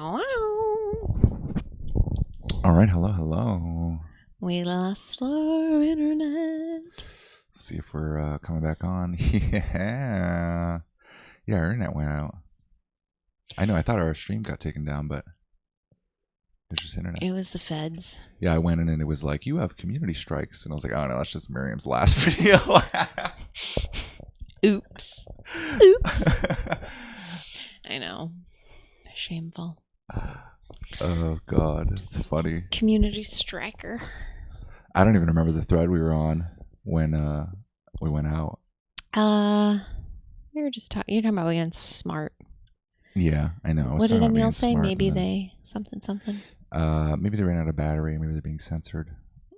Hello. All right, hello. We lost our internet. Let's see if we're coming back on. Yeah, our internet went out. I know. I thought our stream got taken down, but it's just internet. It was the feds. Yeah, I went in and it was like, you have community strikes, and I was like, oh no, that's just Miriam's last video. Oops. I know. Shameful. Oh God, it's funny. Community striker. I don't even remember the thread we were on when we went out. We were just talking. You're talking about against smart. Yeah, I know. What did Emil say? Maybe they something. Maybe they ran out of battery. Maybe they're being censored.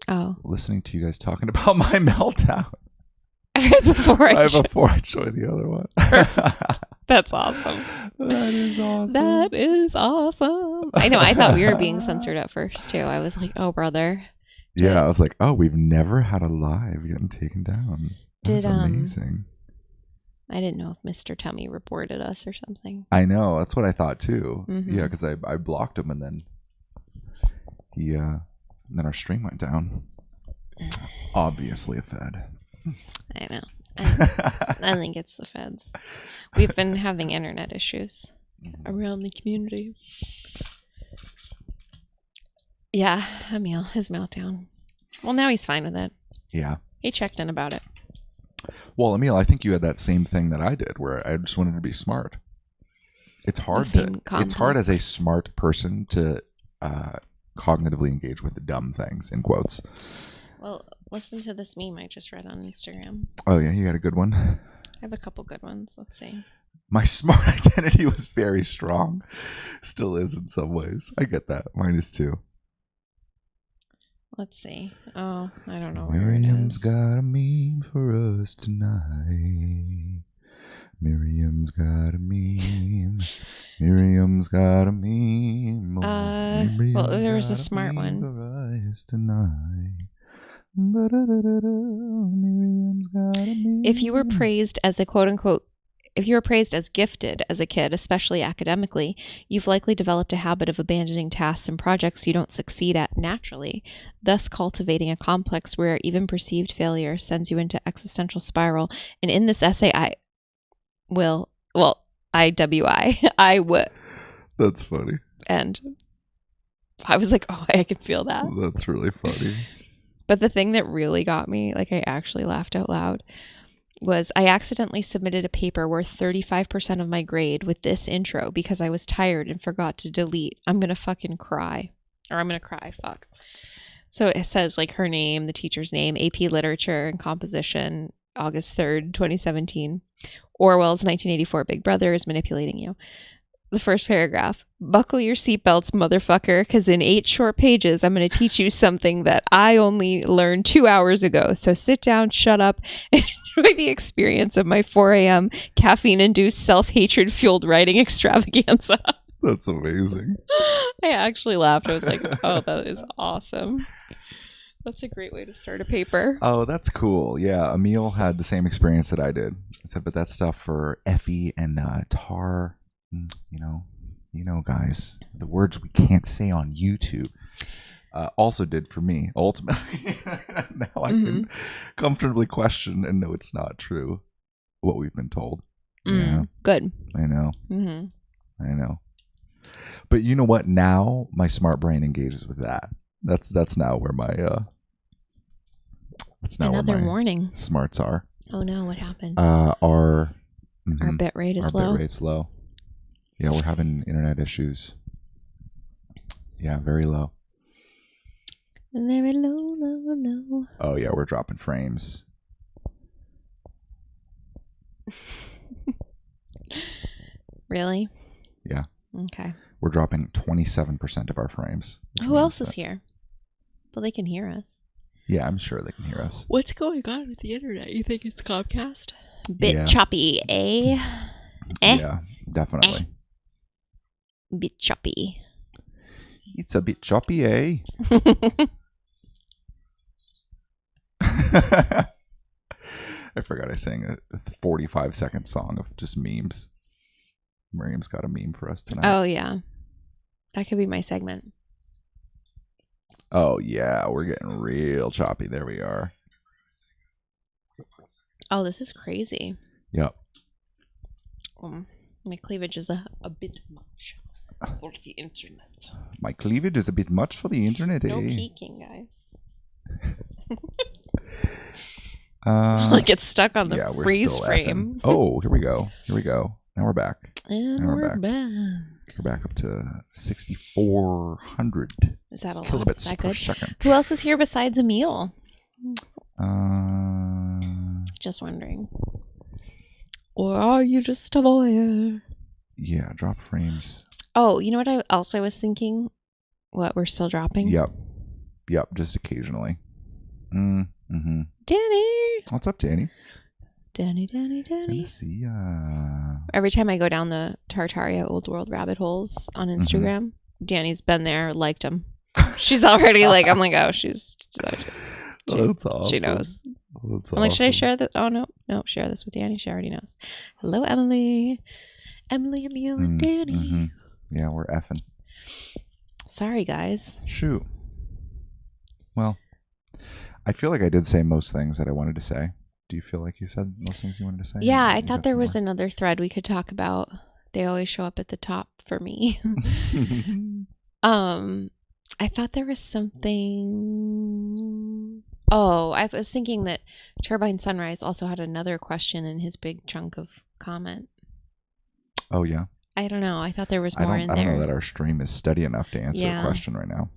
Oh, Listening to you guys talking about my meltdown right before I joined the other one. That's awesome. That is awesome. That is awesome. I know. I thought we were being censored at first too. I was like, "Oh, brother." Yeah, I was like, "Oh, we've never had a live getting taken down." That's amazing. I didn't know if Mr. Tummy reported us or something. I know. That's what I thought too. Mm-hmm. Yeah, because I blocked him and then then our stream went down. Obviously a fed. I know. I think it's the feds. We've been having internet issues around the community. Yeah, Emil, his meltdown. Well, now he's fine with it. Yeah. He checked in about it. Well, Emil, I think you had that same thing that I did, where I just wanted to be smart. It's hard as a smart person to cognitively engage with the dumb things, in quotes. Well, listen to this meme I just read on Instagram. Oh yeah, you got a good one? I have a couple good ones. Let's see. My smart identity was very strong. Still is in some ways. I get that. Mine is too. Let's see. Oh, I don't know. Miriam's got a meme for us tonight. Miriam's got a meme. Miriam's got a meme. Well, there was a smart one. For us tonight. If you were praised as a quote-unquote, if you were praised as gifted as a kid, especially academically, you've likely developed a habit of abandoning tasks and projects you don't succeed at naturally, thus cultivating a complex where even perceived failure sends you into existential spiral. And in this essay, I would. That's funny. And I was like, oh, I can feel that. That's really funny. But the thing that really got me, like I actually laughed out loud, was I accidentally submitted a paper worth 35% of my grade with this intro because I was tired and forgot to delete. I'm going to fucking cry. Or I'm going to cry. Fuck. So it says like her name, the teacher's name, AP Literature and Composition, August 3rd, 2017. Orwell's 1984 Big Brother is manipulating you. The first paragraph, buckle your seatbelts, motherfucker, because in 8 short pages, I'm going to teach you something that I only learned 2 hours ago. So sit down, shut up, and enjoy the experience of my 4 a.m. caffeine-induced, self-hatred-fueled writing extravaganza. That's amazing. I actually laughed. I was like, oh, that is awesome. That's a great way to start a paper. Oh, that's cool. Yeah, Emil had the same experience that I did. I said, but that's stuff for Effie and Tar. You know, guys, the words we can't say on YouTube also did for me, ultimately. Now I can comfortably question and know it's not true, what we've been told. Yeah. Good. I know. Mm-hmm. I know. But you know what? Now my smart brain engages with that. That's now where my warning. Smarts are. Oh no, what happened? Our bit rate is low. Our bit rate's low. Yeah, we're having internet issues. Yeah, very low. Very low. Oh yeah, we're dropping frames. Really? Yeah. Okay. We're dropping 27% of our frames. Who else is here? Well, they can hear us. Yeah, I'm sure they can hear us. What's going on with the internet? You think it's Comcast? Bit choppy, eh? Yeah, definitely. Bit choppy. It's a bit choppy, eh? I forgot I sang a 45-second song of just memes. Miriam's got a meme for us tonight. Oh, yeah. That could be my segment. Oh, yeah. We're getting real choppy. There we are. Oh, this is crazy. Yep. My cleavage is a bit much for the internet. My cleavage is a bit much for the internet, eh? No peeking, guys. Like it's stuck on the freeze frame. Oh, here we go. Now we're back. And we're back. We're back up to 6,400 Is that a lot? kilobits Is that per good? second. Who else is here besides Emil? Just wondering. Or are you just a voyeur? Yeah, drop frames. Oh, you know what I also was thinking? What, we're still dropping? Yep, just occasionally. Mm-hmm. Danny! What's up, Danny? Danny. Good to see ya. Every time I go down the Tartaria Old World rabbit holes on Instagram, Danny's been there, liked them. She's already like, I'm like, oh, she's that's awesome. She knows. That's I'm like, should I share that? Oh, no, share this with Danny. She already knows. Hello, Emily. Emily, Emil, and Danny. Mm-hmm. Yeah, we're effing. Sorry, guys. Shoot. Well, I feel like I did say most things that I wanted to say. Do you feel like you said most things you wanted to say? Yeah, I thought there was another thread we could talk about. They always show up at the top for me. I thought there was something. Oh, I was thinking that Turbine Sunrise also had another question in his big chunk of comment. Oh, yeah? I don't know. I thought there was more in there. I don't know that our stream is steady enough to answer a question right now.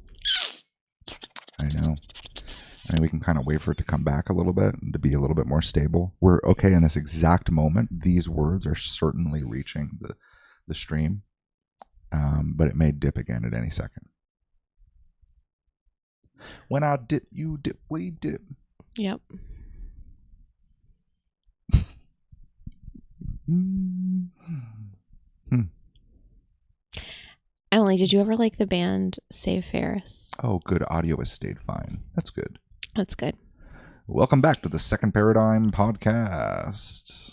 I know. I mean, we can kind of wait for it to come back a little bit and to be a little bit more stable. We're okay in this exact moment. These words are certainly reaching the stream, but it may dip again at any second. When I dip, you dip, we dip. Yep. Emily, did you ever like the band Save Ferris? Oh, good. Audio has stayed fine. That's good. That's good. Welcome back to the Second Paradigm podcast.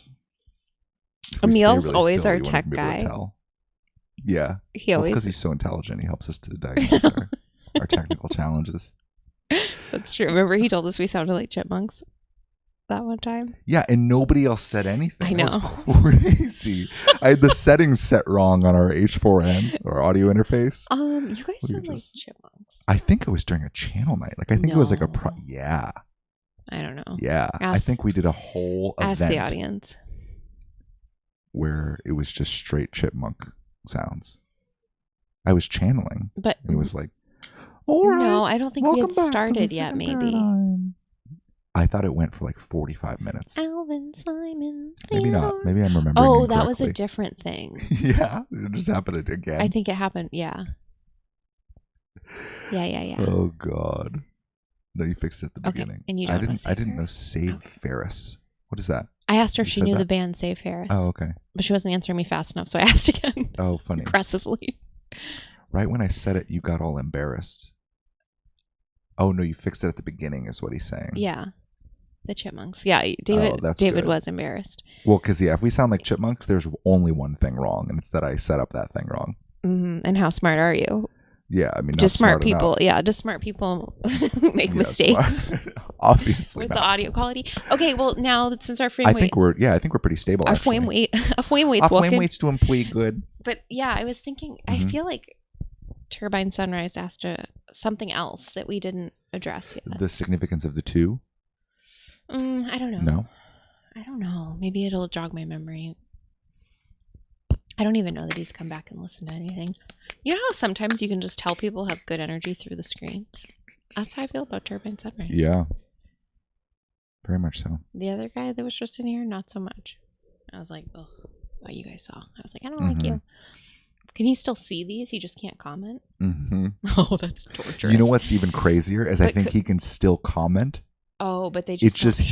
Emil's always our tech guy. Yeah. Because he's so intelligent. He helps us to diagnose our technical challenges. That's true. Remember he told us we sounded like chipmunks that one time? Yeah, and nobody else said anything. I know. It was crazy. I had the settings set wrong on our H4n, our audio interface. You guys sound like chipmunks. I think it was during a channel night. Like I think it was like yeah. I don't know. Yeah. I think we did a whole event. Ask the audience. Where it was just straight chipmunk sounds. I was channeling. But it was like, all right. No, I don't think we had started yet, maybe. I thought it went for like 45 minutes. Alvin Simon. Maybe not. Maybe I'm remembering. Oh, that was a different thing. Yeah. It just happened again. I think it happened. Yeah. Yeah. Oh, God. No, you fixed it at the beginning. And you don't know I didn't know Save Ferris. What is that? I asked her if she knew the band Save Ferris. Oh, okay. But she wasn't answering me fast enough, so I asked again. Oh, funny. Aggressively. Right when I said it, you got all embarrassed. Oh, no, you fixed it at the beginning is what he's saying. Yeah. The chipmunks. Yeah, David was embarrassed. Well, because, if we sound like chipmunks, there's only one thing wrong, and it's that I set up that thing wrong. Mm-hmm. And how smart are you? Yeah, I mean, just smart people. Enough. Yeah, just smart people make mistakes. Obviously, with the audio quality. Okay, well now since our frame weight, I think we're pretty stable. Our flame weight's doing pretty good. But yeah, I was thinking. I feel like Turbine Sunrise asked something else that we didn't address yet. The significance of the two. I don't know. No, I don't know. Maybe it'll jog my memory. I don't even know that he's come back and listened to anything. You know how sometimes you can just tell people have good energy through the screen? That's how I feel about Turbine Sunrise. Yeah. Very much so. The other guy that was just in here, not so much. I was like, oh, what you guys saw. I was like, I don't like you. Can he still see these? He just can't comment? Mm-hmm. Oh, that's torturous. You know what's even crazier is I think he can still comment. Oh, but he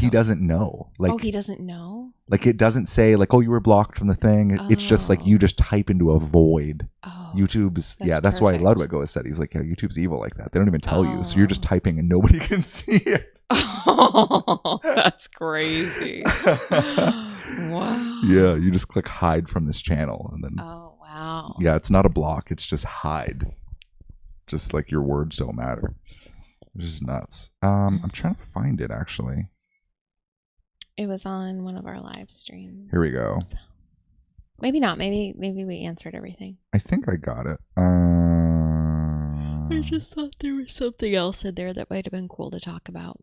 doesn't know. Like, he doesn't know? Like, it doesn't say, like, oh, you were blocked from the thing. It's just like you just type into a void. Oh, YouTube's, that's why Ludwig said, he's like, yeah, YouTube's evil like that. They don't even tell you. So you're just typing and nobody can see it. Oh, that's crazy. Wow. Yeah, you just click hide from this channel and then. Oh, wow. Wow. Yeah, it's not a block. It's just hide. Just like your words don't matter. It's just nuts. I'm trying to find it actually. It was on one of our live streams. Here we go. So, maybe not. Maybe we answered everything. I think I got it. I just thought there was something else in there that might have been cool to talk about.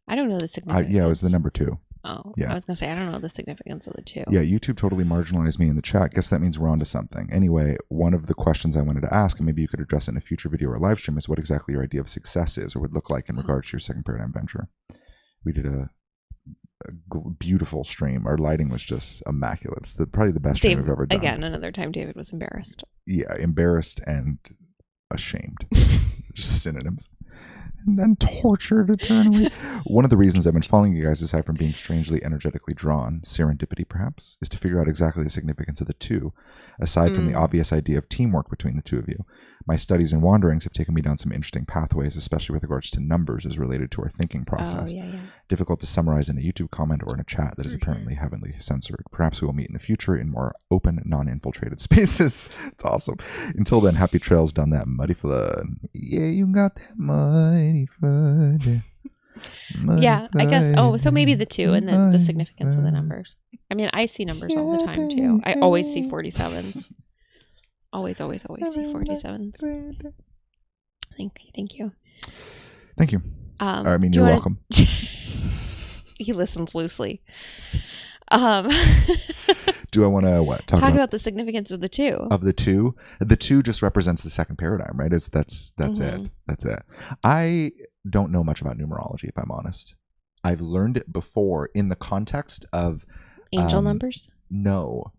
I don't know the significance. Yeah, it was the number 2. Oh, yeah. I was going to say, I don't know the significance of the 2. Yeah, YouTube totally marginalized me in the chat. Guess that means we're onto something. Anyway, one of the questions I wanted to ask, and maybe you could address it in a future video or live stream, is what exactly your idea of success is or would look like in regards to your second paradigm venture. We did a beautiful stream. Our lighting was just immaculate. It's probably the best stream we've ever done. Again, another time David was embarrassed. Yeah, embarrassed and ashamed. Just synonyms. And then tortured eternally. One of the reasons I've been following you guys, aside from being strangely energetically drawn, serendipity perhaps, is to figure out exactly the significance of the 2, aside from the obvious idea of teamwork between the 2 of you. My studies and wanderings have taken me down some interesting pathways, especially with regards to numbers as related to our thinking process. Oh, yeah. Difficult to summarize in a YouTube comment or in a chat that is apparently heavily censored. Perhaps we will meet in the future in more open, non-infiltrated spaces. It's awesome. Until then, happy trails down that muddy flood. Yeah, you got that muddy flood. Yeah, I guess. Oh, so maybe the 2 and then the significance of the numbers. I mean, I see numbers all the time too. I always see 47s. Always see 47s. Thank you. Thank you. I mean, you're welcome. He listens loosely. Do I want to what talk about the significance of the 2? Of the 2, the 2 just represents the second paradigm, right? That's it. That's it. I don't know much about numerology, if I'm honest. I've learned it before in the context of angel numbers. No.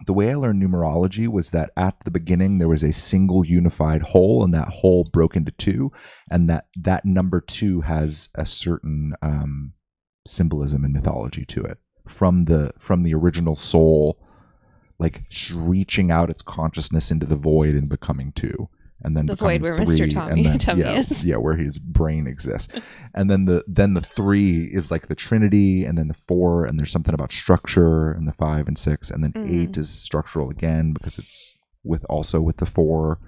The way I learned numerology was that at the beginning there was a single unified whole, and that whole broke into 2, and that number 2 has a certain symbolism and mythology to it from the original soul, like reaching out its consciousness into the void and becoming 2, and then the void where 3, Mr. Tommy is. Yeah, where his brain exists. And then the 3 is like the Trinity, and then the 4, and there's something about structure, and the 5 and 6, and then 8 is structural again because it's with the 4.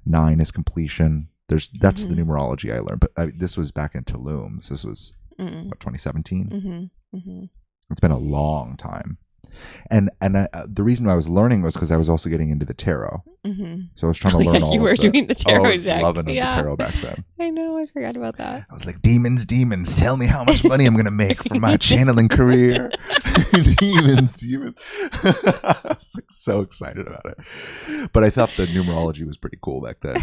9 is completion. That's the numerology I learned. But this was back in Tulum. So this was 2017. It's been a long time. And the reason I was learning was because I was also getting into the tarot. So I was trying to learn all. You were doing the tarot. I was loving the tarot back then. I know. I forgot about that. I was like, demons, tell me how much money I'm going to make from my channeling career. demons. I was like so excited about it. But I thought the numerology was pretty cool back then.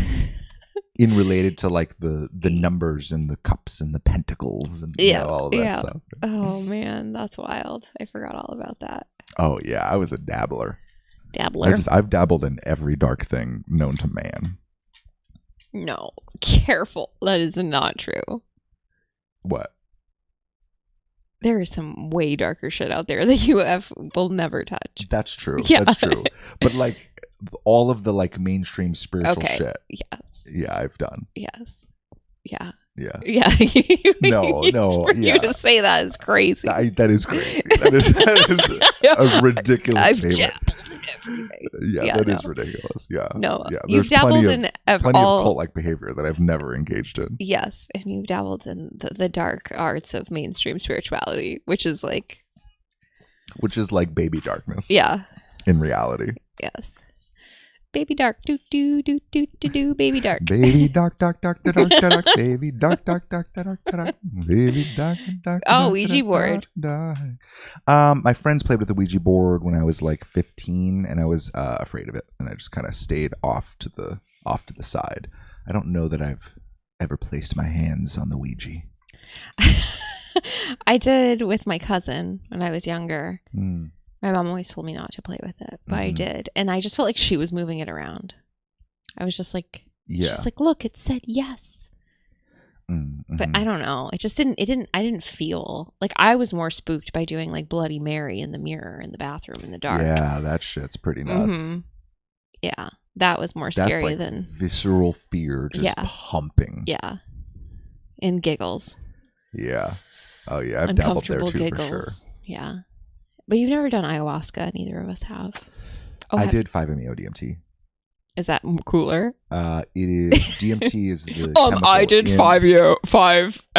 In related to like the numbers and the cups and the pentacles and all of that stuff. Oh man, that's wild. I forgot all about that. Oh yeah, I was a dabbler. I've dabbled in every dark thing known to man. No, careful. That is not true. What? There is some way darker shit out there that you will never touch. That's true. Yeah. That's true. But like all of the like mainstream spiritual shit. Yes. Yeah, I've done. Yes. Yeah. Yeah. Yeah. No. For you to say that is crazy. That is crazy. That is a ridiculous statement. That is ridiculous. Yeah. No. Yeah. You've dabbled in plenty of cult-like behavior that I've never engaged in. Yes, and you've dabbled in the dark arts of mainstream spirituality, which is like baby darkness. Yeah. In reality. Yes. Baby dark, do do do do do do. Baby dark. Baby dark, dark, dark, dark, dark, dark. Baby dark, dark, dark, dark, dark. Baby dark, dark. Oh, Ouija board. My friends played with the Ouija board when I was like 15, and I was afraid of it, and I just kind of stayed off to the side. I don't know that I've ever placed my hands on the Ouija. I did with my cousin when I was younger. My mom always told me not to play with it, but I did. And I just felt like she was moving it around. I was just like, she's like, look, it said yes. But I don't know. It just I didn't feel like I was more spooked by doing like Bloody Mary in the mirror in the bathroom in the dark. Yeah, that shit's pretty nuts. Yeah, that was more scary than visceral fear just pumping. Yeah. And giggles. Yeah. Oh yeah, I've dabbled there too, giggles. for sure. Yeah. But you've never done ayahuasca, neither of us have. I did 5-MeO DMT. Is that cooler? It is DMT is the chemical I did 5-MeO.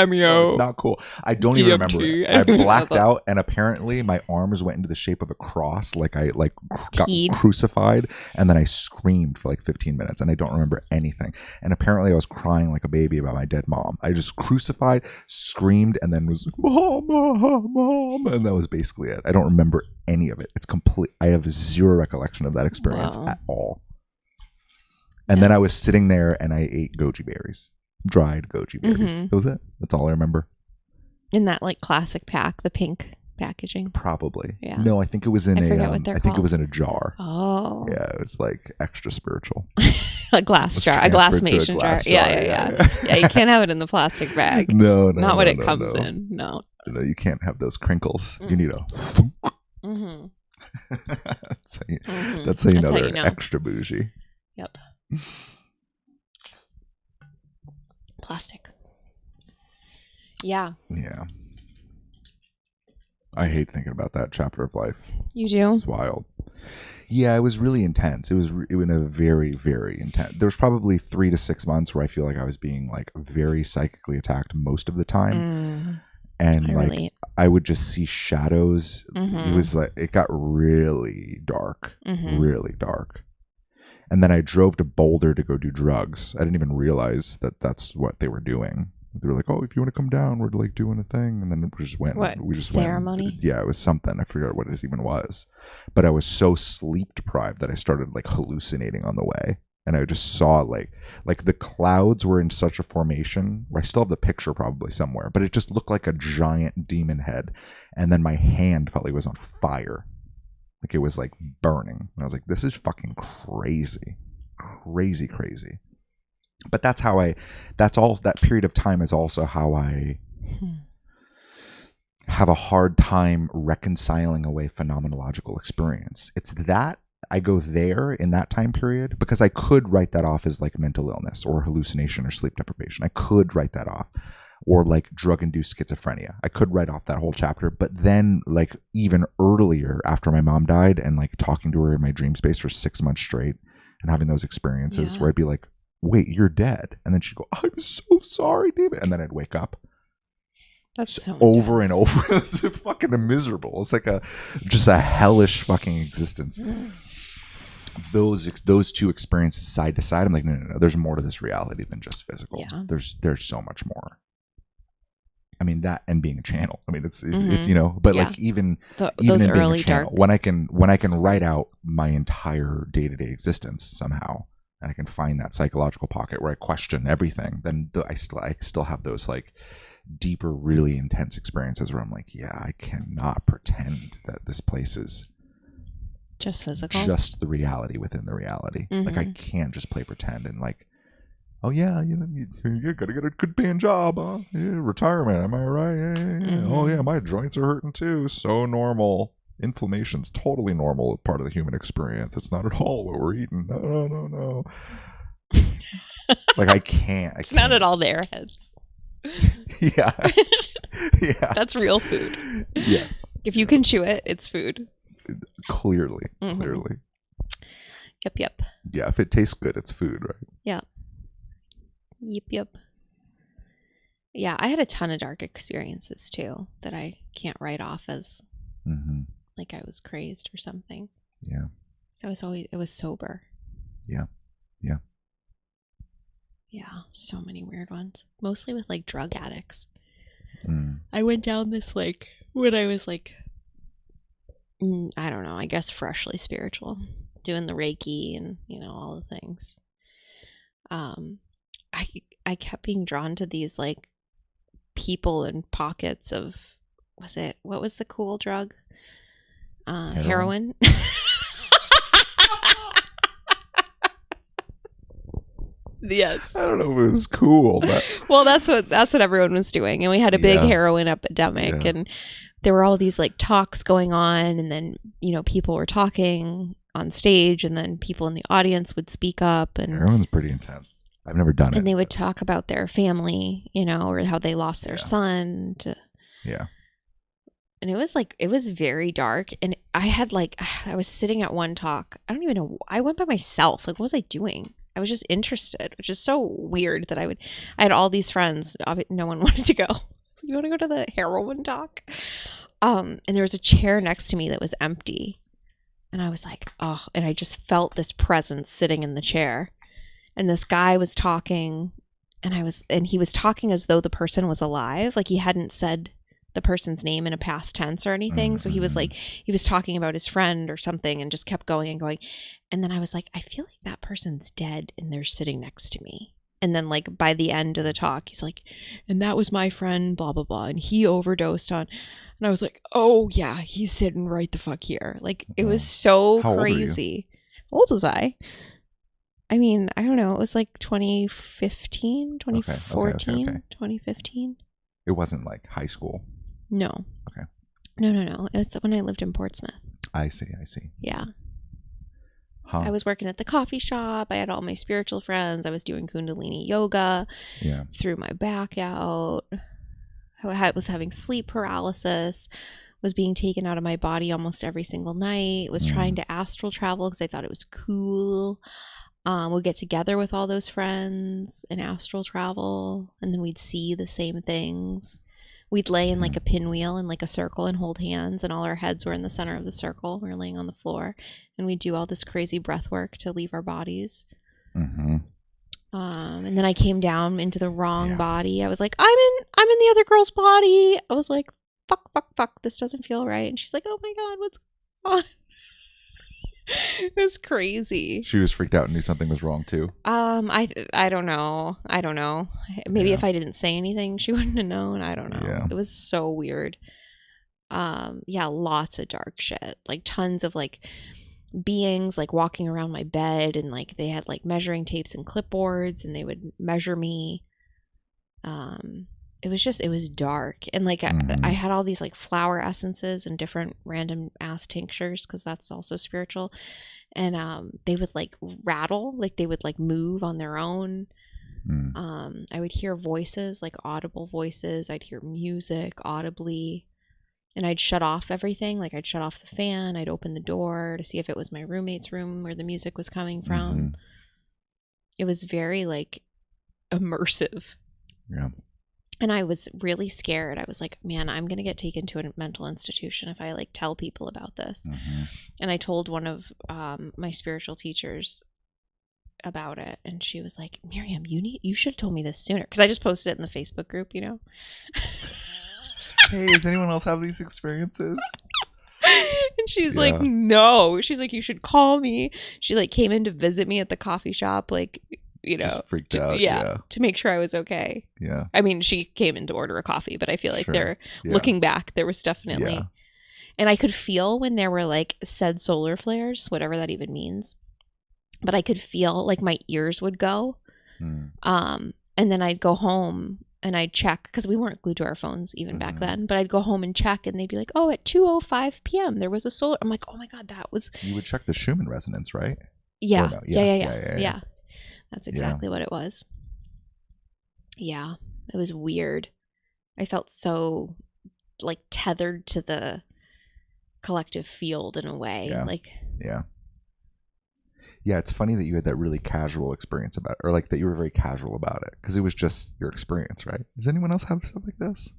No, it's not cool. I don't even remember it. I blacked out, and apparently my arms went into the shape of a cross, like I got crucified, and then I screamed for like 15 minutes, and I don't remember anything. And apparently I was crying like a baby about my dead mom. I just crucified, screamed, and then was mom, and that was basically it. I don't remember any of it. It's complete. I have zero recollection of that experience at all. And then I was sitting there and I ate goji berries, dried goji berries. That was it. That's all I remember. In that like classic pack, the pink packaging. Probably. Yeah. No, I think it was in it was in a jar. Oh. Yeah, it was like extra spiritual. A glass jar, a glass mason jar. Yeah. You can't have it in the plastic bag. No. Not what it comes in. No. No, you can't have those crinkles. You need a. That's how you know they're extra bougie. Yep. Plastic. Yeah. I hate thinking about that chapter of life. You do? It's wild. Yeah, it was really intense. It was a very, very intense. There was probably 3 to 6 months where I feel like I was being like very psychically attacked most of the time. And I would just see shadows. It was like, it got really dark, really dark. And then I drove to Boulder to go do drugs. I didn't even realize that that's what they were doing. They were like, "Oh, if you want to come down, we're like doing a thing." And then we just went. What? We just ceremony? Went. Yeah, it was something. I forgot what it even was. But I was so sleep deprived that I started like hallucinating on the way. And I just saw like the clouds were in such a formation where I still have the picture probably somewhere, but it just looked like a giant demon head. And then my hand felt like it was on fire. Like it was like burning. And I was like, this is fucking crazy. Crazy. But that's that period of time is also how I have a hard time reconciling away phenomenological experience. It's that I go there in that time period because I could write that off as like mental illness or hallucination or sleep deprivation. I could write that off. Or like drug-induced schizophrenia. I could write off that whole chapter, but then like even earlier after my mom died and like talking to her in my dream space for 6 months straight and having those experiences where I'd be like, wait, you're dead. And then she'd go, I'm so sorry, David. And then I'd wake up. That's so over and over. It's fucking miserable. It's like just a hellish fucking existence. Those two experiences side to side, I'm like, no. There's more to this reality than just physical. Yeah. There's so much more. I mean that, and being a channel. I mean, it's you know, but like even those in early being a channel, when I can write out my entire day-to-day existence somehow, and I can find that psychological pocket where I question everything, then I still have those like deeper, really intense experiences where I'm like, yeah, I cannot pretend that this place is just physical, just the reality within the reality. Like I can't just play pretend and like, oh yeah, you know, you gotta get a good paying job, huh? Yeah, retirement, am I right? Yeah. Oh yeah, my joints are hurting too. So normal. Inflammation's totally normal part of the human experience. It's not at all what we're eating. No. Like I can't. It's not at all their heads. Yeah. That's real food. Yes. If you can chew it, it's food. Clearly. Yep. Yeah, if it tastes good, it's food, right? Yeah. Yep. Yeah, I had a ton of dark experiences too that I can't write off as like I was crazed or something. Yeah. So it was sober. Yeah. Yeah, so many weird ones. Mostly with like drug addicts. I went down this like when I was like, I don't know, I guess freshly spiritual, doing the Reiki and, you know, all the things. I kept being drawn to these like people in pockets of, what was the cool drug? Heroin. Yes. I don't know if it was cool, but well, that's what everyone was doing, and we had a big heroin epidemic, and there were all these like talks going on, and then, you know, people were talking on stage, and then people in the audience would speak up, and heroin's pretty intense. I've never done it. And they would talk about their family, you know, or how they lost their son to And it was very dark. And I was sitting at one talk. I don't even know. I went by myself. Like, what was I doing? I was just interested, which is so weird that I had all these friends. No one wanted to go. You want to go to the heroin talk? And there was a chair next to me that was empty. And I was like, oh, and I just felt this presence sitting in the chair. And this guy was talking, and he was talking as though the person was alive. Like, he hadn't said the person's name in a past tense or anything. So he was talking about his friend or something and just kept going and going. And then I was like, I feel like that person's dead and they're sitting next to me. And then, like, by the end of the talk, he's like, and that was my friend, blah, blah, blah. And he overdosed on. And I was like, oh, yeah, he's sitting right the fuck here. Like, it was so crazy. How old was I? I mean, I don't know. It was like 2015, 2014, okay. 2015. It wasn't like high school. No. Okay. No. It's when I lived in Portsmouth. I see. Yeah. Huh. I was working at the coffee shop. I had all my spiritual friends. I was doing Kundalini yoga. Yeah. Threw my back out. I was having sleep paralysis. Was being taken out of my body almost every single night. Was trying to astral travel because I thought it was cool. We'd get together with all those friends and astral travel, and then we'd see the same things. We'd lay in like a pinwheel in like a circle and hold hands, and all our heads were in the center of the circle. We were laying on the floor, and we'd do all this crazy breath work to leave our bodies. Mm-hmm. And then I came down into the wrong body. I was like, I'm in the other girl's body. I was like, fuck, this doesn't feel right. And she's like, oh my God, what's going on? It was crazy. She was freaked out and knew something was wrong too. I don't know. Maybe if I didn't say anything, she wouldn't have known. I don't know. Yeah. It was so weird. Lots of dark shit. Like tons of like beings like walking around my bed, and like they had like measuring tapes and clipboards, and they would measure me. It was dark, and like I had all these like flower essences and different random ass tinctures because that's also spiritual, and they would like rattle, like they would like move on their own. I would hear voices, like audible voices. I'd hear music audibly, and I'd shut off everything. Like I'd shut off the fan, I'd open the door to see if it was my roommate's room where the music was coming from. It was very like immersive. Yeah. And I was really scared. I was like, man, I'm going to get taken to a mental institution if I like tell people about this. And I told one of my spiritual teachers about it. And she was like, Miriam, you should have told me this sooner. Because I just posted it in the Facebook group, you know. Hey, does anyone else have these experiences? And she's like, no. She's like, you should call me. She like came in to visit me at the coffee shop, like, you know, just freaked out. To make sure I was okay. Yeah. I mean, she came in to order a coffee, but I feel like looking back, there was definitely, and I could feel when there were like said solar flares, whatever that even means. But I could feel like my ears would go. And then I'd go home and I'd check, because we weren't glued to our phones even back then, but I'd go home and check, and they'd be like, oh, at 2:05 p.m. there was a solar. I'm like, oh my God, that was. You would check the Schumann resonance, right? Yeah. No? Yeah. That's exactly what it was. Yeah. It was weird. I felt so like tethered to the collective field in a way. Yeah, it's funny that you had that really casual experience about it, or like that you were very casual about it, because it was just your experience, right? Does anyone else have stuff like this?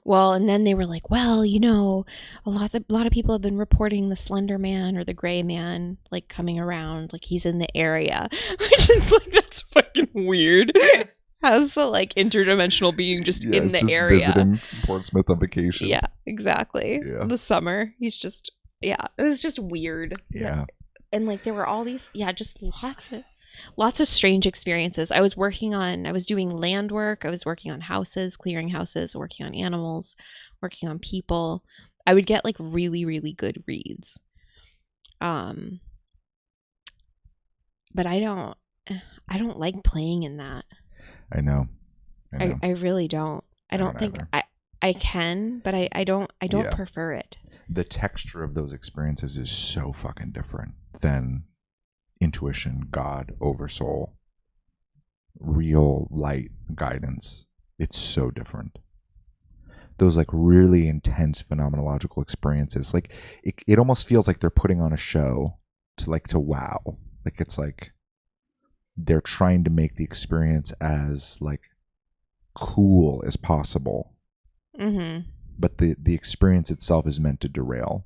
Well, and then they were like, well, you know, a lot of people have been reporting the Slender Man or the Gray Man like coming around, like he's in the area, which is like, that's fucking weird. How's the like interdimensional being just in the area visiting Portsmouth on vacation? Yeah, exactly. The summer, he's just it was just weird. And like there were all these just lots of strange experiences. I was doing land work. I was working on houses, clearing houses, working on animals, working on people. I would get like really, really good reads. But I don't like playing in that. I know. I really don't. I don't think I can, but I don't prefer it. The texture of those experiences is so fucking different than intuition, God, oversoul, real light guidance. It's so different. those like really intense phenomenological experiences. Like it almost feels like they're putting on a show to wow. Like it's like they're trying to make the experience as like cool as possible. Mm-hmm. But the experience itself is meant to derail.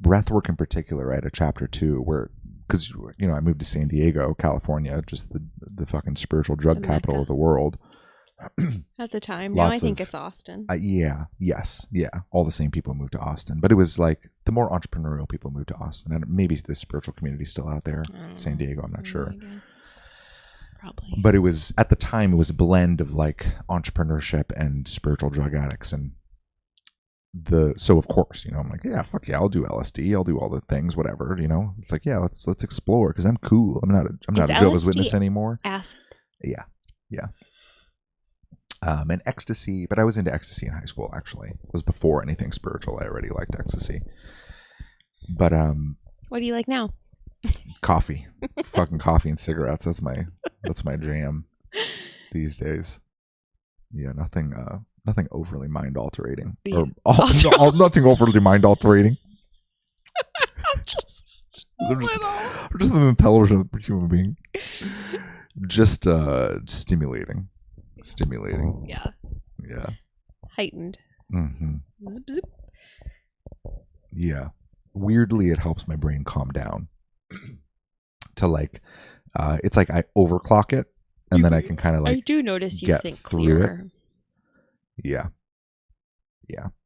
Breathwork in particular, I had a chapter 2 where, because you know, I moved to San Diego, California, just the fucking spiritual drug The capital Mecca. of the world. At the time. Now I Lots think of- it's Austin. Yeah, all the same people moved to Austin, but it was like the more entrepreneurial people moved to Austin, and maybe the spiritual community is still out there. I don't San know. Diego, I'm not sure. idea. Probably. But it was, at the time, it was a blend of like entrepreneurship and spiritual drug addicts. And so of course, you know, I'm like, yeah, fuck yeah, I'll do LSD, I'll do all the things, whatever, you know. It's like, yeah, let's explore, because I'm cool. I'm not a Jehovah's LSD Witness anymore. acid? Yeah. And ecstasy, but I was into ecstasy in high school, actually. It was before anything spiritual. I already liked ecstasy. But What do you like now? coffee. Fucking coffee and cigarettes. That's my jam these days. Yeah, nothing overly mind altering. Yeah. Nothing overly mind altering. Just I'm just an intelligent human being. Just stimulating. Yeah. Yeah. Heightened. Mm-hmm. Zip, zip. Yeah. Weirdly, it helps my brain calm down. To like, it's like I overclock it, and then I can kind of like I do notice you get think through clearer. Yeah.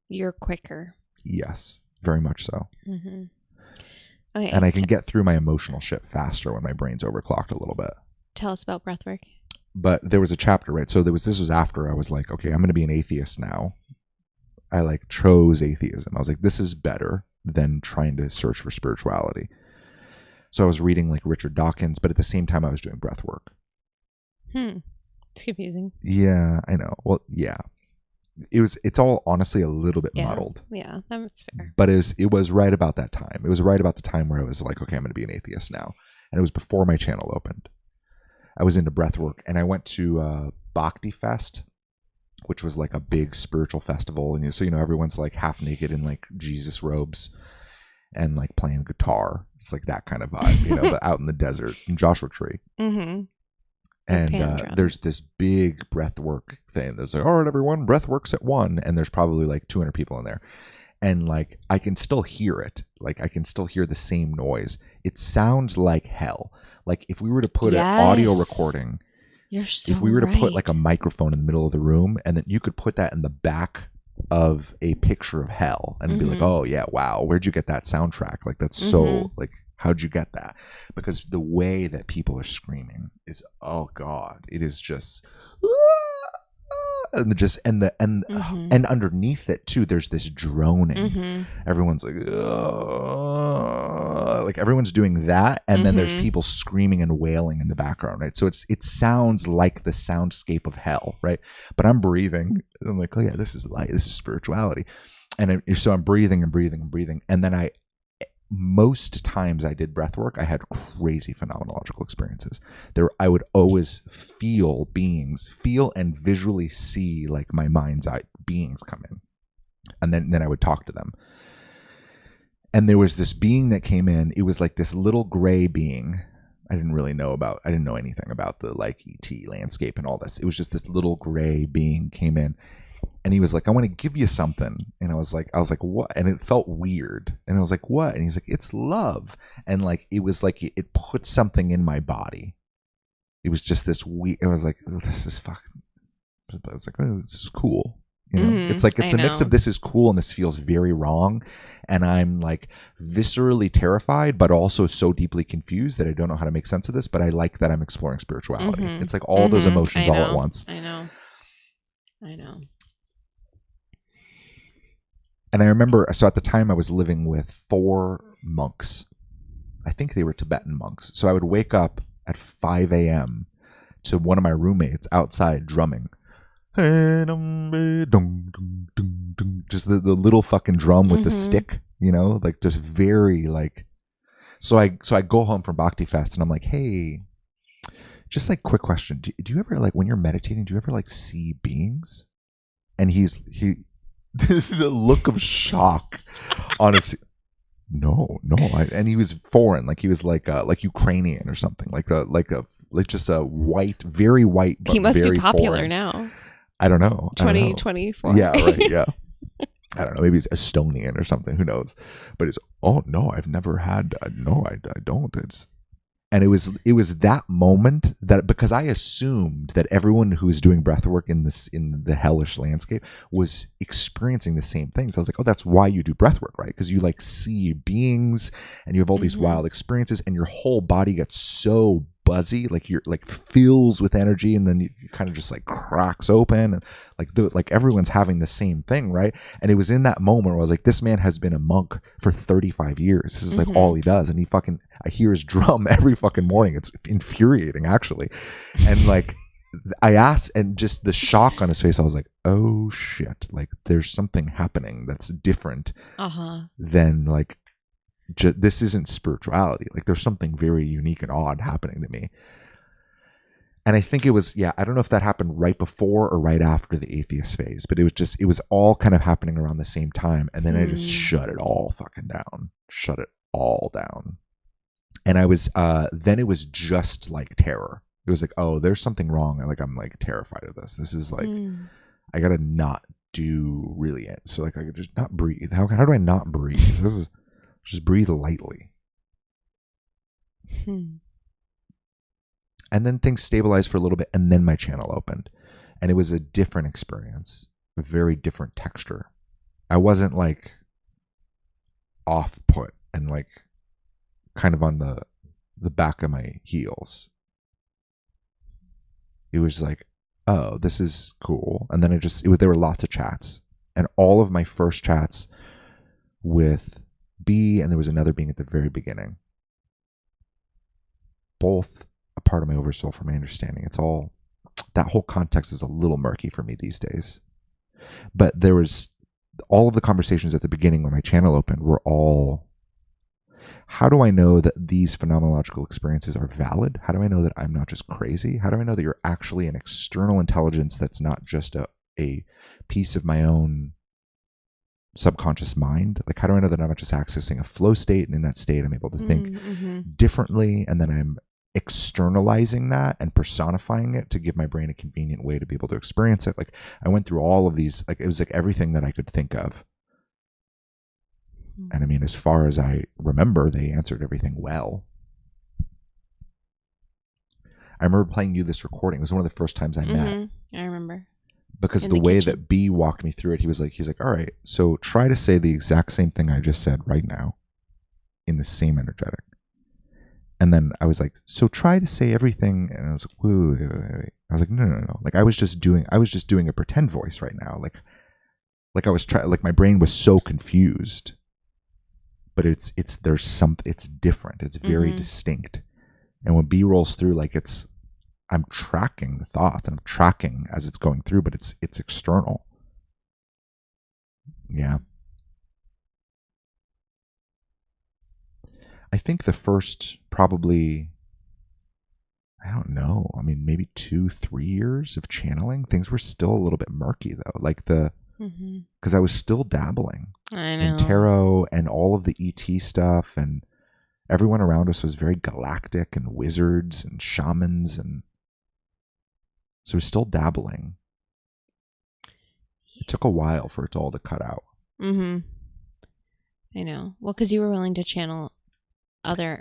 You're quicker. Yes. Very much so. Mm-hmm. Okay. And I can get through my emotional shit faster when my brain's overclocked a little bit. Tell us about breathwork. But there was a chapter, right? So this was after I was like, okay, I'm going to be an atheist now. I like chose atheism. I was like, this is better than trying to search for spirituality. So I was reading like Richard Dawkins, but at the same time I was doing breath work. It's confusing. Yeah, I know. Well, yeah. It's all honestly a little bit Yeah. muddled. Yeah, that's fair. But it was right about that time. It was right about the time where I was like, okay, I'm going to be an atheist now. And it was before my channel opened. I was into breath work, and I went to Bhakti Fest, which was like a big spiritual festival. And so, you know, everyone's like half naked in like Jesus robes and like playing guitar. It's like that kind of vibe, you know, but out in the desert in Joshua Tree. Mm-hmm. And there's this big breath work thing. There's like, all right, everyone, breath works at 1. And there's probably like 200 people in there. And like, I can still hear it. Like, I can still hear the same noise. It sounds like hell. Like, if we were to put an audio recording, if we were to put like a microphone in the middle of the room, and then you could put that in the back of a picture of hell and be like, oh yeah, wow, where'd you get that soundtrack? Like, that's so like, how'd you get that? Because the way that people are screaming is, oh God, it is just, and underneath it too, there's this droning. Everyone's like everyone's doing that, and then there's people screaming and wailing in the background, right? So it sounds like the soundscape of hell, right? But I'm breathing, and I'm like, oh yeah, this is light, this is spirituality, so I'm breathing and breathing and breathing, and then most times I did breath work, I had crazy phenomenological experiences. I would always feel and visually see like my mind's eye beings come in. And then I would talk to them. And there was this being that came in. It was like this little gray being. I didn't know anything about the like ET landscape and all this. It was just this little gray being came in. And he was like, I want to give you something. And I was like, what? And it felt weird. And I was like, what? And he's like, it's love. And like, it was like, it put something in my body. It was just this weird, it was like, oh, this is fucking, I was like, oh, this is cool. You know, it's like, it's a mix of this is cool and this feels very wrong. And I'm like viscerally terrified, but also so deeply confused that I don't know how to make sense of this. But I like that I'm exploring spirituality. It's like all those emotions all at once. I know. And I remember, so at the time I was living with 4 monks. I think they were Tibetan monks. So I would wake up at 5 a.m. to one of my roommates outside drumming. Just the little fucking drum with the stick, you know, like just very like. So I go home from Bhakti Fest and I'm like, hey, just like quick question. Do you ever like when you're meditating, do you ever like see beings? And he the look of shock on his and he was foreign, like he was like Ukrainian or something, like just a white, very white, but He must very be popular foreign. now. I don't know. 2024. Yeah, right. Yeah. I don't know. Maybe it's Estonian or something. Who knows? But it's, oh no, I've never had. No, I don't. And it was that moment that, because I assumed that everyone who was doing breath work in the hellish landscape was experiencing the same things. I was like, oh, that's why you do breath work, right? Because you like see beings and you have all these wild experiences, and your whole body gets so buzzy, like you're like fills with energy, and then you kind of just like cracks open, and like everyone's having the same thing, right? And it was in that moment where I was like, this man has been a monk for 35 years. This is like all he does, and I hear his drum every fucking morning. It's infuriating, actually. And like I asked, and just the shock on his face, I was like, oh shit, like there's something happening that's different than like this isn't spirituality. Like there's something very unique and odd happening to me. And I think it was, I don't know if that happened right before or right after the atheist phase, but it was all kind of happening around the same time. And then I just shut it all fucking down. Shut it all down. And I was, then it was just like terror. It was like, oh, there's something wrong. I'm like terrified of this. This is like, I gotta not do really it. So like I could just not breathe. How do I not breathe? This is just breathe lightly. And then things stabilized for a little bit, and then my channel opened, and it was a different experience, a very different texture. I wasn't like off put and like kind of on the back of my heels. It was like, oh, this is cool. And then there were lots of chats, and all of my first chats with B, and there was another being at the very beginning, both a part of my oversoul, from my understanding. It's all, that whole context is a little murky for me these days. But there was all of the conversations at the beginning when my channel opened were all, how do I know that these phenomenological experiences are valid? How do I know that I'm not just crazy? How do I know that you're actually an external intelligence that's not just a piece of my own subconscious mind? Like, how do I know that I'm not just accessing a flow state, and in that state I'm able to think differently, and then I'm externalizing that and personifying it to give my brain a convenient way to be able to experience it? Like, I went through all of these, like it was like everything that I could think of. And I mean, as far as I remember, they answered everything well. I remember playing you this recording. It was one of the first times I met. I remember. Because In the the way kitchen. that B walked me through it, he's like, all right, so try to say the exact same thing I just said right now in the same energetic. And then I was like, so try to say everything. And I was like, wait. I was like, no. Like I was just doing a pretend voice right now. Like I was trying, like my brain was so confused. But it's different. It's very distinct. And when B rolls through, like I'm tracking the thoughts, and I'm tracking as it's going through, but it's external. Yeah. I think the first probably, I don't know, I mean, maybe 2-3 years of channeling, things were still a little bit murky though. Like because I was still dabbling in tarot and all of the ET stuff, and everyone around us was very galactic and wizards and shamans, and so we're still dabbling. It took a while for it all to cut out. I know. Well, because you were willing to channel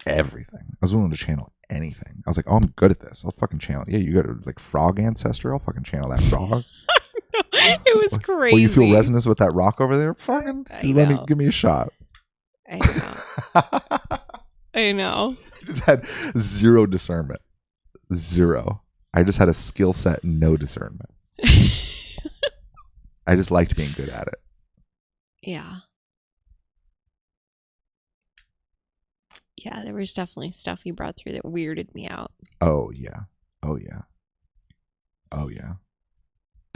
everything. I was willing to channel anything. I was like, oh, I'm good at this. I'll fucking channel. Yeah, you got a like frog ancestor. I'll fucking channel that frog. It was crazy. Well, you feel resonance with that rock over there? Fucking give me a shot. I know. I know. I just had zero discernment. Zero. I just had a skill set and no discernment. I just liked being good at it. Yeah. Yeah, there was definitely stuff you brought through that weirded me out. Oh, yeah.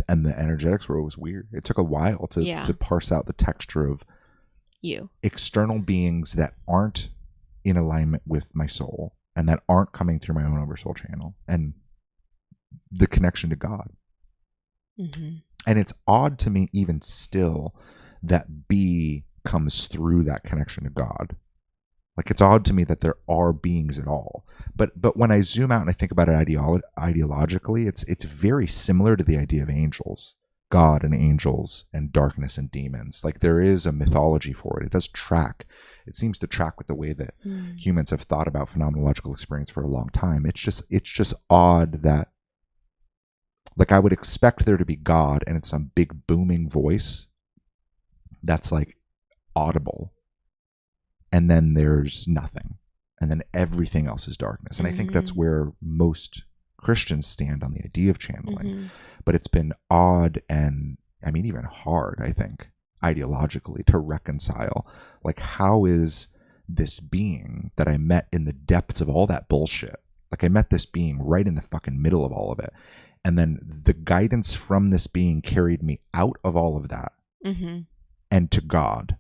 And the energetics were always weird. It took a while to parse out the texture of you, external beings that aren't in alignment with my soul and that aren't coming through my own oversoul channel, and the connection to God. And it's odd to me even still that B comes through that connection to God. Like, it's odd to me that there are beings at all. But when I zoom out and I think about it ideologically, it's very similar to the idea of angels, God and angels and darkness and demons. Like, there is a mythology for it. It does track. It seems to track with the way that humans have thought about phenomenological experience for a long time. It's just odd that, like, I would expect there to be God and it's some big booming voice that's like audible, and then there's nothing, and then everything else is darkness. And I think that's where most Christians stand on the idea of channeling. But it's been odd and, I mean, even hard, I think, ideologically to reconcile. Like, how is this being that I met in the depths of all that bullshit, like, I met this being right in the fucking middle of all of it, and then the guidance from this being carried me out of all of that and to God.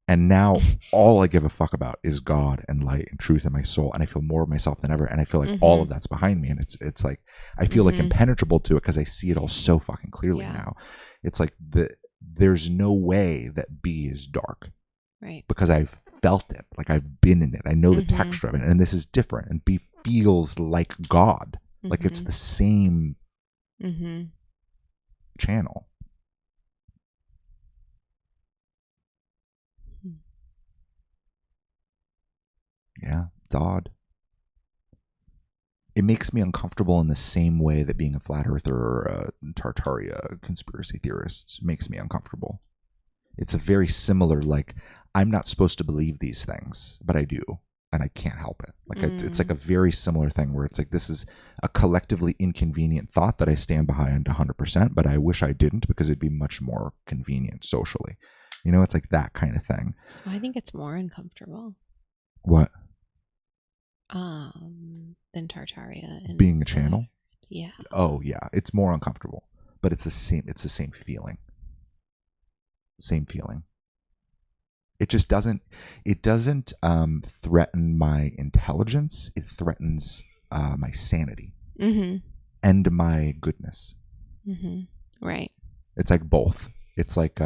And now all I give a fuck about is God and light and truth in my soul. And I feel more of myself than ever. And I feel like all of that's behind me. And it's like, I feel like impenetrable to it because I see it all so fucking clearly now. It's like there's no way that B is dark. Right. Because I've felt it. Like, I've been in it. I know the texture of it. And this is different. And B feels like God. Like, it's the same channel. Yeah, it's odd. It makes me uncomfortable in the same way that being a flat earther or a Tartaria conspiracy theorist makes me uncomfortable. It's a very similar, like, I'm not supposed to believe these things, but I do, and I can't help it. Like, it's like a very similar thing where it's like, this is a collectively inconvenient thought that I stand behind 100%, but I wish I didn't because it'd be much more convenient socially. You know, it's like that kind of thing. I think it's more uncomfortable. What? Than Tartaria and being a channel. Yeah. Oh yeah, it's more uncomfortable, but it's the same. It's the same feeling. Same feeling. It just doesn't. It doesn't threaten my intelligence. It threatens my sanity and my goodness. Right. It's like both. It's like,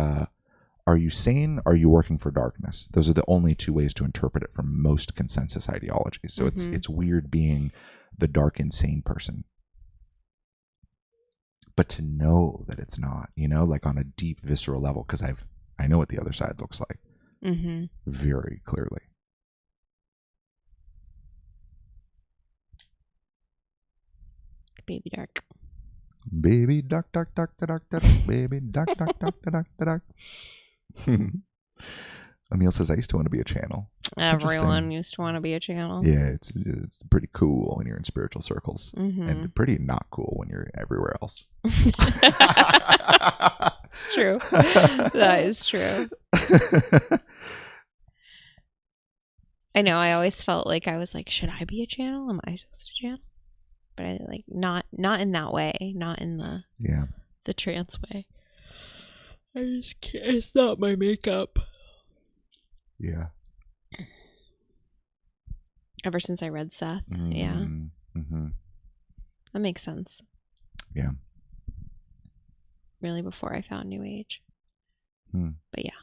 are you sane? Are you working for darkness? Those are the only two ways to interpret it from most consensus ideologies. So it's weird being the dark, insane person. But to know that it's not, you know, like on a deep, visceral level, because I know what the other side looks like very clearly. Baby dark. Baby dark, dark, dark, dark, dark, baby dark, dark, dark, dark, dark. Emil says, I used to want to be a channel. Everyone used to want to be a channel. Yeah, it's pretty cool when you're in spiritual circles and pretty not cool when you're everywhere else. It's true. That is true. I know. I always felt like I was like, should I be a channel? Am I supposed to channel? But I like not in that way, not in the trance way. I just can't. It's not my makeup. Yeah. Ever since I read Seth, yeah. That makes sense. Yeah. Really, before I found New Age. But yeah.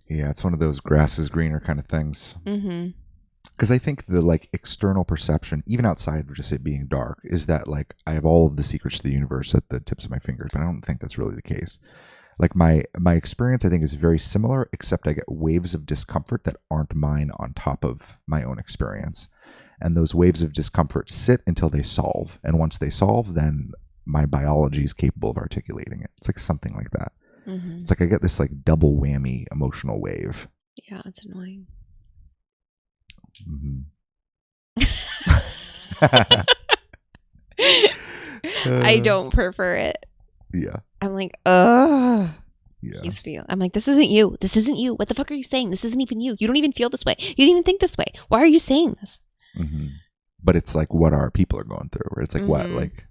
Yeah, it's one of those grass is greener kind of things. Because I think the like external perception, even outside of just it being dark, is that like I have all of the secrets to the universe at the tips of my fingers, but I don't think that's really the case. Like my experience, I think, is very similar, except I get waves of discomfort that aren't mine on top of my own experience. And those waves of discomfort sit until they solve. And once they solve, then my biology is capable of articulating it. It's like something like that. It's like I get this like double whammy emotional wave. Yeah, it's annoying. I don't prefer it. Yeah. I'm like, ugh. Yeah. I'm like, this isn't you. This isn't you. What the fuck are you saying? This isn't even you. You don't even feel this way. You don't even think this way. Why are you saying this? But it's like what our people are going through. Or it's like what, like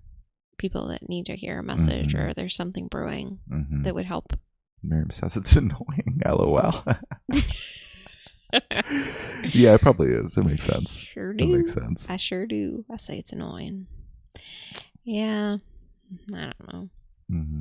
people that need to hear a message, or there's something brewing that would help. Miriam says it's annoying. LOL. Yeah, it probably is. It makes sense. Sure It do. makes sense. I sure do. I say it's annoying. Yeah. I don't know. Mm-hmm.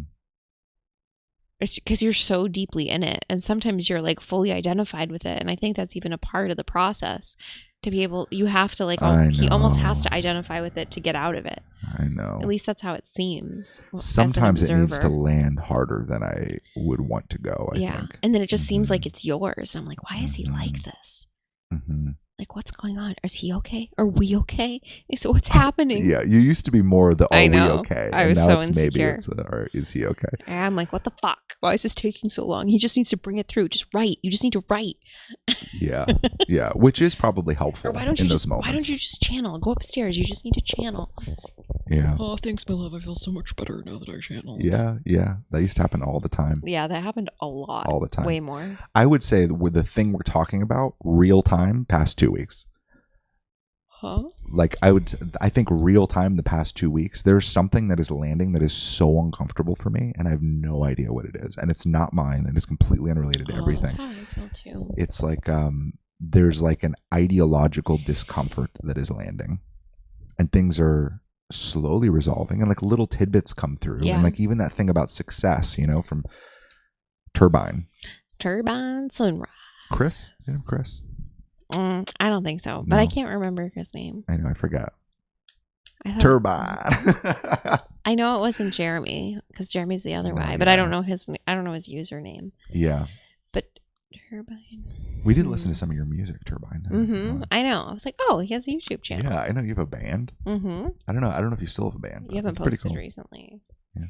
It's because you're so deeply in it, and sometimes you're like fully identified with it, and I think that's even a part of the process to be able. You have to like. He almost has to identify with it to get out of it. I know. At least that's how it seems. Sometimes it needs to land harder than I would want to go. I think. And then it just seems like it's yours. I'm like, why is he like this? Mm-hmm. Like, what's going on? Is he okay? Are we okay? So what's happening? Yeah, you used to be more the "Are we okay?" I was and now so it's insecure. Maybe it's or is he okay? I'm like, what the fuck? Why is this taking so long? He just needs to bring it through. Just write. You just need to write. Yeah, which is probably helpful. Or why don't you in just those moments. why don't you just channel? Go upstairs. You just need to channel. Yeah. Oh, thanks, my love. I feel so much better now that I channel. Yeah. That used to happen all the time. Yeah, that happened a lot. All the time. Way more. I would say with the thing we're talking about, real time, past 2 weeks. Huh? Like I think real time the past 2 weeks, there's something that is landing that is so uncomfortable for me, and I have no idea what it is, and it's not mine, and it's completely unrelated to everything. That's how I feel too. It's like there's like an ideological discomfort that is landing, and things are slowly resolving, and like little tidbits come through, and like even that thing about success, from Turbine Sunrise. Chris. Chris. I don't think so, but I can't remember his name. I know, I forgot. Turbine. Turbine. I know it wasn't Jeremy because Jeremy's the other guy, but I don't know his username. Yeah. But Turbine. We did listen to some of your music, Turbine. I know. I was like, oh, he has a YouTube channel. Yeah, I know you have a band. I don't know if you still have a band. You haven't posted recently. Yeah.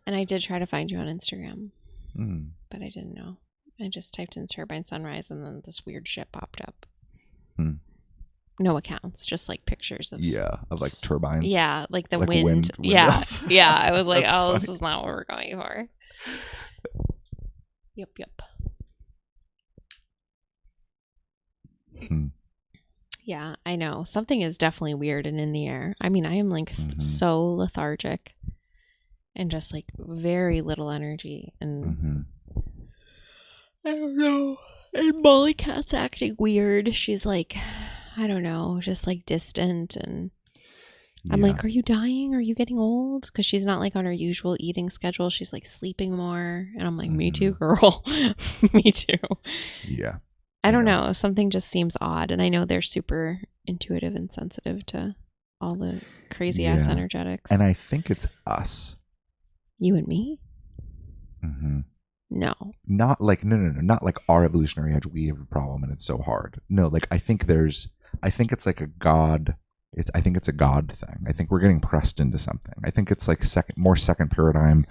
And I did try to find you on Instagram, but I didn't know. I just typed in Turbine Sunrise, and then this weird shit popped up. No accounts, just like pictures of like turbines. Yeah, like the like wind. Yeah. I was like, oh, funny. This is not what we're going for. Yep. Yeah, I know. Something is definitely weird and in the air. I mean, I am like so lethargic and just like very little energy. And I don't know. And Molly Cat's acting weird. She's like, I don't know, just like distant. And I'm like, are you dying? Are you getting old? Because she's not like on her usual eating schedule. She's like sleeping more. And I'm like, me too, girl. Me too. Yeah. I don't know. Something just seems odd. And I know they're super intuitive and sensitive to all the crazy ass energetics. And I think it's us. You and me? No. Not like, no. Not like our evolutionary edge. We have a problem and it's so hard. No, like I think it's like a God. I think it's a God thing. I think we're getting pressed into something. I think it's like more second paradigm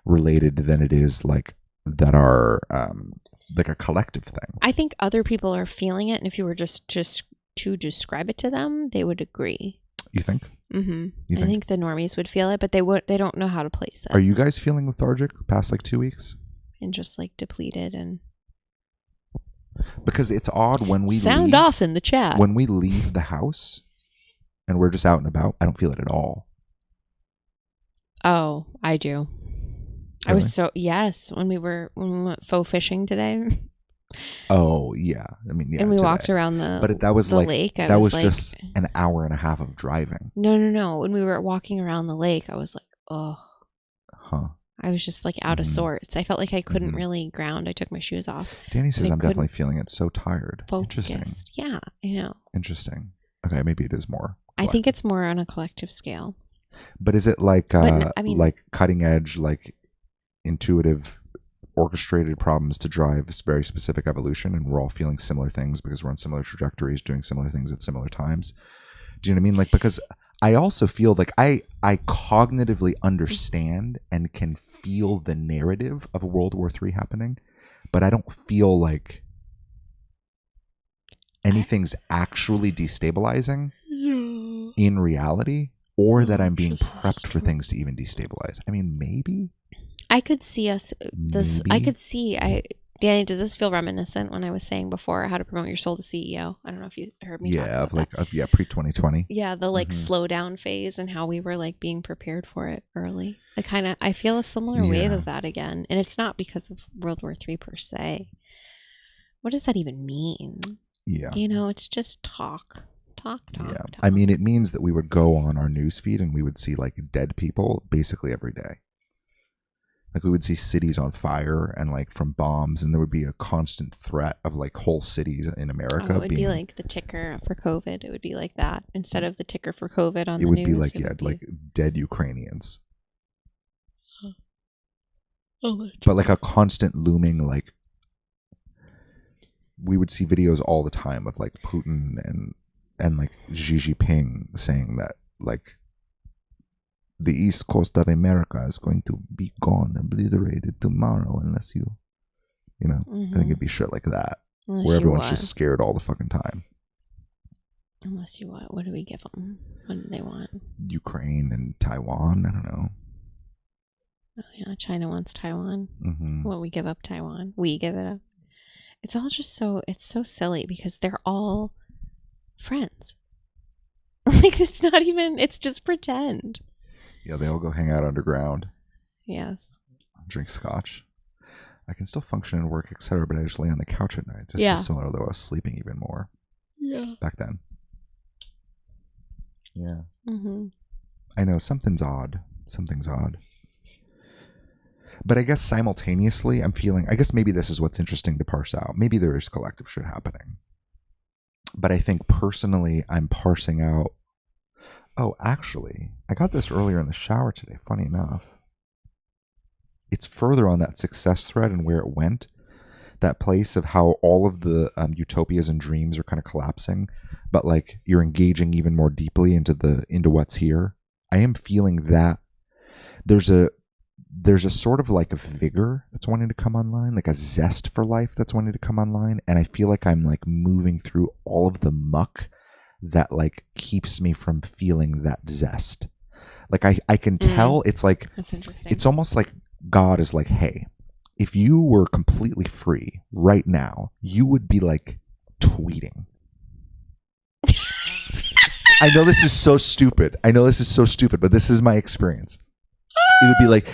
related than it is like that are like a collective thing. I think other people are feeling it, and if you were just to describe it to them, they would agree. You think? I think the normies would feel it, but they don't know how to place it. Are you guys feeling lethargic the past like 2 weeks? And just like depleted and. Because it's odd when we sound off in the chat. When we leave the house and we're just out and about, I don't feel it at all. Oh, I do. Really? I was when we went faux fishing today. Oh yeah, I mean yeah. And we walked around that was the like lake. That was like, just an hour and a half of driving. No. When we were walking around the lake, I was like, oh. Huh. I was just like out of sorts. I felt like I couldn't really ground. I took my shoes off. Danny says I'm definitely feeling it. So tired. Focused. Interesting. Yeah, I know. Interesting. Okay, maybe it is more. I think it's more on a collective scale. But is it like like cutting edge, like intuitive, orchestrated problems to drive very specific evolution, and we're all feeling similar things because we're on similar trajectories, doing similar things at similar times? Do you know what I mean? Like, because I also feel like I cognitively understand and can feel the narrative of a World War III happening, but I don't feel like anything's actually destabilizing in reality, or that I'm being prepped for things to even destabilize. I mean, maybe. I could see us Danny, does this feel reminiscent when I was saying before how to promote your soul to CEO? I don't know if you heard me talk about that. Pre-2020. Yeah, the like slow down phase and how we were like being prepared for it early. I feel a similar wave of that again. And it's not because of World War III per se. What does that even mean? Yeah. You know, it's just talk. Yeah. Talk. I mean, it means that we would go on our news feed and we would see like dead people basically every day. Like we would see cities on fire and like from bombs, and there would be a constant threat of like whole cities in America. It would be like the ticker for COVID. It would be like that instead of the ticker for COVID on the news. It would be like like dead Ukrainians. But like a constant looming, like we would see videos all the time of like Putin and like Xi Jinping saying that like the east coast of America is going to be gone, obliterated tomorrow unless you know, I think it'd be shit like that. Unless where everyone's just scared all the fucking time. Unless you what? What do we give them? What do they want? Ukraine and Taiwan, I don't know. Oh yeah, China wants Taiwan. Mm-hmm. Well, we give up Taiwan. We give it up. It's all just it's so silly because they're all friends. Like it's not even, it's just pretend. Yeah, they all go hang out underground. Yes. Drink scotch. I can still function and work, etc., but I just lay on the couch at night. Just yeah. so although I was sleeping even more. Yeah. Back then. Yeah. Mm-hmm. I know, something's odd. Something's odd. But I guess simultaneously, I'm feeling, I guess maybe this is what's interesting to parse out. Maybe there is collective shit happening. But I think personally, I'm parsing out, oh, actually, I got this earlier in the shower today, funny enough. It's further on that success thread and where it went. That place of how all of the utopias and dreams are kind of collapsing, but like you're engaging even more deeply into what's here. I am feeling that there's a sort of like a vigor that's wanting to come online, like a zest for life that's wanting to come online, and I feel like I'm like moving through all of the muck that like keeps me from feeling that zest. Like I can tell it's like, that's interesting. It's almost like God is like, hey, if you were completely free right now, you would be like tweeting. I know this is so stupid, but this is my experience. It would be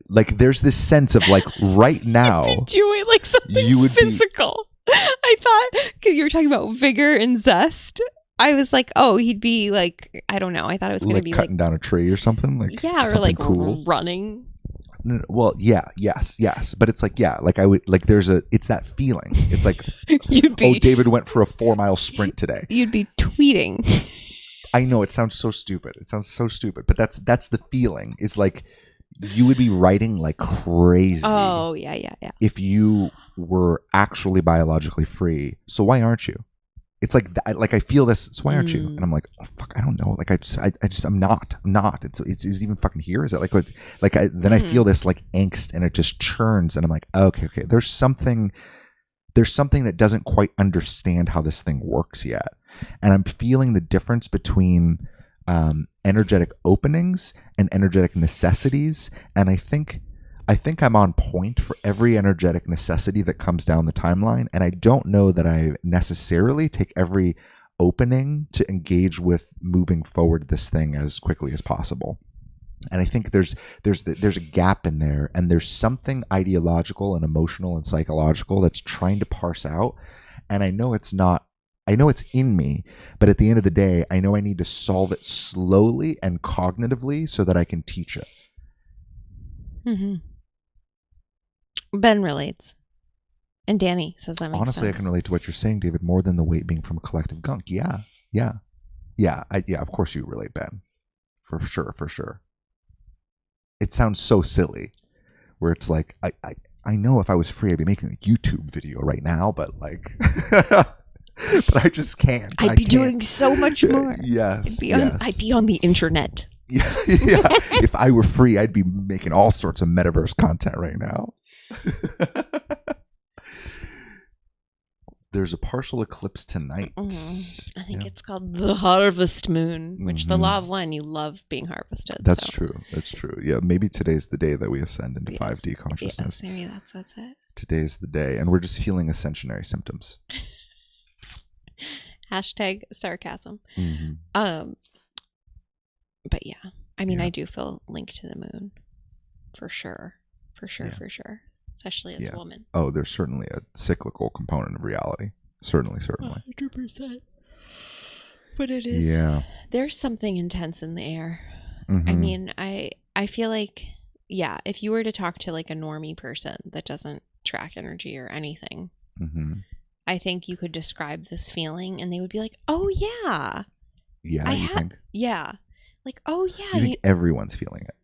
like there's this sense of like right now you'd be doing like something you would physical. I thought, because you were talking about vigor and zest, I was like, oh, he'd be like, I don't know. I thought it was going to be cutting down a tree or something. Like or like cool. Running. No, well, yeah, yes, but it's like, yeah, like I would like it's that feeling. It's like, David went for a 4-mile sprint today. You'd be tweeting. I know it sounds so stupid. But that's the feeling. It's like you would be writing like crazy. Oh, yeah. If you were actually biologically free. So why aren't you? It's like I feel this. So why aren't you? And I'm like, oh, fuck, I don't know. Like I'm not. Is it even fucking here? Is it then I feel this like angst and it just churns and I'm like, okay. There's something that doesn't quite understand how this thing works yet. And I'm feeling the difference between energetic openings and energetic necessities. And I think I'm on point for every energetic necessity that comes down the timeline. And I don't know that I necessarily take every opening to engage with moving forward this thing as quickly as possible. And I think there's a gap in there, and there's something ideological and emotional and psychological that's trying to parse out. And I know it's in me, but at the end of the day, I know I need to solve it slowly and cognitively so that I can teach it. Mm-hmm. Ben relates. And Danny says that makes Honestly, sense. I can relate to what you're saying, David, more than the weight being from a collective gunk. Yeah. Of course you relate, Ben. For sure. It sounds so silly, where it's like, I know if I was free, I'd be making a YouTube video right now, but like, but I just can't. I'd be doing so much more. Yes. I'd be on the internet. Yeah. If I were free, I'd be making all sorts of metaverse content right now. There's a partial eclipse tonight. I think it's called the harvest moon, which the law of one, you love being harvested. That's true. Yeah, maybe today's the day that we ascend into 5D consciousness. Yes, maybe that's it. Today's the day, and we're just feeling ascensionary symptoms. Hashtag sarcasm. Mm-hmm. But yeah, I mean, I do feel linked to the moon, for sure, especially as a woman. Oh, there's certainly a cyclical component of reality. Certainly. 100%. But it is. Yeah. There's something intense in the air. Mhm. I mean, I feel like, yeah, if you were to talk to like a normie person that doesn't track energy or anything, Mhm. I think you could describe this feeling and they would be like, oh, yeah. Yeah, you think? Yeah. Like, oh, yeah. You think everyone's feeling it?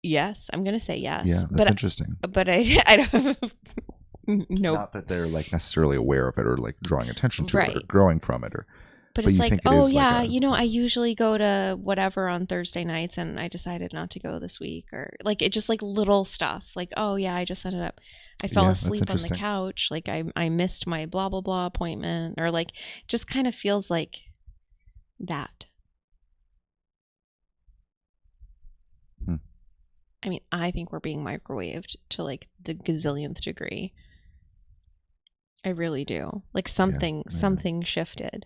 Yes, I'm going to say yes. Yeah, that's interesting. But I don't. No. Not that they're like necessarily aware of it or like drawing attention to Right. it or growing from it, or. But But it's you like, think it oh is yeah, like I usually go to whatever on Thursday nights, and I decided not to go this week, or like it just like little stuff, like oh yeah, I just ended up, I fell Yeah, that's asleep on the interesting. couch, like I missed my blah blah blah appointment, or like just kind of feels like that. I mean, I think we're being microwaved to like the gazillionth degree. I really do. Like something shifted.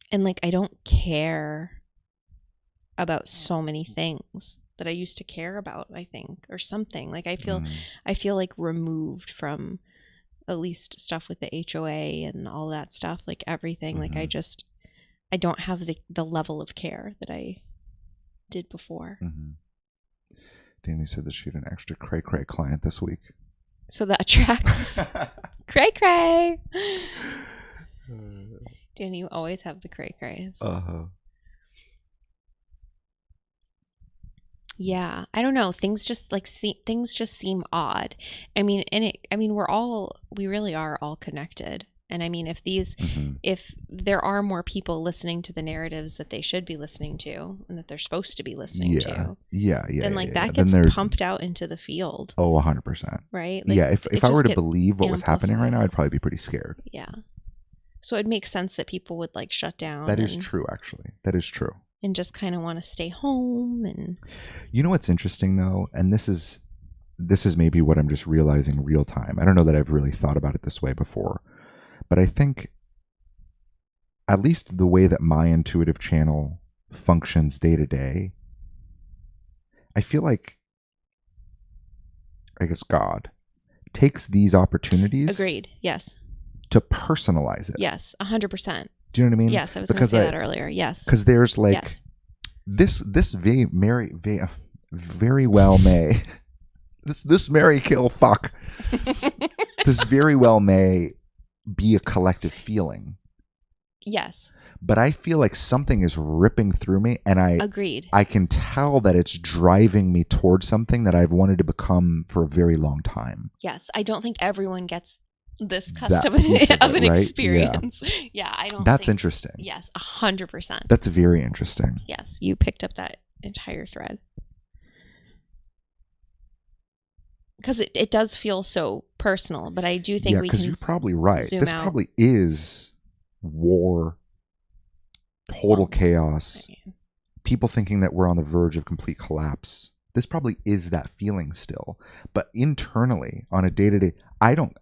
And like I don't care about so many things that I used to care about, I think, or something. Like I feel like removed from at least stuff with the HOA and all that stuff, like everything. Like I don't have the level of care that I did before. Danny said that she had an extra cray-cray client this week. So that tracks. Cray-cray. Danny, you always have the cray-crays. Yeah, I don't know. Things just seem odd. I mean, we really are all connected. And I mean, if there are more people listening to the narratives that they should be listening to and that they're supposed to be listening to, then that gets pumped out into the field. Oh, 100%. Right? Like, yeah. If I were to believe what was happening right now, I'd probably be pretty scared. Yeah. So it makes sense that people would like shut down. That is true, actually. That is true. And just kind of want to stay home. And you know what's interesting though, and this is maybe what I'm just realizing real time. I don't know that I've really thought about it this way before. But I think, at least the way that my intuitive channel functions day to day, I feel like, I guess God takes these opportunities. Agreed. Yes. To personalize it. Yes. 100%. Do you know what I mean? Yes. I was going to say that earlier. Yes. Because there's like this very well may this Mary kill fuck. This very well may be a collective feeling. Yes. But I feel like something is ripping through me, and Agreed. I can tell that it's driving me towards something that I've wanted to become for a very long time. Yes. I don't think everyone gets this custom of an experience. Yeah, I don't. That's interesting. Yes, 100%. That's very interesting. Yes, you picked up that entire thread. Because it does feel so personal, but I do think we can. Because you're probably right. This out. Probably is war, total chaos, people thinking that we're on the verge of complete collapse. This probably is that feeling still. But internally, on a day-to-day, I don't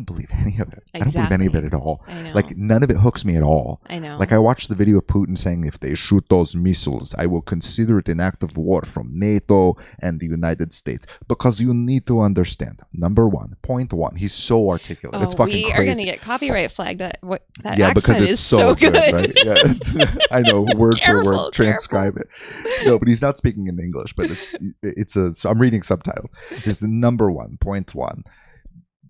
believe any of it. Exactly. I don't believe any of it at all. I know. Like, none of it hooks me at all. I know. Like, I watched the video of Putin saying, if they shoot those missiles, I will consider it an act of war from NATO and the United States. Because you need to understand, number one, point one, he's so articulate. It's fucking crazy. We are going to get copyright flagged. That accent because it's so good. Right? Yeah, I know, word for word, transcribe it. No, but he's not speaking in English, but so I'm reading subtitles. Here's the number one, point one.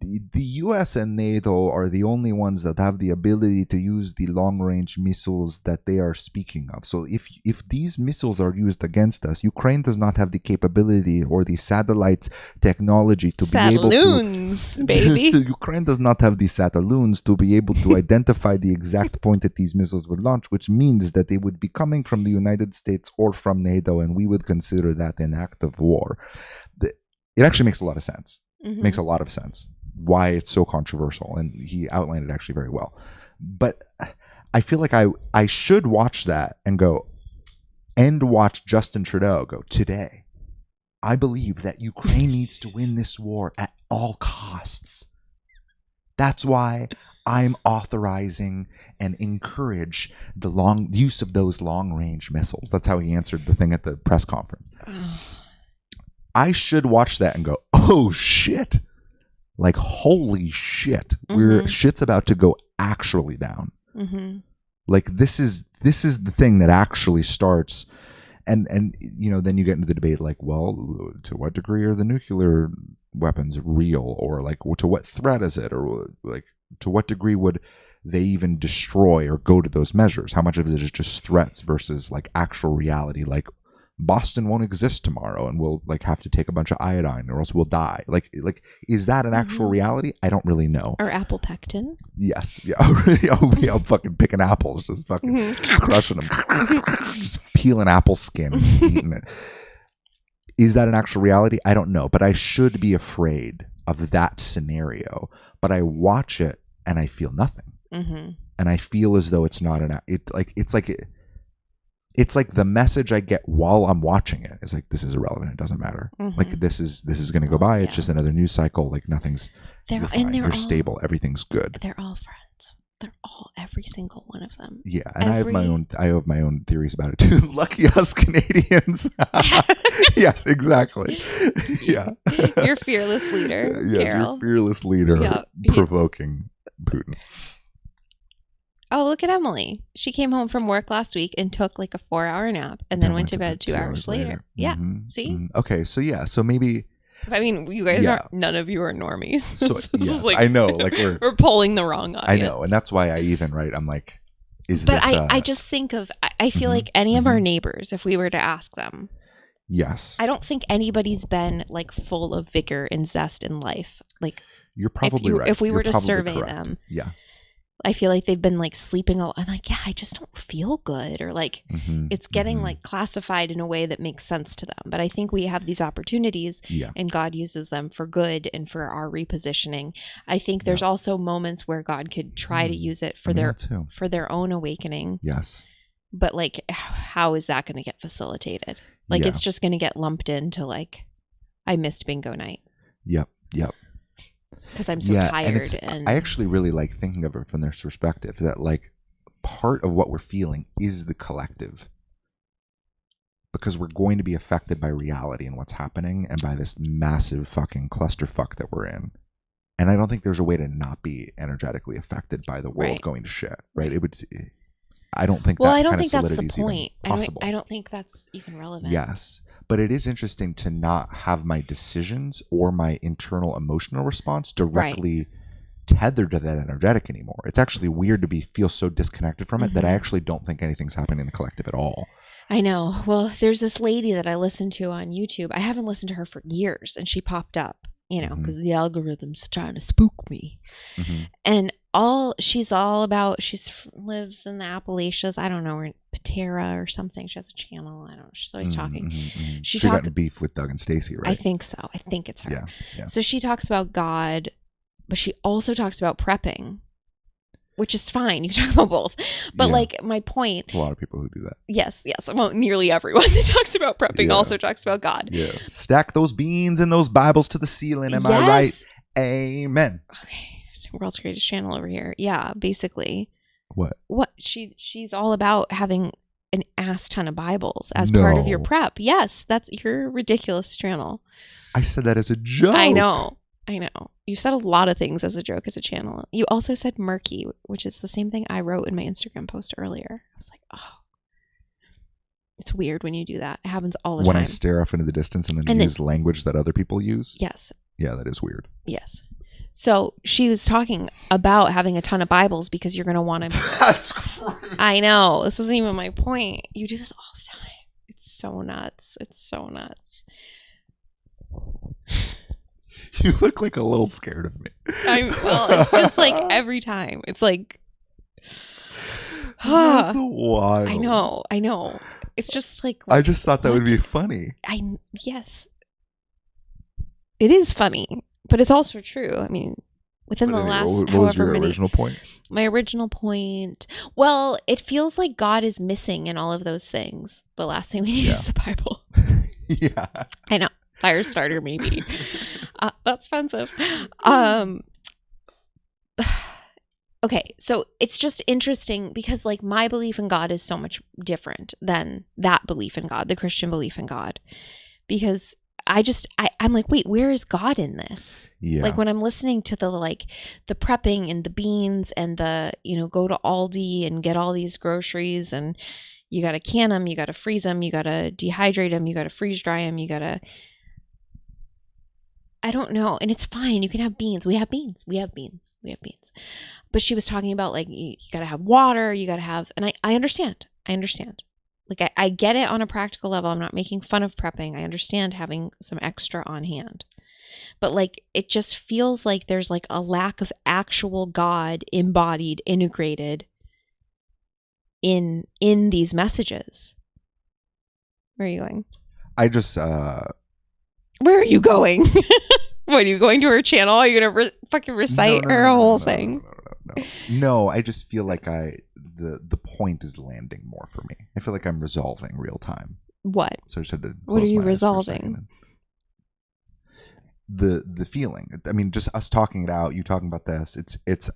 The US and NATO are the only ones that have the ability to use the long-range missiles that they are speaking of. So if these missiles are used against us, Ukraine does not have the capability or the satellites technology to be able to... baby. So Ukraine does not have the satelloons to be able to identify the exact point that these missiles would launch, which means that they would be coming from the United States or from NATO, and we would consider that an act of war. It actually makes a lot of sense. Mm-hmm. Makes a lot of sense. Why it's so controversial, and he outlined it actually very well. But I feel like I should watch that and watch Justin Trudeau go, today I believe that Ukraine needs to win this war at all costs. That's why I'm authorizing and encourage the use of those long-range missiles. That's how he answered the thing at the press conference. I should watch that and go, oh shit, like holy shit, shit's about to go actually down. Like this is the thing that actually starts. And then you get into the debate like, well, to what degree are the nuclear weapons real, or like to what threat is it, or like to what degree would they even destroy or go to those measures? How much of it is just threats versus like actual reality? Like Boston won't exist tomorrow and we'll like have to take a bunch of iodine or else we'll die. Like is that an actual reality? I don't really know. Or apple pectin. Yes. Yeah. I'm fucking picking apples, just fucking crushing them, just peeling apple skin and just eating it. Is that an actual reality? I don't know, but I should be afraid of that scenario. But I watch it and I feel nothing. And I feel as though it's not it's like the message I get while I'm watching it is like, this is irrelevant. It doesn't matter. Like this is going to go by. It's just another news cycle. Like nothing's. You're fine. You're stable. Everything's good. They're all friends. They're all, every single one of them. Yeah, and I have my own theories about it too. Lucky us Canadians. Yes, exactly. Yeah. Your fearless leader, yes, Carol. Your fearless leader, provoking Putin. Oh, look at Emily. She came home from work last week and took like a 4-hour nap and then went to bed 2 hours later. Yeah. See? Okay. So maybe. I mean, you guys none of you are normies. So yes, like, I know. Like we're pulling the wrong audience. I know. And that's why I'm like, but I just think of, I feel like any of our neighbors, if we were to ask them. Yes. I don't think anybody's been like full of vigor and zest in life. Like you're probably right. If we were to survey correct. them. Yeah. I feel like they've been like sleeping a lot. I'm like, yeah, I just don't feel good. Or like it's getting like classified in a way that makes sense to them. But I think we have these opportunities and God uses them for good and for our repositioning. I think there's also moments where God could try to use it for their own awakening. Yes. But like, how is that going to get facilitated? Like it's just going to get lumped into like, I missed bingo night. Yep. Because I'm so tired. And I actually really like thinking of it from this perspective that like part of what we're feeling is the collective, because we're going to be affected by reality and what's happening and by this massive fucking clusterfuck that we're in. And I don't think there's a way to not be energetically affected by the world going to shit. Right? I don't think I don't think that's the point. Possible. I don't think that's even relevant. Yes. But it is interesting to not have my decisions or my internal emotional response directly tethered to that energetic anymore. It's actually weird to feel so disconnected from it that I actually don't think anything's happening in the collective at all. I know. Well, there's this lady that I listen to on YouTube. I haven't listened to her for years, and she popped up, because the algorithm's trying to spook me. And she lives in the Appalachians. I don't know, or in Patera or something. She has a channel. I don't know. She's always talking. She got in beef with Doug and Stacy, right? I think so. I think it's her. Yeah. So she talks about God, but she also talks about prepping, which is fine. You can talk about both. But like my point. There's a lot of people who do that. Yes. Well, nearly everyone that talks about prepping also talks about God. Yeah. Stack those beans and those Bibles to the ceiling. Am I right? Amen. Okay. World's greatest channel over here. Yeah, basically. What? She's all about having an ass ton of Bibles as part of your prep. Yes, that's your ridiculous channel. I said that as a joke. I know. You said a lot of things as a joke as a channel. You also said murky, which is the same thing I wrote in my Instagram post earlier. I was like, oh. It's weird when you do that. It happens all the time. When I stare off into the distance and then use language that other people use? Yes. Yeah, that is weird. Yes. So she was talking about having a ton of Bibles because you're going to want to. That's crazy. I know. This wasn't even my point. You do this all the time. It's so nuts. You look like a little scared of me. It's just like every time. It's like. That's wild. I know. It's just like. I just thought that would be funny. Yes. It is funny. But it's also true. I mean, within the last what was your original point? My original point. Well, it feels like God is missing in all of those things. The last thing we need is the Bible. Yeah. I know. Fire starter, maybe. That's offensive. Okay, so it's just interesting because like my belief in God is so much different than that belief in God, the Christian belief in God. Because I'm like, wait, where is God in this? Yeah. Like when I'm listening to the prepping and the beans and the, go to Aldi and get all these groceries, and you got to can them, you got to freeze them, you got to dehydrate them, you got to freeze dry them, I don't know. And it's fine. You can have beans. We have beans. But she was talking about like, you got to have water, you got to have, and I understand. Like I get it on a practical level. I'm not making fun of prepping. I understand having some extra on hand. But like, it just feels like there's like a lack of actual God embodied, integrated in these messages. Where are you going? Where are you going? What, are you going to her channel? Are you going to fucking recite her whole thing? No, I just feel like the point is landing more for me. I feel like I'm resolving real time. What? So I just had to. What are you resolving? The feeling. I mean, just us talking it out. You talking about this. It's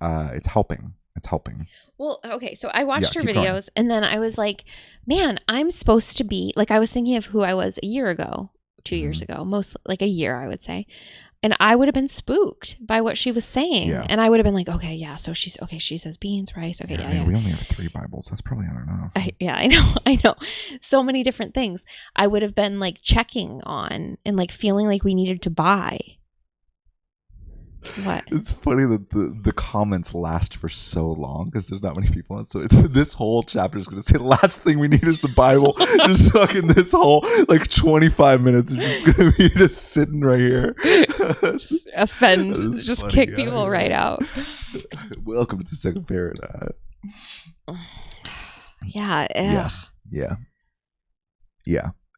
helping. It's helping. Well, okay. So I watched her videos, and then I was like, man, I'm supposed to be like. I was thinking of who I was a year ago, 2 years ago, most like a year, I would say. And I would have been spooked by what she was saying. Yeah. And I would have been like, okay, yeah, so she says beans, rice. Okay, yeah. We only have 3 Bibles. That's probably not enough. I know. So many different things. I would have been like checking on and like feeling like we needed to buy. What? It's funny that the comments last for so long because there's not many people on. So this whole chapter is going to say the last thing we need is the Bible. Just fucking this whole like 25 minutes is just going to be just sitting right here. Just offend, just funny, kick people right out. Welcome to Second Paradise. Yeah.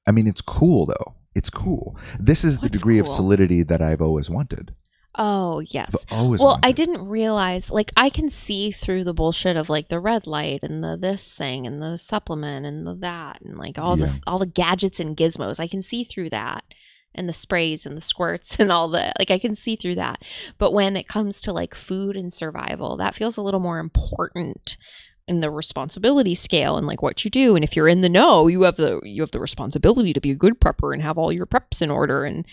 I mean, it's cool though. It's cool. This is the degree of solidity that I've always wanted. Oh, yes. Well, I didn't realize, like, I can see through the bullshit of like the red light and the this thing and the supplement and the that and like all the gadgets and gizmos. I can see through that, and the sprays and the squirts and all the, like, I can see through that. But when it comes to like food and survival, that feels a little more important in the responsibility scale and like what you do. And if you're in the know, you have the responsibility to be a good prepper and have all your preps in order. And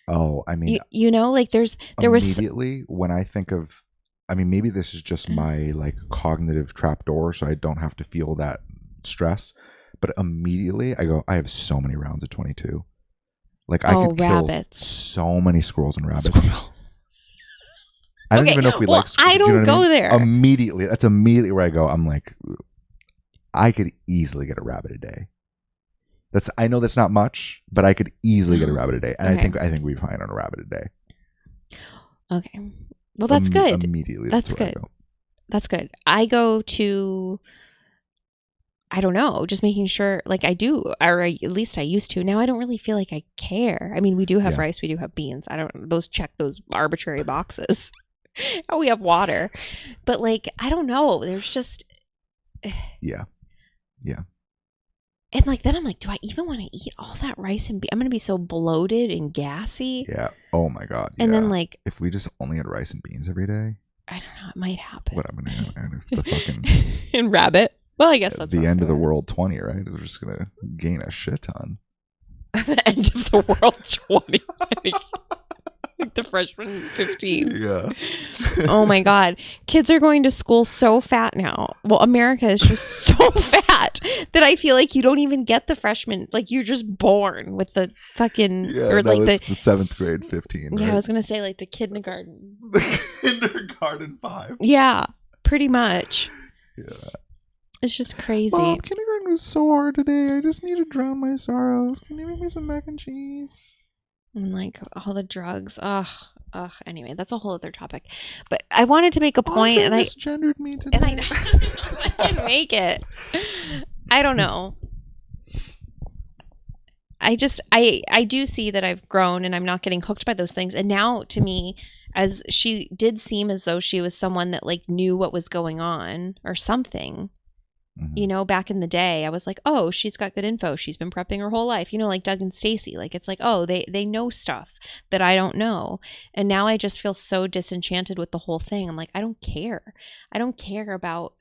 oh, I mean, like there was immediately when I think of, I mean, maybe this is just my like cognitive trapdoor, so I don't have to feel that stress. But immediately I go, I have so many rounds of 22. Like I could kill so many squirrels and rabbits. I don't even know if we like squirrels. I don't go there. That's immediately where I go. I'm like, I could easily get a rabbit a day. I know that's not much, but I could easily get a rabbit a day, and I think we'd find on a rabbit a day. Okay, well that's good. Immediately, that's good. That's good. I go to, I don't know, just making sure, like I do, or at least I used to. Now I don't really feel like I care. I mean, we do have rice, we do have beans. Check those arbitrary boxes. Oh, we have water, but like I don't know. There's just yeah. And like then I'm like, do I even want to eat all that rice and beans? I'm gonna be so bloated and gassy. Yeah. Oh my god. And then like, if we just only had rice and beans every day, I don't know. It might happen. What I'm gonna do? The fucking and rabbit. Well, I guess that's the end of the world 20, right? We're just gonna gain a shit ton. The end of the world 20. Like the freshman 15. Yeah. Oh my god. Kids are going to school so fat now. Well, America is just so fat that I feel like you don't even get the freshman. Like you're just born with the fucking or like the 7th grade 15. Yeah, right? I was gonna say like the kindergarten. The kindergarten 5. Yeah, pretty much. Yeah. It's just crazy. Mom, kindergarten was so hard today. I just need to drown my sorrows. Can you make me some mac and cheese? And like all the drugs. Anyway, that's a whole other topic. But I wanted to make a point, and I misgendered me today. And I didn't make it. I don't know. I do see that I've grown, and I'm not getting hooked by those things. And now, to me, as she did seem as though she was someone that like knew what was going on or something. Mm-hmm. You know, back in the day, I was like, oh, she's got good info. She's been prepping her whole life. You know, like Doug and Stacy. Like, it's like, oh, they know stuff that I don't know. And now I just feel so disenchanted with the whole thing. I'm like, I don't care. I don't care about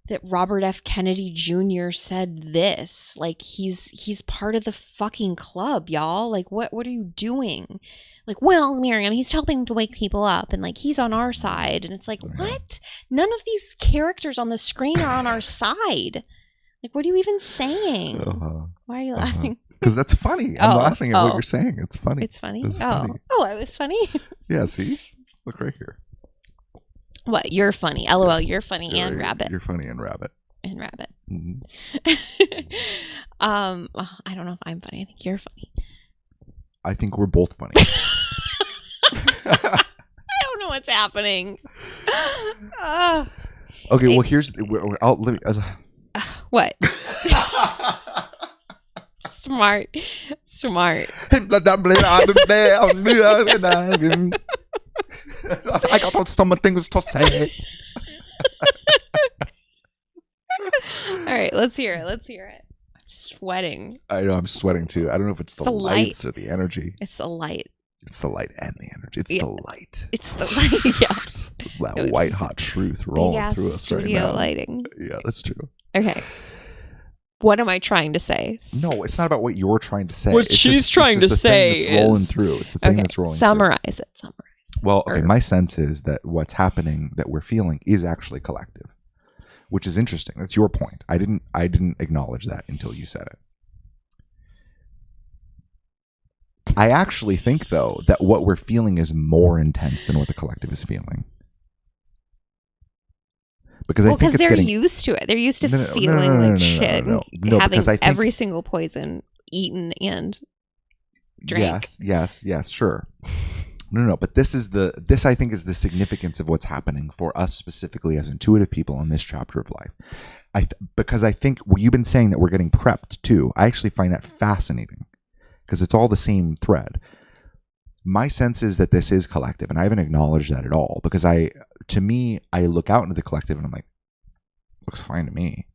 that Robert F. Kennedy Jr. said this. Like, he's part of the fucking club, y'all. Like, what are you doing? Like, well, Miriam, he's helping to wake people up, and like he's on our side. And it's like, what? None of these characters on the screen are on our side. Like, what are you even saying? Why are you laughing? Because that's funny. I'm laughing at what you're saying. It's funny. It's funny. It's funny. I was funny. Yeah. See, look right here. What? You're funny. LOL. You're funny and rabbit. You're funny and rabbit. And rabbit. Mm-hmm. Well, I don't know if I'm funny. I think you're funny. I think we're both funny. I don't know what's happening. Okay, well, here's what? Smart. I got some things to say. All right, let's hear it. I'm sweating. I know, I'm sweating too. I don't know if it's the lights or the energy. It's the light. It's the light and the energy. It's the light. It's the light, yeah. Just that white hot truth rolling through us right now. Lighting. Yeah, that's true. Okay. What am I trying to say? No, it's not about what you're trying to say. What she's trying to say is rolling through. It's the thing that's rolling Summarize through. Summarize it. Well, okay, my sense is that what's happening, that we're feeling, is actually collective, which is interesting. That's your point. I didn't acknowledge that until you said it. I actually think, though, that what we're feeling is more intense than what the collective is feeling. Because I think they're used to it. They're used to feeling like shit. No, having because I think every single poison eaten and drank. Yes, sure. No. But this I think is the significance of what's happening for us specifically as intuitive people in this chapter of life. Because I think you've been saying that we're getting prepped too. I actually find that fascinating because it's all the same thread. My sense is that this is collective, and I haven't acknowledged that at all because to me, I look out into the collective and I'm like, looks fine to me.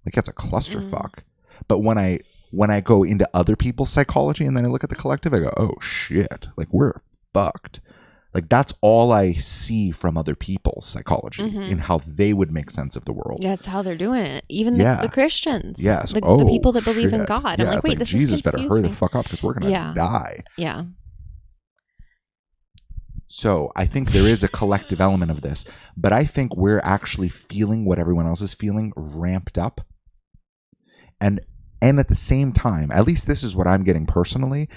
Like that's a clusterfuck. But when I go into other people's psychology and then I look at the collective, I go, oh shit, like we're fucked. Like that's all I see from other people's psychology in how they would make sense of the world. That's how they're doing it. Even the Christians. Yes. The people that believe in God. Yeah, I'm like, wait, this Jesus is confusing. better hurry the fuck up because we're gonna die. Yeah. So I think there is a collective element of this, but I think we're actually feeling what everyone else is feeling ramped up. And at the same time, at least this is what I'm getting personally,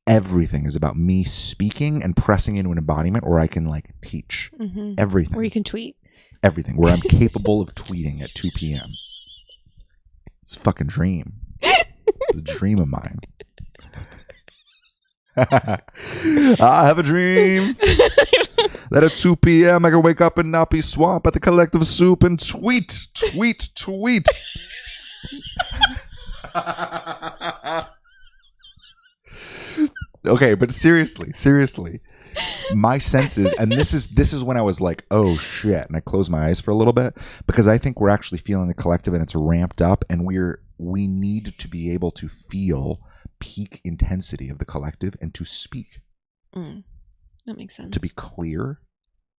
everything is about me speaking and pressing into an embodiment where I can like teach everything. Where you can tweet. Everything. Where I'm capable of tweeting at 2 p.m. It's a fucking dream. It's a dream of mine. I have a dream that at 2 p.m. I can wake up and not be swamped by the collective soup and tweet. Okay, but seriously, my sense is, and this is when I was like, oh shit, and I closed my eyes for a little bit because I think we're actually feeling the collective and it's ramped up, and we need to be able to feel peak intensity of the collective and to speak. That makes sense. To be clear,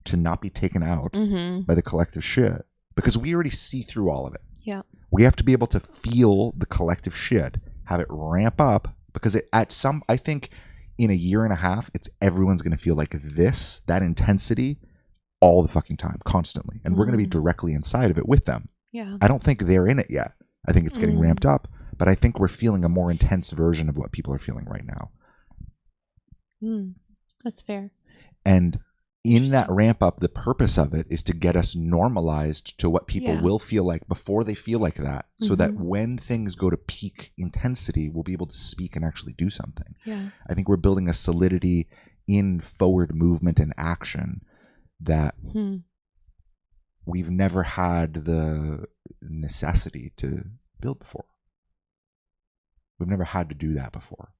to not be taken out by the collective shit, because we already see through all of it. Yeah. We have to be able to feel the collective shit, have it ramp up, because I think in a year and a half, everyone's going to feel like that intensity all the fucking time, constantly. And we're going to be directly inside of it with them. Yeah. I don't think they're in it yet. I think it's getting ramped up. But I think we're feeling a more intense version of what people are feeling right now. That's fair. And in that ramp up, the purpose of it is to get us normalized to what people will feel like before they feel like that. So that when things go to peak intensity, we'll be able to speak and actually do something. Yeah. I think we're building a solidity in forward movement and action that we've never had the necessity to build before. We've never had to do that before.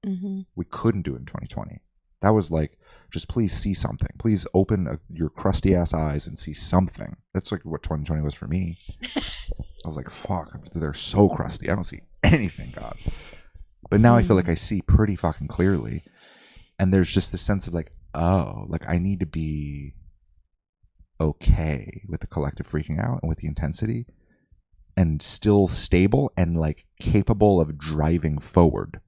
We couldn't do it in 2020. That was like, just please see something. Please open your crusty ass eyes and see something. That's like what 2020 was for me. I was like, fuck, they're so crusty. I don't see anything, God. But now I feel like I see pretty fucking clearly. And there's just this sense of like, oh, like I need to be okay with the collective freaking out and with the intensity, and still stable and like capable of driving forward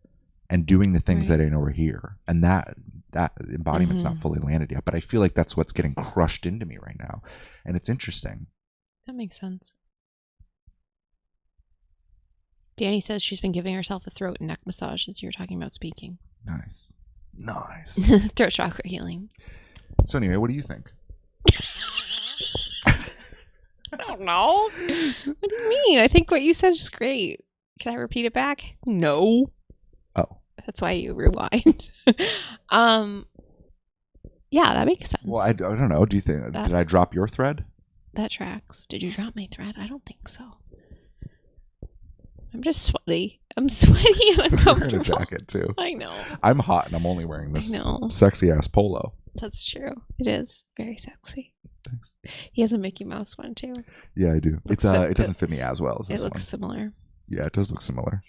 and doing the things that I know are here. And that embodiment's not fully landed yet, but I feel like that's what's getting crushed into me right now. And it's interesting. That makes sense. Danny says she's been giving herself a throat and neck massage as you were talking about speaking. Nice. Throat chakra healing. So anyway, what do you think? I don't know. What do you mean? I think what you said is great. Can I repeat it back? No. Oh. That's why you rewind. Yeah, that makes sense. Well, I don't know. Do you think, did I drop your thread? That tracks. Did you drop my thread? I don't think so. I'm just sweaty. I'm sweaty and uncomfortable. You're in a jacket too. I know. I'm hot and I'm only wearing this know. sexy ass polo. That's true. It is very sexy. Thanks. He has a Mickey Mouse one too. Yeah, I do. It doesn't fit me as well as this one. It looks similar. Yeah, it does look similar.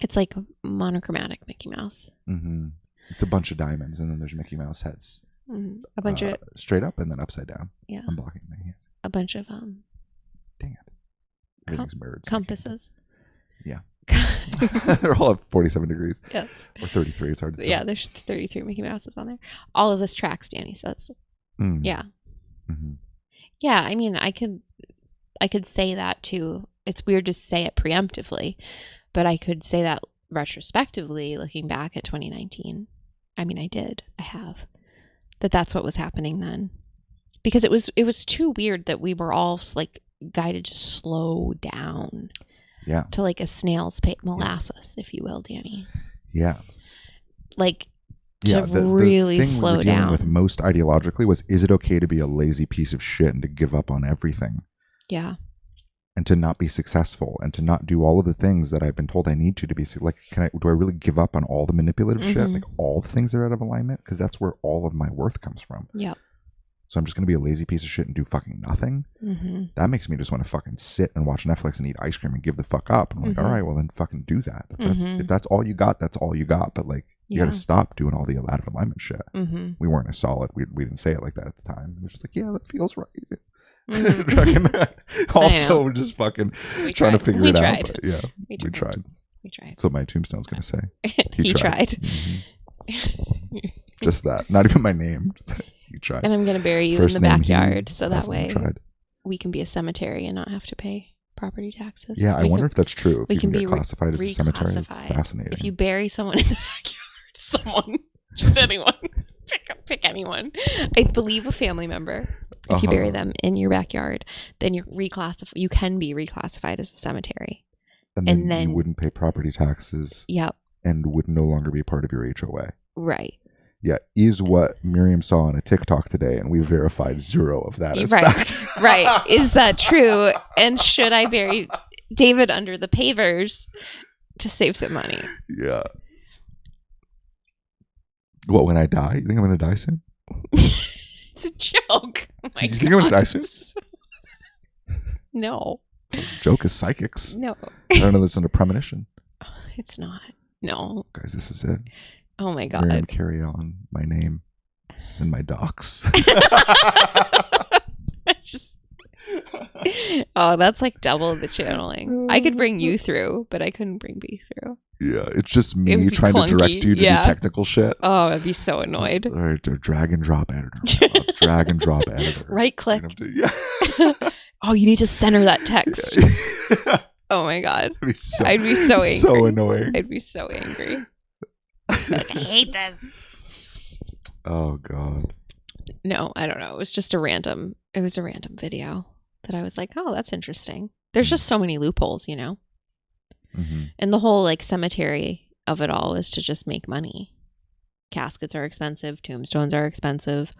It's like a monochromatic Mickey Mouse. Mm-hmm. It's a bunch of diamonds, and then there's Mickey Mouse heads. Mm-hmm. A bunch of straight up and then upside down. Yeah. I'm blocking my hand. A bunch of Dang it. Everything's birds. compasses. Yeah. They're all at 47 degrees. Yes. Or 33. It's hard to tell. Yeah, there's 33 Mickey Mouses on there. All of this tracks, Danny says. Yeah. Mm-hmm. Yeah, I mean, I could say that too. It's weird to say it preemptively, but I could say that retrospectively, looking back at 2019. I mean, I have. That's what was happening then. Because it was too weird that we were all like guided to slow down. Yeah. To like a snail's molasses, if you will, Danny. Yeah. Like to really the thing slow we were dealing down. with most ideologically was, is it okay to be a lazy piece of shit and to give up on everything? Yeah. And to not be successful and to not do all of the things that I've been told I need to be like, do I really give up on all the manipulative shit? Like all the things that are out of alignment? Because that's where all of my worth comes from. Yep. So I'm just going to be a lazy piece of shit and do fucking nothing. Mm-hmm. That makes me just want to fucking sit and watch Netflix and eat ice cream and give the fuck up. And I'm like, all right, well then fucking do that. If that's all you got, that's all you got. But like, you got to stop doing all the out of alignment shit. We weren't a solid. We didn't say it like that at the time. It was just like, yeah, that feels right. Also, we're just fucking trying to figure it out. But yeah, we tried. That's what my tombstone's going to say. He tried. Just that. Not even my name. He tried. And I'm going to bury you First in the name backyard he, so that way tried. We can be a cemetery and not have to pay property taxes. Yeah, I wonder if that's true. If we you can get be classified as a cemetery, it's fascinating. If you bury someone in the backyard, just anyone, pick anyone. I believe a family member. If you bury them in your backyard, then you can be reclassified as a cemetery. And then you wouldn't pay property taxes. Yep. And would no longer be part of your HOA. Right. Yeah, is what Miriam saw on a TikTok today, and we verified 0 of that as fact. Right. Is that true? And should I bury David under the pavers to save some money? Yeah. What, when I die? You think I'm going to die soon? It's a joke. Oh my you think I'm going to die soon? No. Joke is psychics. No. I don't know that's under premonition. It's not. No. Guys, this is it. Oh my God. Miriam, carry on my name and my docs. Oh, that's like double the channeling. I could bring you through, but I couldn't bring B through. Yeah, it's just me trying to direct you to do technical shit. Oh, I'd be so annoyed. All right, drag and drop editor. Drag and drop editor. Right click. Oh, you need to center that text. Oh my God. I'd be so angry. So annoying. I'd be so angry. I hate this. Oh God. No, I don't know. It was a random video that I was like, oh, that's interesting. There's just so many loopholes, you know? Mm-hmm. And the whole like cemetery of it all is to just make money. Caskets are expensive. Tombstones are expensive.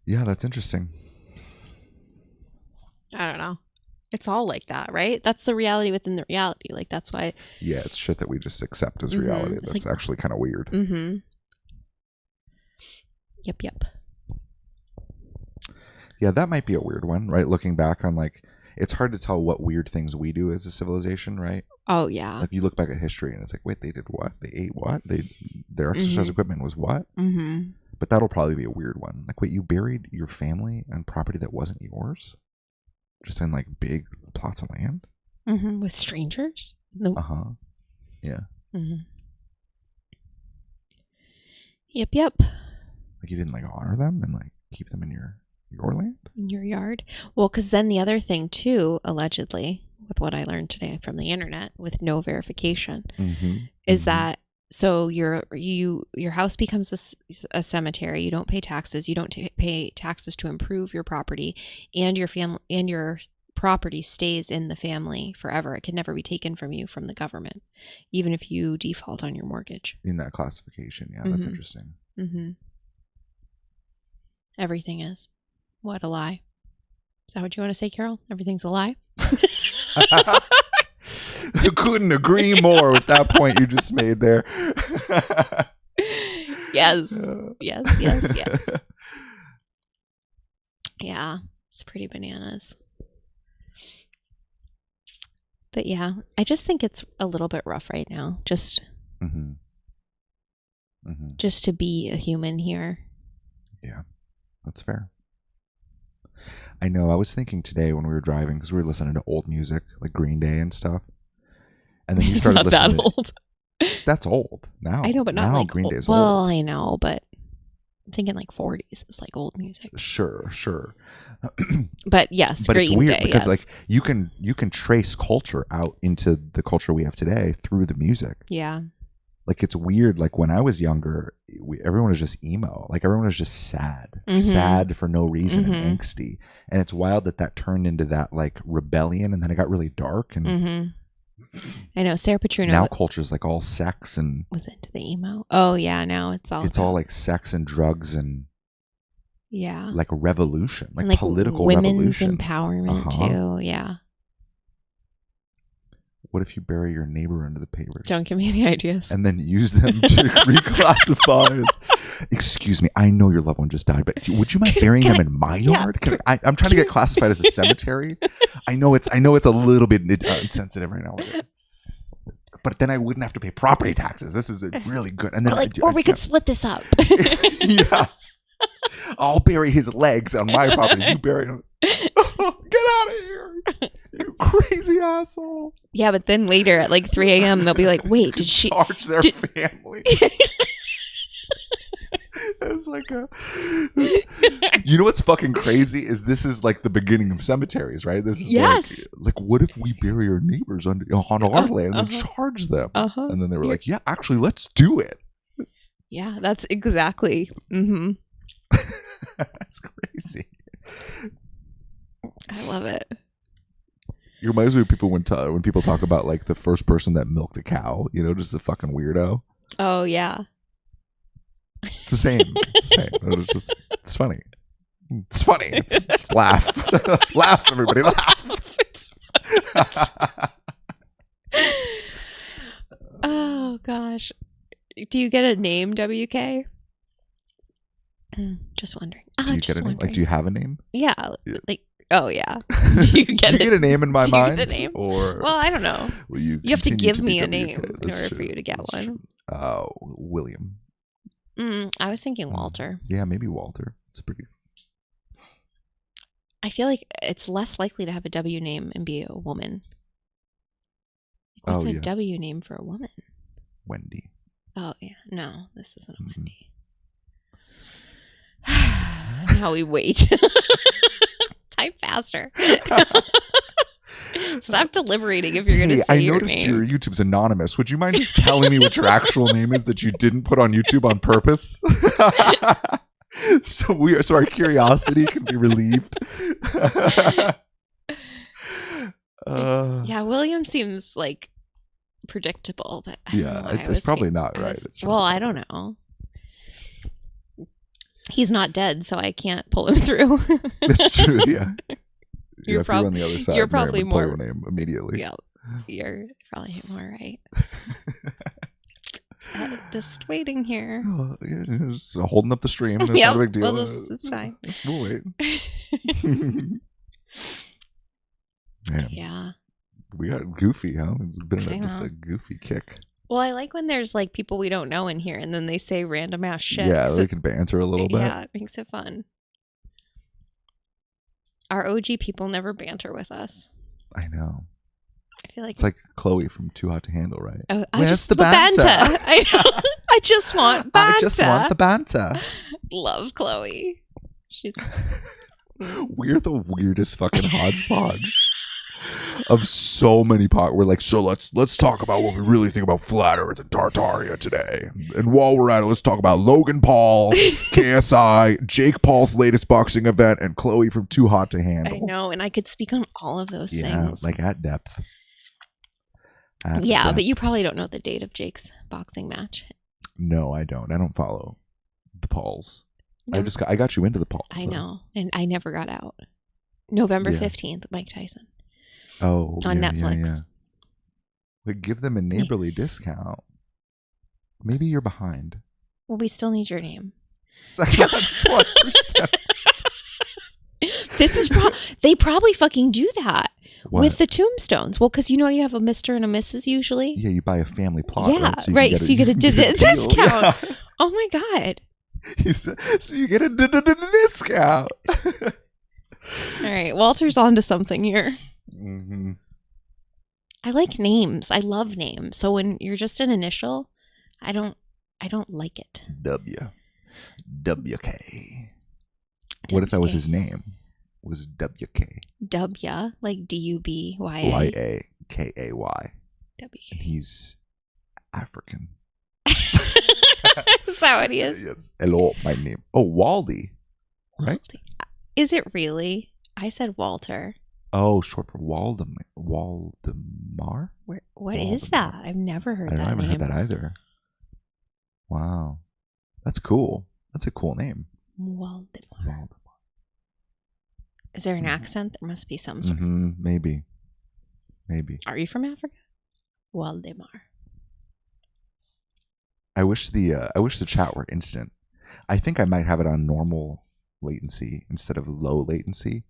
Yeah, that's interesting. I don't know. It's all like that, right? That's the reality within the reality. Like, that's why. Yeah, it's shit that we just accept as reality. That's like, actually kind of weird. Mm-hmm. Yep. Yeah, that might be a weird one, right? Looking back on, like, it's hard to tell what weird things we do as a civilization, right? Oh, yeah. Like, you look back at history and it's like, wait, they did what? They ate what? Their exercise equipment was what? Mm-hmm. But that'll probably be a weird one. Like, wait, you buried your family on property that wasn't yours? Just in like big plots of land? Mm-hmm. With strangers? No. Yeah. Mm-hmm. Yep. Like, you didn't like honor them and like keep them in your land? In your yard? Well, because then the other thing too, allegedly, with what I learned today from the internet with no verification, is that so your house becomes a cemetery. You don't pay taxes. You don't pay taxes to improve your property, and your family and your property stays in the family forever. It can never be taken from you from the government, even if you default on your mortgage. In that classification, yeah, that's interesting. Mm-hmm. Everything is. What a lie. Is that what you want to say, Carol? Everything's a lie? I couldn't agree more with that point you just made there. Yes. Yeah, it's pretty bananas. But yeah, I just think it's a little bit rough right now. Just to be a human here. Yeah, that's fair. I know. I was thinking today when we were driving, because we were listening to old music, like Green Day and stuff. And then you started listening. It's not that old. That's old now. I know, but not now like Green Day is well, old. I know, but I'm thinking like 40s is like old music. Sure. But yes, but Green it's weird Day, because yes. like you can trace culture out into the culture we have today through the music. Yeah. Like, it's weird. Like, when I was younger, everyone was just emo. Like, everyone was just sad for no reason and angsty. And it's wild that turned into that like rebellion, and then it got really dark. And I know Sarah Petruno. Now culture's like all sex and was into the emo. Oh yeah, now it's all like sex and drugs and like a revolution, like political women's revolution, empowerment too. Yeah. What if you bury your neighbor under the papers? Don't give me any ideas. And then use them to reclassify as, excuse me, I know your loved one just died, but would you mind burying them in my yard? I'm trying to get classified as a cemetery. I know it's a little bit insensitive right now. But then I wouldn't have to pay property taxes. This is really good. And then or we could split this up. Yeah. I'll bury his legs on my property. You bury him. Get out of here, you crazy asshole. Yeah, but then later at like 3 a.m. they'll be like, wait, did she charge their family? It's like you know what's fucking crazy is this is like the beginning of cemeteries, right? This is like what if we bury our neighbors on our land and charge them? And then they were like, yeah, actually, let's do it. Yeah, that's exactly. That's crazy. I love it. It reminds me of people when people talk about like the first person that milked a cow, just a fucking weirdo. Oh yeah. It's the same. It's funny. It's funny. It's laugh. Laugh, everybody, laugh. Oh gosh. Do you get a name, WK? Just wondering. Do you get a name? Like, do you have a name? Yeah. Like, oh yeah. Do you get a name in my mind? Do you get a name? Or well, I don't know. You have to give me a name in order for you to get one. William. I was thinking Walter. Yeah, maybe Walter. It's pretty. I feel like it's less likely to have a W name and be a woman. What's a W name for a woman? Wendy. Oh yeah, no, this isn't a Wendy. Now we wait. Type faster. Stop deliberating if you're going to say your name. I noticed your YouTube's anonymous. Would you mind just telling me what your actual name is that you didn't put on YouTube on purpose? So our curiosity can be relieved. Yeah, William seems like predictable, but it's probably not right. I don't know. He's not dead, so I can't pull him through. That's true. Yeah. You're if you're on the other side, you're probably more your name immediately. Yeah, you're probably more right. Just waiting here. Just holding up the stream. It's not a big deal. It's fine. We'll wait. Man. Yeah. We got goofy, huh? It's been just a goofy kick. Well, I like when there's like people we don't know in here and then they say random ass shit. Yeah, 'cause we can banter a little bit. Yeah, it makes it fun. Our OG people never banter with us. I know. I feel like It's like Chloe from Too Hot to Handle, right? oh, I Where's just the banter? I know. I just want banter. I just want the banter. Love Chloe. She's We're the weirdest fucking hodgepodge of so many We're like, so let's talk about what we really think about Flat Earth and Tartaria today. And while we're at it, let's talk about Logan Paul, KSI, Jake Paul's latest boxing event, and Chloe from Too Hot to Handle. I know, and I could speak on all of those things. Like at depth. But you probably don't know the date of Jake's boxing match. No, I don't. I don't follow the Pauls. No. I got you into the Pauls. I know, and I never got out. November 15th, Mike Tyson. Oh, on Netflix. Yeah. We give them a neighborly discount. Maybe you're behind. Well, we still need your name. So that's 20%. This is they probably fucking do that. What? With the tombstones. Well, because you have a Mr. and a Mrs. usually. Yeah, you buy a family plot. Yeah, right. So you get a discount. Yeah. Oh my God. So you get a discount. All right, Walter's onto something here. Mm-hmm. I like names. I love names. So when you're just an initial, I don't like it. WK. What if that was his name? Was WK? W, like DUBYA. YAKAY. WK. And he's African. Is that what he is? Yes. Hello, my name. Oh, Waldy. Right? Is it really? I said Walter. Oh, short for Waldemar. What is that? I've never heard that I haven't name. heard that either. Wow. That's cool. That's a cool name. Waldemar. Is there an accent? There must be some sort. Maybe. Are you from Africa? Waldemar. I wish the chat were instant. I think I might have it on normal latency instead of low latency.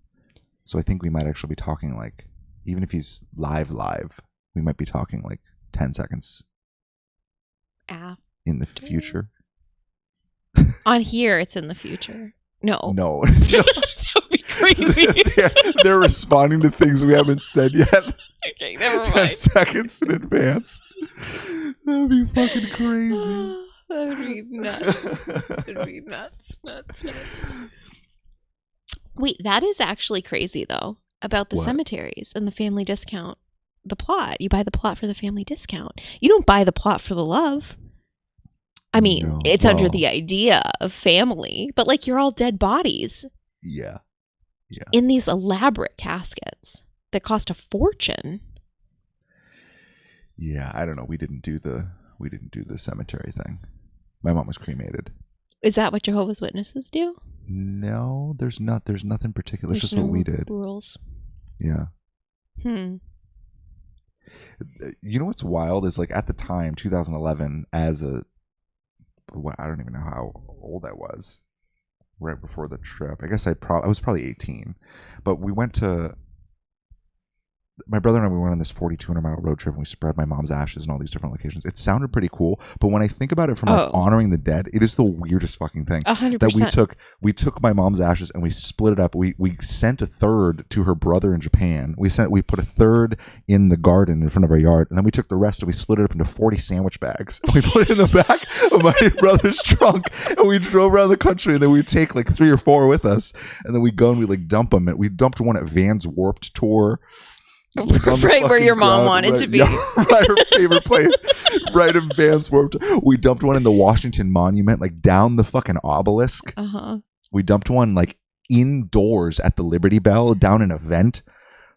So I think we might actually be talking like, even if he's live, we might be talking like 10 seconds in the future. On here, it's in the future. No. That would be crazy. they're responding to things we haven't said yet. Okay, never mind. 10 seconds in advance. That'd be fucking crazy. That would be nuts. It'd be nuts. Wait, that is actually crazy though, about the cemeteries and the family discount. The plot. You buy the plot for the family discount. You don't buy the plot for the love. I mean, it's under the idea of family, but like you're all dead bodies. Yeah. In these elaborate caskets that cost a fortune. Yeah, I don't know. We didn't do the cemetery thing. My mom was cremated. Is that what Jehovah's Witnesses do? No, there's nothing particular. It's just no what we did. Rules. Yeah. You know what's wild is like at the time, 2011, I don't even know how old I was. Right before the trip, I guess I was probably 18, but we went to. My brother and I, we went on this 4,200-mile road trip and we spread my mom's ashes in all these different locations. It sounded pretty cool, but when I think about it from like honoring the dead, it is the weirdest fucking thing. 100%. That we took my mom's ashes and we split it up. We sent a third to her brother in Japan. We put a third in the garden in front of our yard, and then we took the rest and we split it up into 40 sandwich bags. We put it in the back of my brother's trunk and we drove around the country, and then we'd take like 3 or 4 with us, and then we go and we like dump them. And we dumped one at Van's Warped Tour. Right where your mom wanted to be. Yeah, right, her favorite place. Right in Van's Warped. We dumped one in the Washington Monument, like down the fucking obelisk. We dumped one like indoors at the Liberty Bell, down in a vent.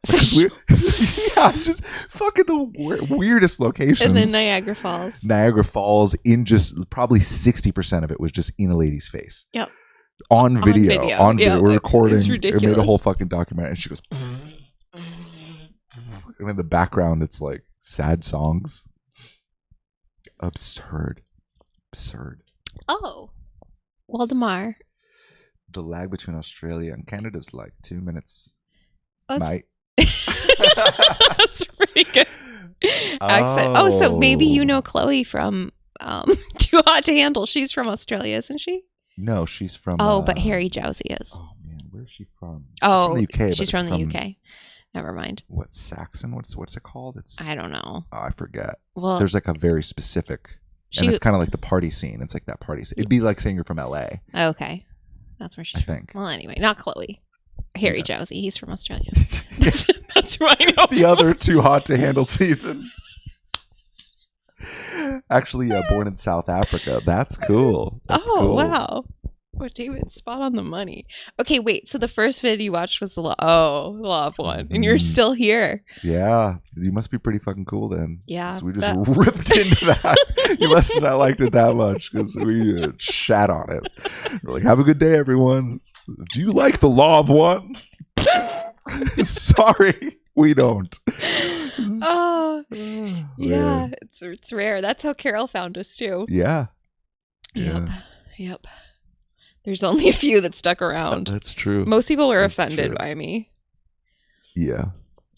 Just fucking the weirdest locations. And then Niagara Falls in just probably 60% of it was just in a lady's face. Yep. On video. Yeah, we're recording. It's ridiculous. It made a whole fucking documentary, and she goes. And in the background, it's like sad songs. Absurd. Oh, Waldemar. The lag between Australia and Canada is like 2 minutes. Oh, mate. That's pretty good accent. Oh, so maybe you know Chloe from Too Hot to Handle. She's from Australia, isn't she? No, she's from. But Harry Jowsey is. Oh man, where's she from? Oh, from the UK. she's from the UK. Never mind. What, Saxon? What's it called? I don't know. Oh, I forget. Well, there's like a very specific, and it's kind of like the party scene. It's like that party scene. It'd be like saying you're from LA. Okay, that's where she's I from. think. Well, anyway, not Chloe. Harry Jowsey. He's from Australia. Yeah. That's who I know. The other Too Hot to Handle season. Actually, born in South Africa. That's cool. That's cool. Wow. Oh, David, spot on the money. Okay, wait. So the first video you watched was the Law of One, and you're still here. Yeah, you must be pretty fucking cool then. Yeah, so we just ripped into that. You must have not liked it that much because we shat on it. We're like, "Have a good day, everyone." Do you like the Law of One? Sorry, we don't. Oh, yeah, it's rare. That's how Carol found us too. Yeah. Yep. There's only a few that stuck around. That's true. Most people were offended by me. Yeah.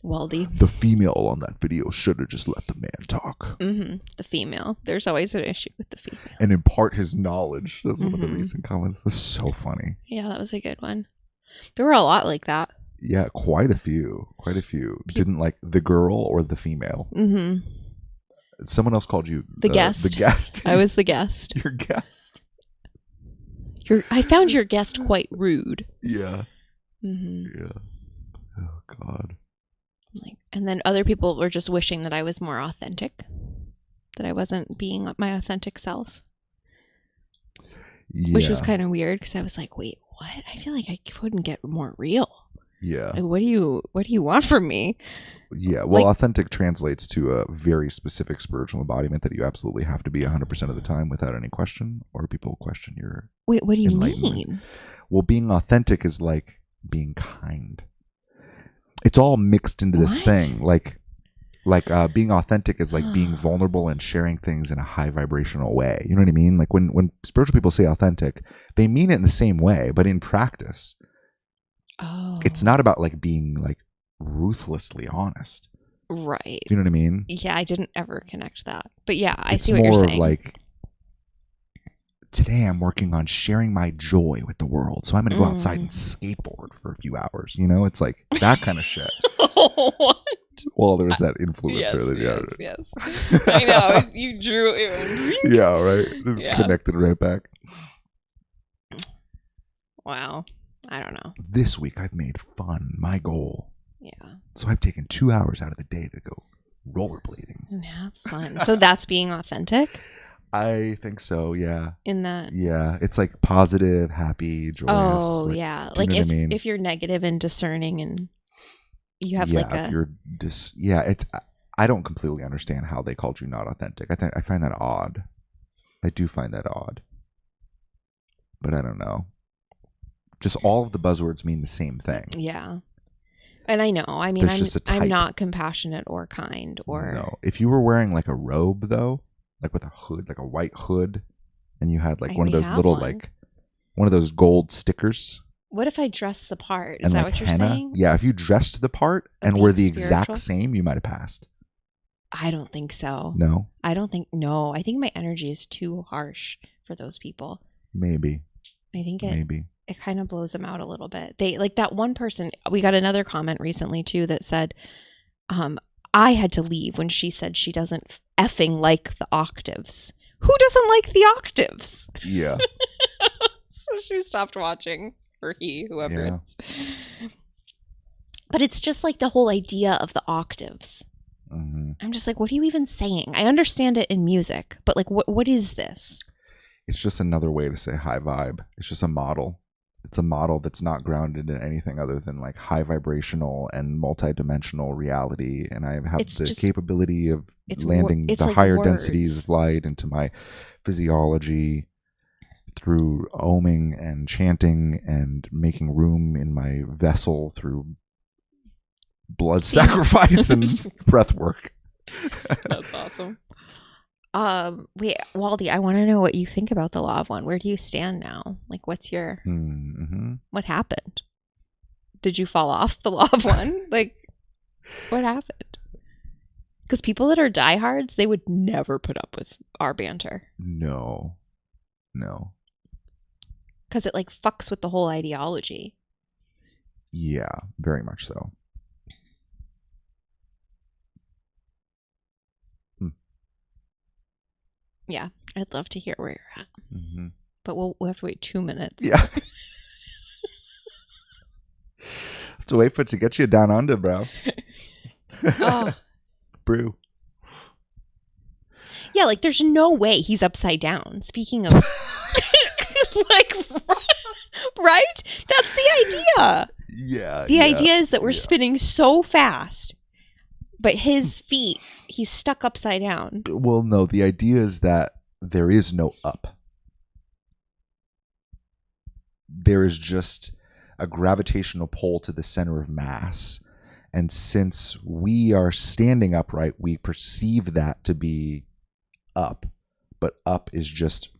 Waldy. The female on that video should have just let the man talk. Mm-hmm. The female. There's always an issue with the female. And impart his knowledge. That's one of the recent comments. That's so funny. Yeah, that was a good one. There were a lot like that. Yeah, quite a few. Didn't like the girl or the female. Mm-hmm. Someone else called you the guest. The guest. I was the guest. Your guest. I found your guest quite rude. Yeah. Mm-hmm. Yeah. Oh God. And then other people were just wishing that I was more authentic, that I wasn't being my authentic self. Yeah. Which was kind of weird because I was like, wait, what? I feel like I couldn't get more real. Yeah. Like, what do you want from me? Yeah. Well, authentic translates to a very specific spiritual embodiment that you absolutely have to be 100% of the time without any question, or people question your Wait, what do you mean? Well, being authentic is like being kind. It's all mixed into this thing. Like being authentic is like being vulnerable and sharing things in a high vibrational way. You know what I mean? Like when spiritual people say authentic, they mean it in the same way, but in practice, it's not about like being like ruthlessly honest. Right. You know what I mean? Yeah, I didn't ever connect that. But yeah, I it's see what you're saying. more like, today I'm working on sharing my joy with the world. So I'm going to go outside and skateboard for a few hours. You know, it's like that kind of shit. What? Well, there was that influencer. Yes. I know. You drew it. Yeah, right. Just connected right back. Wow. I don't know. This week I've made fun my goal. Yeah. So I've taken 2 hours out of the day to go rollerblading. And have fun. So that's being authentic? I think so, yeah. In that? Yeah. It's like positive, happy, joyous. Oh, like, yeah. Like if you're negative and discerning and you have like a... if you're it's... I don't completely understand how they called you not authentic. I find that odd. I do find that odd. But I don't know. Just all of the buzzwords mean the same thing. Yeah. And I know. I mean, I'm not compassionate or kind or... No. If you were wearing like a robe, though, like with a hood, like a white hood, and you had like one of those little, like, one of those gold stickers. What if I dress the part? Is that what you're saying? Yeah. If you dressed the part and were the exact same, you might have passed. I don't think so. No? No. I think my energy is too harsh for those people. Maybe. I think Maybe. It kind of blows them out a little bit. They like that one person. We got another comment recently too that said, I had to leave when she said she doesn't effing like the octaves. Who doesn't like the octaves? Yeah. So she stopped watching, or whoever it is. But it's just like the whole idea of the octaves. Mm-hmm. I'm just like, what are you even saying? I understand it in music, but like, what is this? It's just another way to say high vibe. It's just a model. It's a model that's not grounded in anything other than like high vibrational and multidimensional reality. And I have the capability of landing the like higher densities of light into my physiology through oming and chanting and making room in my vessel through blood sacrifice and breath work. That's awesome. Wait, Waldy, I want to know what you think about the Law of One. Where do you stand now? Like, what's your, what happened? Did you fall off the Law of One? Like, What happened? Because people that are diehards, they would never put up with our banter. No. Because it like fucks with the whole ideology. Yeah, very much so. Yeah, I'd love to hear where you're at. Mm-hmm. But we'll have to wait 2 minutes. Yeah. Have to wait for it to get you down under, bro. Oh. Brew. Yeah, like there's no way he's upside down. Speaking of, like, right? That's the idea. Yeah. The idea is that we're yeah. spinning so fast, but his feet, he's stuck upside down. Well, no, the idea is that there is no up. There is just a gravitational pull to the center of mass. And since we are standing upright, we perceive that to be up. But up is just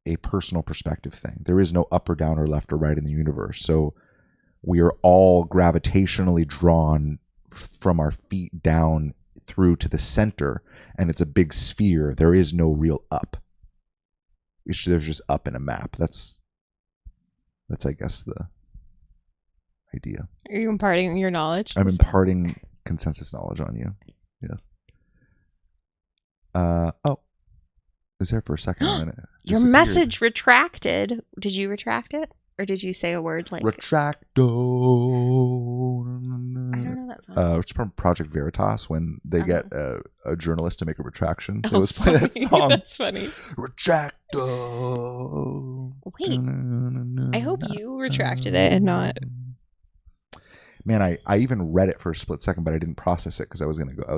a personal perspective thing. There is no up or down or left or right in the universe. So we are all gravitationally drawn from our feet down through to the center. And it's a big sphere. There is no real up. There's just up in a map. That's I guess the idea. Are you imparting your knowledge? I'm imparting consensus knowledge on you. Yes. Oh. It was there for a second. And it Your disappeared. message retracted. Did you retract it? Or did you say a word like... Retracto. I don't know that song. It's from Project Veritas when they get a journalist to make a retraction. They Oh, always play that song. That's funny. Retracto. Wait. I hope you retracted it and not... Man, I even read it for a split second, but I didn't process it because I was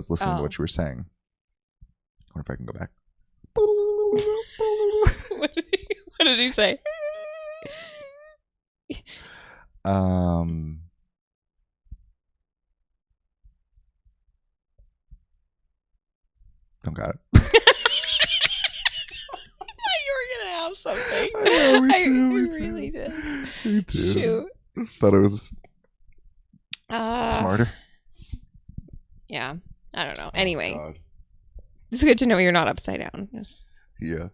listening to what you were saying. I wonder if I can go back. What did he say? Don't got it. You were gonna have something. I know, me I too. really did. Me too. Shoot. Thought it was Uh, smarter. Yeah. I don't know. Anyway, God. it's good to know you're not upside down. Just... Yeah.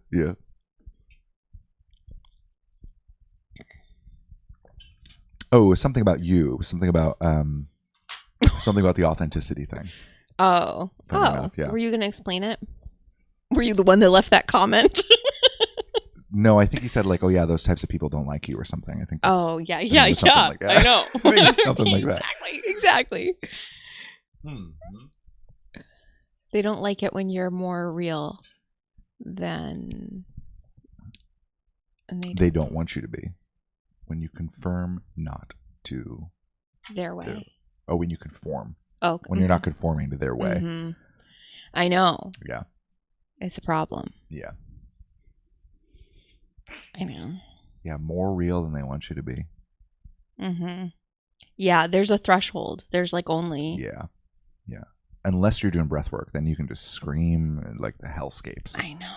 Oh, something about you. Something about the authenticity thing. Oh. Funny enough, yeah. Were you gonna explain it? Were you the one that left that comment? No, I think he said like, "Oh yeah, those types of people don't like you" or something. I think. Oh yeah. Like that. I know. I think it's something like that. Exactly. They don't like it when you're more real than. And they don't want you to be. When you confirm not to their way. When you conform. Oh. When you're not conforming to their way. Mm-hmm. I know. Yeah. It's a problem. Yeah. I know. Yeah, more real than they want you to be. Mm-hmm. Yeah, there's a threshold. There's like only... Yeah. Unless you're doing breath work, then you can just scream like the hellscapes. I know.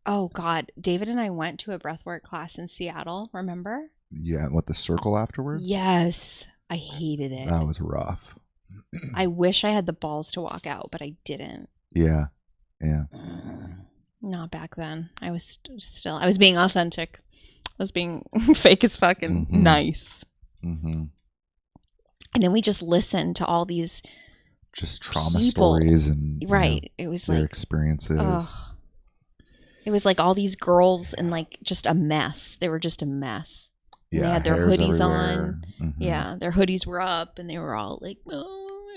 Oh, God. David and I went to a breathwork class in Seattle, remember? Yeah, what, the circle afterwards? Yes. I hated it. That was rough. I wish I had the balls to walk out, but I didn't. Yeah. Not back then. I was I was being authentic. I was being fake as fuck and nice. Mm-hmm. And then we just listened to all these just trauma people. Stories and it was their like experiences. It was like all these girls and like just a mess. They were just a mess. Yeah, they had their hoodies everywhere. on. Mm-hmm. Yeah, their hoodies were up and they were all like,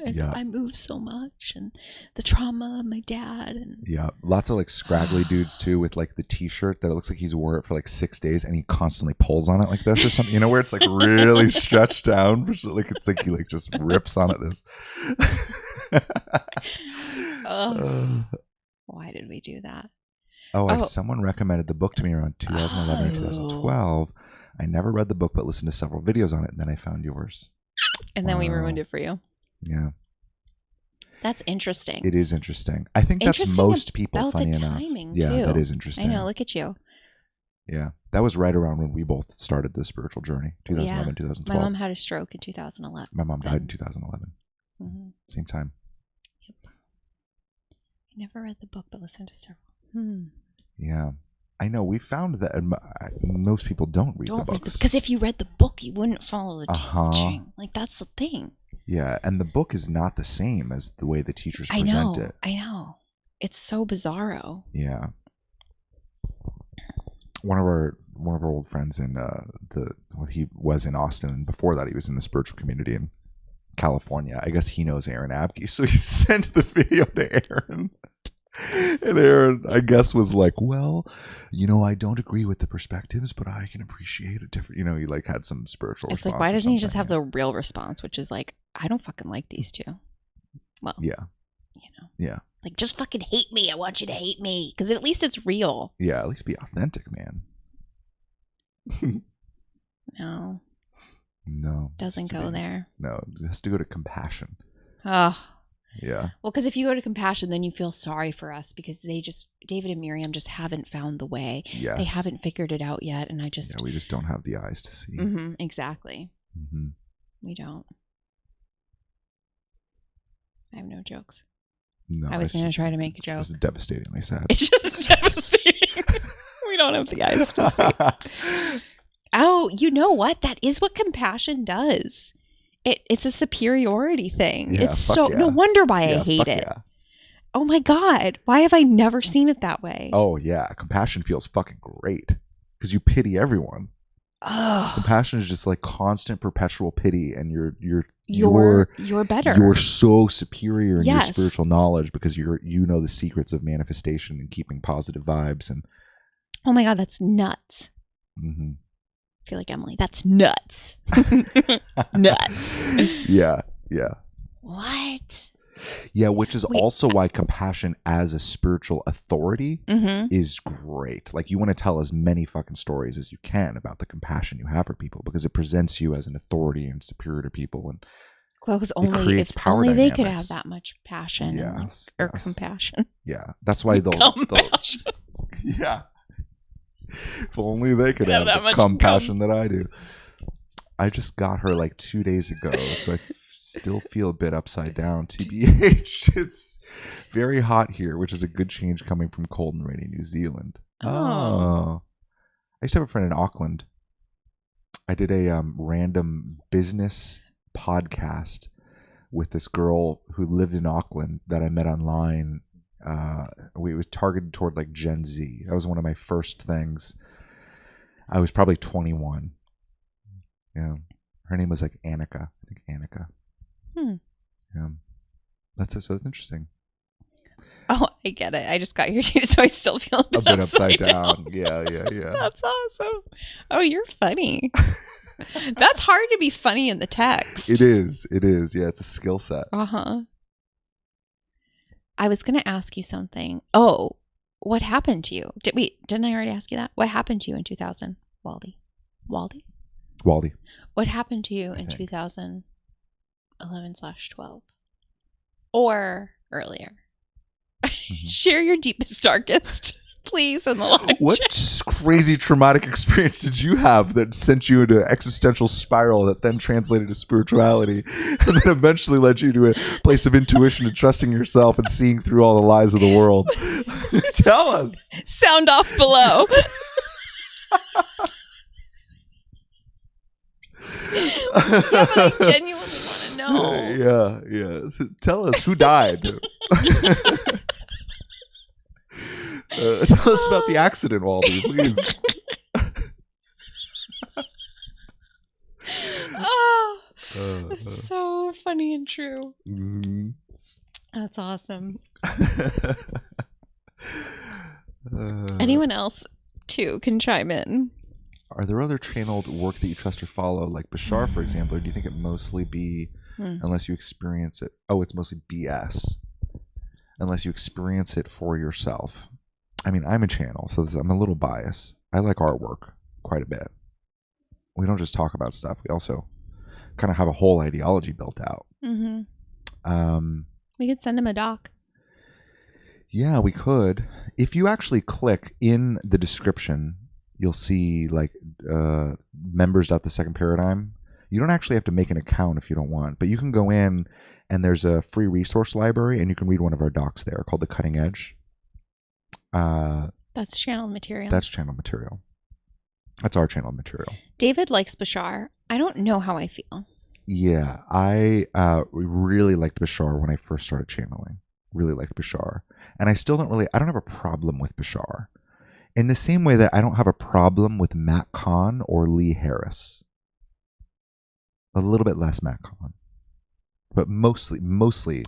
I moved so much and the trauma of my dad. And lots of like scraggly dudes too with like the t-shirt that it looks like he's wore it for like 6 days and he constantly pulls on it like this or something, you know, where it's like really stretched down, like it's like he like just rips on it this. Why did we do that? Someone recommended the book to me around 2011 or 2012. I never read the book but listened to several videos on it, and then I found yours. And then we ruined it for you. Yeah. That's interesting. It is interesting. I think that's most people, funny enough. Timing, yeah, too. that is interesting. I know. Look at you. Yeah. That was right around when we both started this spiritual journey, 2011, 2012. My mom had a stroke in 2011. My mom died in 2011. Mm-hmm. Same time. Yep. I never read the book, but listened to several. Yeah. I know. We found that most people don't read the books. Because if you read the book, you wouldn't follow the teaching. Like, that's the thing. Yeah. And the book is not the same as the way the teachers present it. I know. It's so bizarro. Yeah. One of our old friends he was in Austin, and before that he was in the spiritual community in California. I guess he knows Aaron Abke, so he sent the video to Aaron. And Aaron, I guess, was like, well, I don't agree with the perspectives, but I can appreciate a different, he like had some spiritual response. It's like, why doesn't he just have the real response, which is like, I don't fucking like these two. Well, yeah. Yeah. Like, just fucking hate me. I want you to hate me. Because at least it's real. Yeah, at least be authentic, man. No. Doesn't go there. No, it has to go to compassion. Oh. Yeah. Well, because if you go to compassion, then you feel sorry for us because David and Miriam just haven't found the way. Yes. They haven't figured it out yet. And we just don't have the eyes to see. Mm-hmm, exactly. Mm-hmm. We don't. I have no jokes. No, I was going to try to make a joke. It's just devastatingly sad. It's just devastating. We don't have the eyes to see. Oh, you know what? That is what compassion does. It's a superiority thing. Yeah, it's so no wonder why I hate it. Yeah. Oh my God. Why have I never seen it that way? Oh yeah. Compassion feels fucking great because you pity everyone. Oh. Compassion is just like constant perpetual pity, and you're better. You're so superior in your spiritual knowledge because you know the secrets of manifestation and keeping positive vibes. And oh my God, that's nuts. Mm-hmm. I feel like Emily. That's nuts. Nuts. Yeah. What? Yeah, which is also why compassion as a spiritual authority is great. Like, you want to tell as many fucking stories as you can about the compassion you have for people because it presents you as an authority and superior to people. And because only they could have that much passion or compassion. Yeah, that's why they'll yeah. If only they could have the compassion that I do. I just got her like 2 days ago, so I still feel a bit upside down. TBH, it's very hot here, which is a good change coming from cold and rainy New Zealand. Oh. I used to have a friend in Auckland. I did a random business podcast with this girl who lived in Auckland that I met online. It was targeted toward like Gen Z. That was one of my first things. I was probably 21. Yeah, her name was like Annika. I think Annika. Yeah, that's it. So it's interesting. Oh, I get it. I just got here too, so I still feel a bit upside down. Yeah. That's awesome. Oh, you're funny. That's hard to be funny in the text. It is. Yeah, it's a skill set. I was going to ask you something. Oh, what happened to you? Didn't I already ask you that? What happened to you in 2000, Waldy? What happened to you in 2011/12? Or earlier? Share your deepest, darkest, please, in the live What crazy traumatic experience did you have that sent you into an existential spiral that then translated to spirituality and then eventually led you to a place of intuition and trusting yourself and seeing through all the lies of the world? Tell us. Sound off below. Yeah, but I genuinely want to know. Yeah. Tell us who died. Tell us about the accident, Waldy, please. It's so funny and true. Mm-hmm. That's awesome. Anyone else, too, can chime in. Are there other channeled work that you trust or follow, like Bashar, for example, or do you think it mostly be, unless you experience it? Oh, it's mostly BS. Unless you experience it for yourself. I mean, I'm a channel, so I'm a little biased. I like artwork quite a bit. We don't just talk about stuff. We also kind of have a whole ideology built out. Mm-hmm. We could send him a doc. Yeah, we could. If you actually click in the description you'll see like members.the second paradigm. You don't actually have to make an account if you don't want, but you can go in and there's a free resource library and you can read one of our docs there called The Cutting Edge. That's channel material. That's channel material. That's our channel material. David likes Bashar. I don't know how I feel. Yeah, I really liked Bashar when I first started channeling. Really liked Bashar. And I still don't have a problem with Bashar. In the same way that I don't have a problem with Matt Kahn or Lee Harris. A little bit less Matt Kahn. But mostly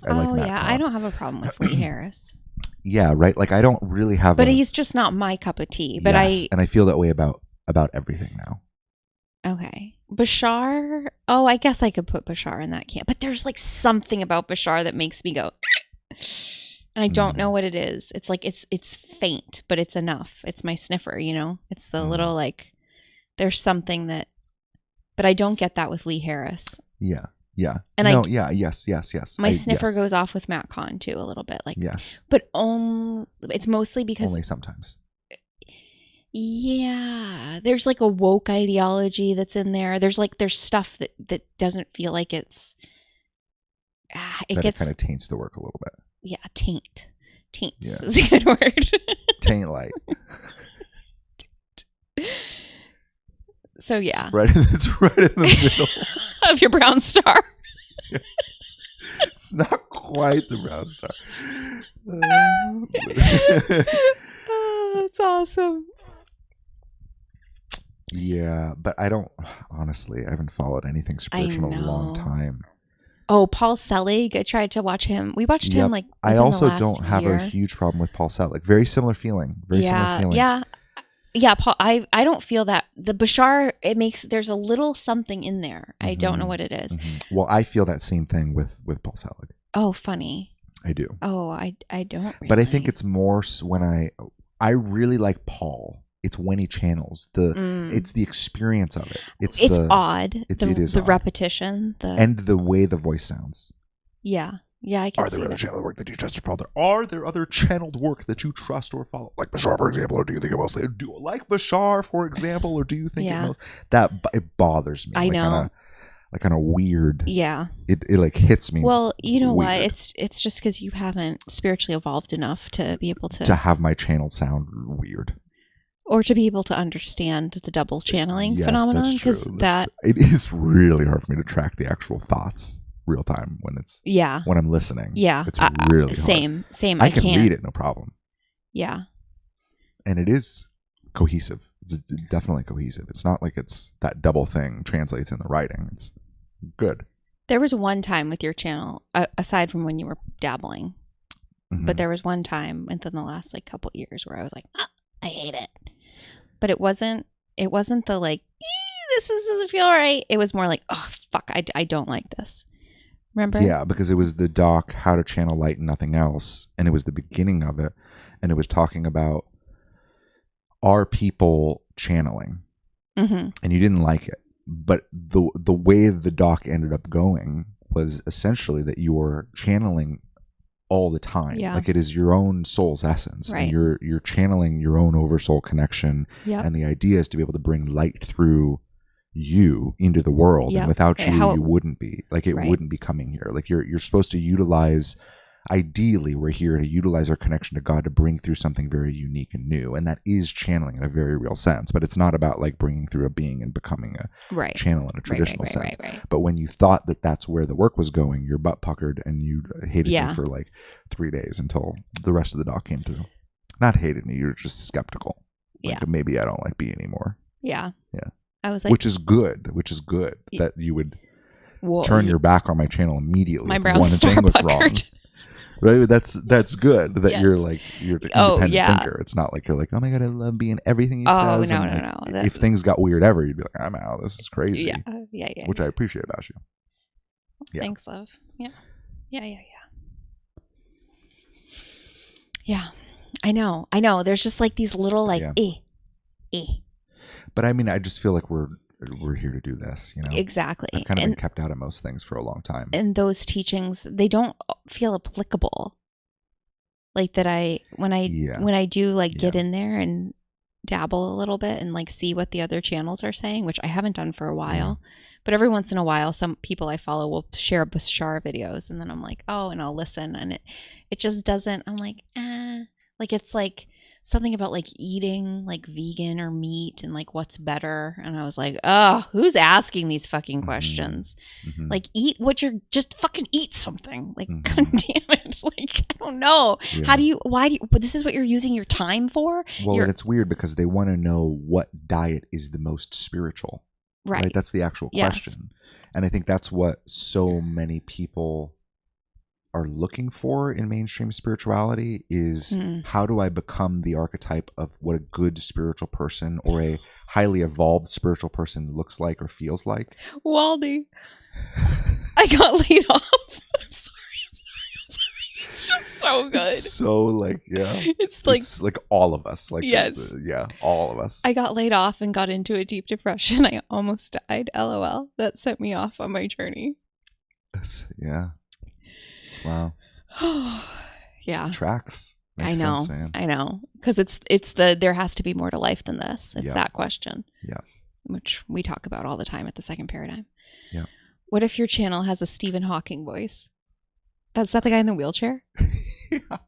I like Matt Kahn. I don't have a problem with Lee Harris. Yeah, right? Like I don't really have But he's just not my cup of tea. But yes, and I feel that way about everything now. Okay. Bashar. Oh, I guess I could put Bashar in that camp. But there's like something about Bashar that makes me go, and I don't know what it is. It's like it's faint, but it's enough. It's my sniffer, you know? It's the little like there's something that, but I don't get that with Lee Harris. Yeah. Yeah. And yes. My sniffer goes off with Matt Kahn too a little bit. Like yes. But it's mostly because only sometimes. Yeah, there's like a woke ideology that's in there. There's stuff that doesn't feel like it kind of taints the work a little bit. Yeah, taints is a good word. Taint light. So yeah, it's right in the middle of your brown star. It's not quite the brown star. Oh, that's awesome. Yeah, but I haven't followed anything spiritual in a long time. Oh, Paul Selig. I tried to watch him. We watched him like I also don't year. have a huge problem with Paul Selig. Very similar feeling. Yeah, Paul, I don't feel that. The Bashar, there's a little something in there. I don't know what it is. Mm-hmm. Well, I feel that same thing with Paul Selig. Oh, funny. I do. Oh, I don't really. But I think it's more when I really like Paul. It's when he channels it's the experience of it. It's odd. It is the odd. Repetition, and the way the voice sounds. Yeah, I can see that. Are there other channeled work that you trust or follow? Are there other channeled work that you trust or follow? Like Bashar, for example, or do you think it mostly like Bashar, for example, or do you think it most it bothers me? I know. Like kind of weird. Yeah. It like hits me. Well, you know weird. what? It's just because you haven't spiritually evolved enough to be able to have my channel sound weird. Or to be able to understand the double channeling phenomenon, because it is really hard for me to track the actual thoughts real time when I'm listening. Yeah, it's really same. Hard. I can read it, no problem. Yeah, and it is cohesive. It's definitely cohesive. It's not like it's that double thing translates in the writing. It's good. There was one time with your channel, aside from when you were dabbling, but there was one time within the last couple years where I was like, I hate it. But it wasn't the like, this doesn't feel right. It was more like, oh, fuck, I don't like this. Remember? Yeah, because it was the doc, How to Channel Light and Nothing Else. And it was the beginning of it. And it was talking about, are people channeling? Mm-hmm. And you didn't like it. But the way the doc ended up going was essentially that you were channeling all the time. Yeah. Like it is your own soul's essence. Right. And you're channeling your own oversoul connection. Yep. And the idea is to be able to bring light through you into the world. Yep. And without you wouldn't be. Like it wouldn't be coming here. Like you're supposed to utilize, ideally we're here to utilize our connection to God to bring through something very unique and new. And that is channeling in a very real sense. But it's not about like bringing through a being and becoming a channel in a traditional sense. Right. But when you thought that that's where the work was going, your butt puckered and you hated me for like 3 days until the rest of the doc came through. Not hated me, you're just skeptical. Like maybe I don't like B anymore. Yeah. Yeah. I was like, which is good that you would turn your back on my channel immediately. My brown star was wrong. Right, that's good that you're an independent thinker. It's not like you're like, oh my god, I love being everything he says. No. If things got weird ever, you'd be like, I'm out. This is crazy. Yeah. Which I appreciate about you. Yeah. Thanks, love. Yeah. Yeah. I know. There's just like these little like But I mean, I just feel like we're here to do this, you know? Exactly. I've kind of been kept out of most things for a long time. And those teachings, they don't feel applicable. Like that when I do like get in there and dabble a little bit and like see what the other channels are saying, which I haven't done for a while. But every once in a while, some people I follow will share Bashar videos, and then I'm like, oh, and I'll listen, and it just doesn't. I'm like, like it's like something about like eating like vegan or meat and like what's better, and I was like, oh, who's asking these fucking questions? Like, eat what you're just fucking eat something. Like, god damn it! Like, I don't know. Yeah. How do you? Why do you? But this is what you're using your time for. Well, and it's weird because they want to know what diet is the most spiritual. Right. That's the actual question. And I think that's what so many people are looking for in mainstream spirituality is how do I become the archetype of what a good spiritual person or a highly evolved spiritual person looks like or feels like? Waldy, I got laid off. I'm sorry. It's just so good. It's so like, yeah. It's like all of us. Like, yes. All of us. I got laid off and got into a deep depression. I almost died. LOL. That set me off on my journey. Yeah. Wow. Yeah. Tracks. Makes sense, man. I know. Because it's there has to be more to life than this. It's that question. Yeah. Which we talk about all the time at the Second Paradigm. Yeah. What if your channel has a Stephen Hawking voice? That's that the guy in the wheelchair? Yeah.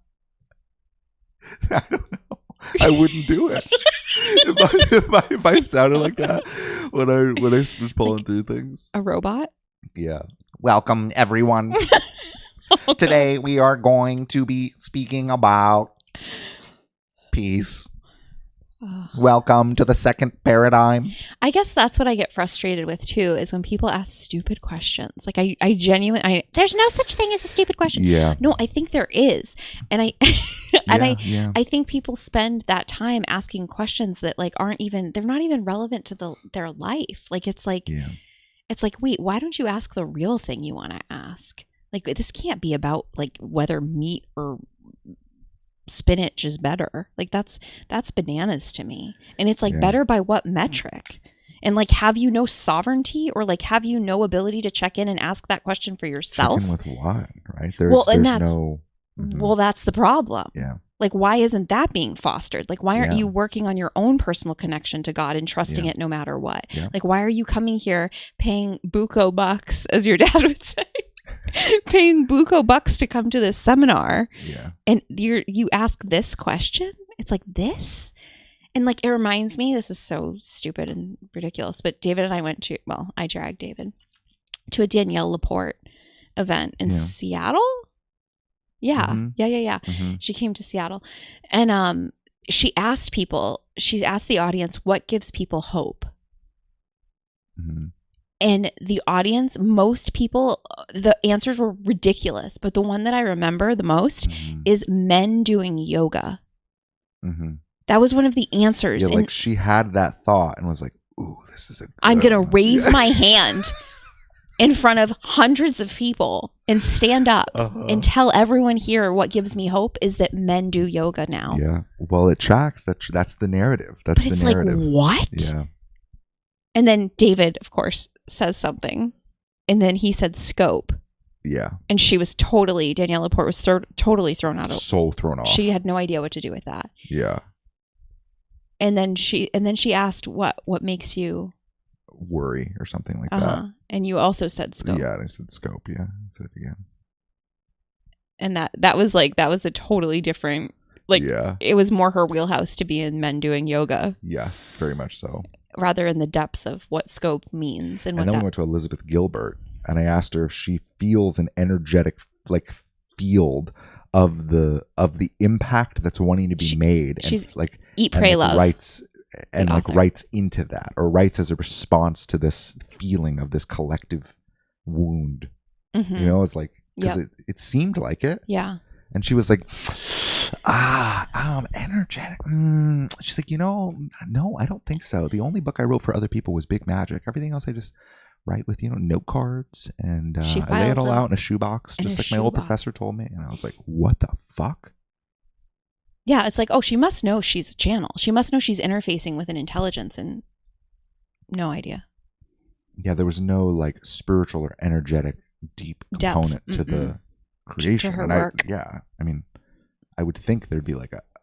I don't know. I wouldn't do it. if I sounded like that when I was pulling like through things. A robot? Yeah. Welcome, everyone. Today we are going to be speaking about peace. Welcome to the Second Paradigm. I guess that's what I get frustrated with too, is when people ask stupid questions. Like I genuinely, there's no such thing as a stupid question. Yeah. No, I think there is, and I think people spend that time asking questions that like they're not even relevant to their life. Like it's like, wait, why don't you ask the real thing you want to ask? Like this can't be about like whether meat or spinach is better. Like that's bananas to me. And it's like better by what metric? And like, have you no sovereignty or like have you no ability to check in and ask that question for yourself? Check in with what, right? Well, that's the problem. Yeah. Like, why isn't that being fostered? Like, why aren't you working on your own personal connection to God and trusting it no matter what? Yeah. Like, why are you coming here paying buco bucks, as your dad would say? Paying buco bucks to come to this seminar, and you ask this question. It's like this, and like it reminds me. This is so stupid and ridiculous. But David and I I dragged David to a Danielle Laporte event in Seattle. Yeah. Mm-hmm. She came to Seattle, and she asked the audience, what gives people hope. Mm-hmm. And the audience, most people, the answers were ridiculous. But the one that I remember the most is men doing yoga. Mm-hmm. That was one of the answers. Yeah, like she had that thought and was like, ooh, this is I'm going to raise my hand in front of hundreds of people and stand up and tell everyone here what gives me hope is that men do yoga now. Yeah. Well, it tracks. That's the narrative. That's the narrative. Like, what? Yeah. And then David, of course, says something. And then he said scope. Yeah. And she was Danielle Laporte was totally thrown out. Thrown off. She had no idea what to do with that. Yeah. And then she asked, what makes you worry or something like that. And you also said scope. Yeah, I said scope. Yeah. I said it again. And that was a totally different, it was more her wheelhouse to be in men doing yoga. Yes, very much so. Rather in the depths of what scope means. And then we went to Elizabeth Gilbert, and I asked her if she feels an energetic field of the impact that's wanting to be made. She's and Eat, Pray, Love. Writes into that, or writes as a response to this feeling of this collective wound. Mm-hmm. You know, it's like, because it seemed like it. Yeah. And she was like, energetic. She's like, no, I don't think so. The only book I wrote for other people was Big Magic. Everything else I just write with, note cards, and I lay it all out in a shoebox, just like my old professor told me. And I was like, what the fuck? Yeah, it's like, she must know she's a channel. She must know she's interfacing with an intelligence, and no idea. Yeah, there was no spiritual or energetic deep component to the creation. To her work. I would think there'd be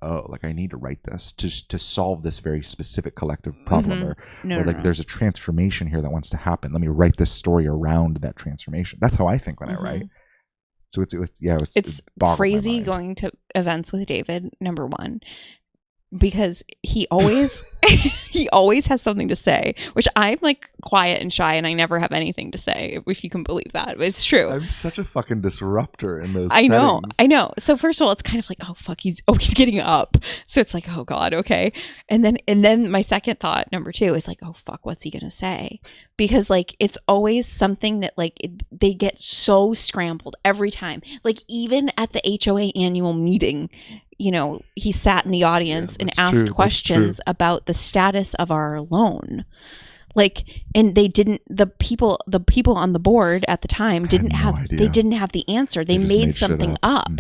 oh, like I need to write this to solve this very specific collective problem, or like there's a transformation here that wants to happen. Let me write this story around that transformation. That's how I think when I write. So it's crazy going to events with David, number one, because he always he always has something to say, which I'm like quiet and shy and I never have anything to say, if you can believe that, but it's true. I'm such a fucking disruptor in those I settings. know. So first of all, it's kind of like, oh fuck, he's getting up. So it's like, oh God, okay. And then my second thought, number two, is like, oh fuck, what's he gonna say? Because like it's always something that like they get so scrambled every time. Like even at the HOA annual meeting, you know, he sat in the audience and asked questions about the status of our loan. Like, and they didn't, the people on the board at the time didn't have the answer. They made something up,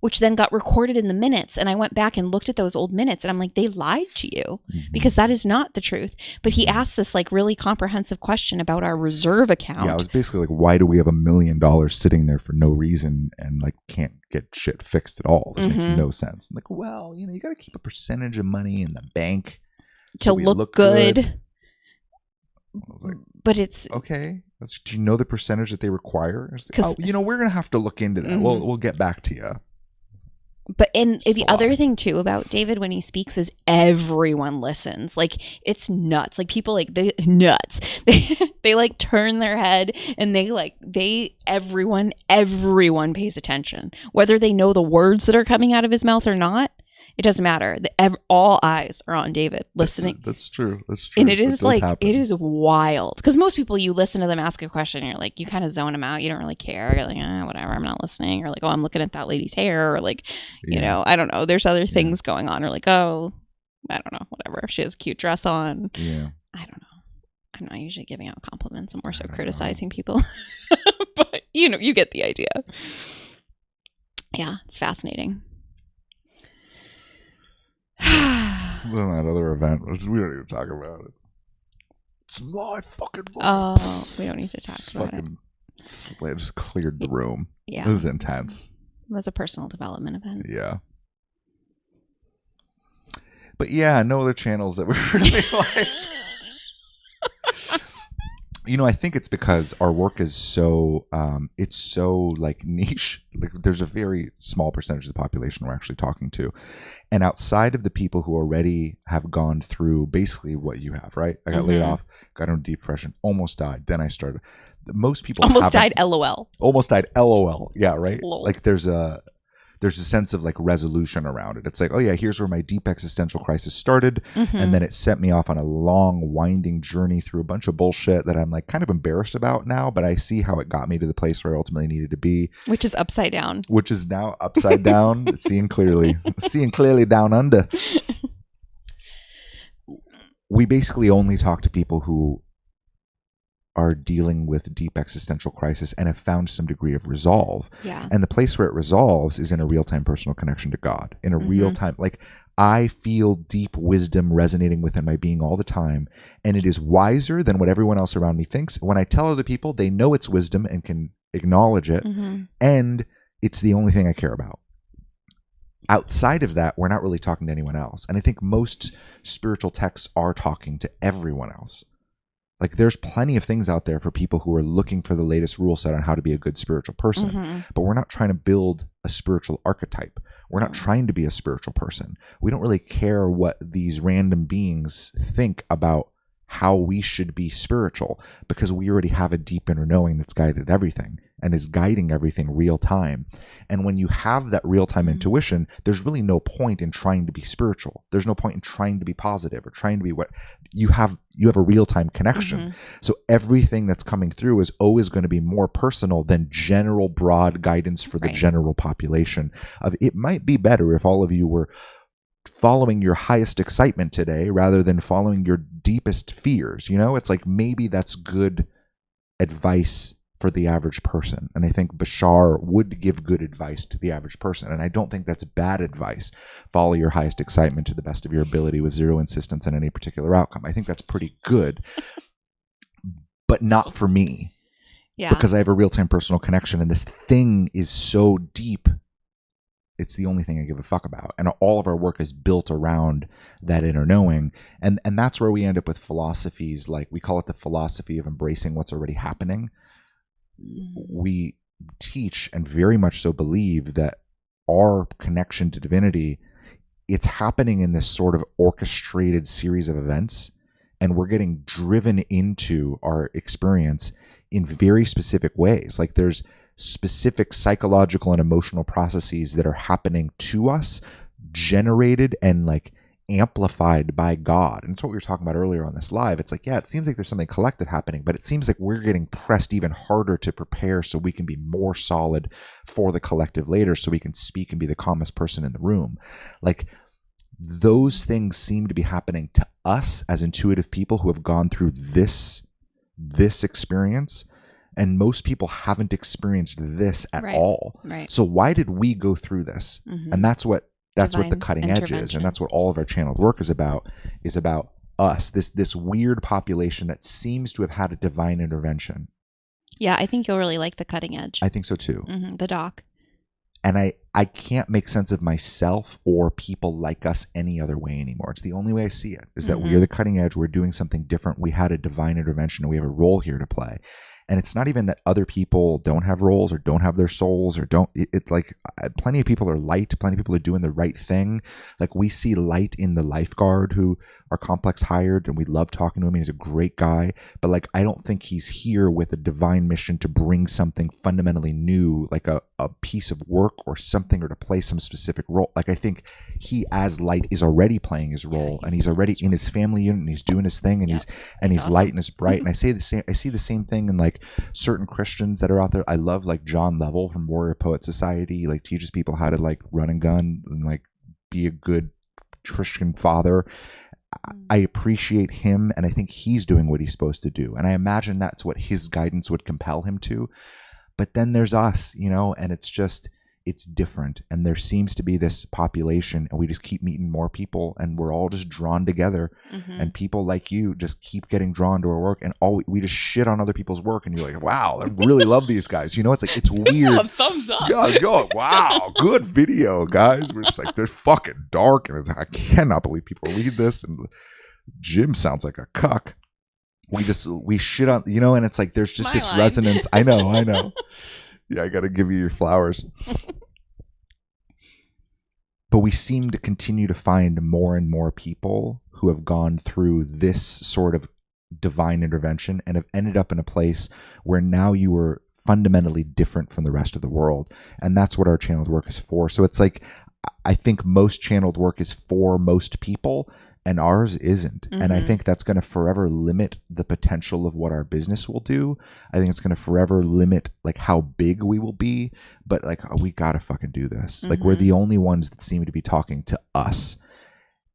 which then got recorded in the minutes. And I went back and looked at those old minutes and I'm like, they lied to you because that is not the truth. But he asked this like really comprehensive question about our reserve account. Yeah, it was basically like, why do we have $1 million sitting there for no reason and like can't get shit fixed at all? This makes no sense. I'm like, well, you know, you got to keep a percentage of money in the bank to look good. I was like, but it's okay. Do you know the percentage that they require? Like, oh, you know, we're gonna have to look into that. We'll get back to you. But the other thing too about David when he speaks is everyone listens. Like it's nuts. Like people like they nuts. They like turn their head and everyone pays attention, whether they know the words that are coming out of his mouth or not. It doesn't matter. All eyes are on David listening. That's true. And it is like, it is wild. Because most people, you listen to them ask a question, and you're like, you kind of zone them out. You don't really care. You're like, whatever, I'm not listening. Or like, oh, I'm looking at that lady's hair. Or like, you know, I don't know. There's other things going on. Or like, oh, I don't know, whatever. She has a cute dress on. Yeah. I don't know. I'm not usually giving out compliments. I'm more so criticizing people. But, you know, you get the idea. Yeah, it's fascinating. Then that other event, we don't even talk about it. It's my fucking life. Oh, we don't need to talk about it. I just cleared the room. Yeah. It was intense. It was a personal development event. Yeah. But yeah, no other channels that we really like. You know, I think it's because our work is so, it's so like niche. Like there's a very small percentage of the population we're actually talking to. And outside of the people who already have gone through basically what you have, right? I got laid off, got into depression, almost died. Then I started. Most people almost died, LOL. Almost died, LOL. Yeah, right? Lol. Like there's a sense of like resolution around it. It's like, oh yeah, here's where my deep existential crisis started. And then it sent me off on a long, winding journey through a bunch of bullshit that I'm like kind of embarrassed about now, but I see how it got me to the place where I ultimately needed to be. Which is upside down. Which is now upside down, seeing clearly down under. We basically only talk to people who are dealing with deep existential crisis and have found some degree of resolve. Yeah. And the place where it resolves is in a real-time personal connection to God. In a real-time, like I feel deep wisdom resonating within my being all the time. And it is wiser than what everyone else around me thinks. When I tell other people, they know it's wisdom and can acknowledge it. And it's the only thing I care about. Outside of that, we're not really talking to anyone else. And I think most spiritual texts are talking to everyone else. Like there's plenty of things out there for people who are looking for the latest rule set on how to be a good spiritual person. But we're not trying to build a spiritual archetype. We're not trying to be a spiritual person. We don't really care what these random beings think about how we should be spiritual, because we already have a deep inner knowing that's guided everything and is guiding everything real time. And when you have that real time intuition, there's really no point in trying to be spiritual. There's no point in trying to be positive or trying to be what you have a real time connection. So everything that's coming through is always going to be more personal than general broad guidance for the general population. It might be better if all of you were following your highest excitement today rather than following your deepest fears. You know, it's like maybe that's good advice for the average person. And I think Bashar would give good advice to the average person. And I don't think that's bad advice. Follow your highest excitement to the best of your ability with zero insistence on any particular outcome. I think that's pretty good, but not for me. Yeah. Because I have a real-time personal connection and this thing is so deep. It's the only thing I give a fuck about. And all of our work is built around that inner knowing. And that's where we end up with philosophies like, we call it the philosophy of embracing what's already happening. We teach and very much so believe that our connection to divinity, it's happening in this sort of orchestrated series of events, and we're getting driven into our experience in very specific ways. Like there's specific psychological and emotional processes that are happening to us, generated and like amplified by God. And it's what we were talking about earlier on this live. It's like, yeah, it seems like there's something collective happening, but it seems like we're getting pressed even harder to prepare so we can be more solid for the collective later, so we can speak and be the calmest person in the room. Like those things seem to be happening to us as intuitive people who have gone through this experience, and most people haven't experienced this at all. Right. So why did we go through this? And that's what the cutting edge is, and that's what all of our channeled work is about us, this weird population that seems to have had a divine intervention. Yeah, I think you'll really like the cutting edge. I think so too. The doc. And I can't make sense of myself or people like us any other way anymore. It's the only way I see it, is that we are the cutting edge. We're doing something different. We had a divine intervention and we have a role here to play. And it's not even that other people don't have roles or don't have their souls or don't. It's like plenty of people are light. Plenty of people are doing the right thing. Like we see light in the lifeguard who our complex hired, and we love talking to him. He's a great guy. But like, I don't think he's here with a divine mission to bring something fundamentally new, like a piece of work or something, or to play some specific role. Like I think he as light is already playing his role, and he's already in his family unit, and he's doing his thing, and he's awesome. Light and he's bright. And I see the same thing in like certain Christians that are out there. I love like John Lovell from Warrior Poet Society. He like teaches people how to like run and gun and like be a good Christian father. I appreciate him, and I think he's doing what he's supposed to do. And I imagine that's what his guidance would compel him to. But then there's us, and it's different. And there seems to be this population, and we just keep meeting more people, and we're all just drawn together. And people like you just keep getting drawn to our work, and we just shit on other people's work, and you're like, wow, I really love these guys. It's like, it's weird. Thumbs up. Yeah, wow, good video, guys. We're just like, they're fucking dark, and it's like, I cannot believe people read this, and Jim sounds like a cuck. We shit on, and it's like, there's just this resonance. I know. Yeah, I got to give you your flowers. But we seem to continue to find more and more people who have gone through this sort of divine intervention and have ended up in a place where now you are fundamentally different from the rest of the world. And that's what our channeled work is for. So it's like, I think most channeled work is for most people, and ours isn't. And I think that's going to forever limit the potential of what our business will do. I think it's going to forever limit like how big we will be. But like, we got to fucking do this. Like, we're the only ones that seem to be talking to us.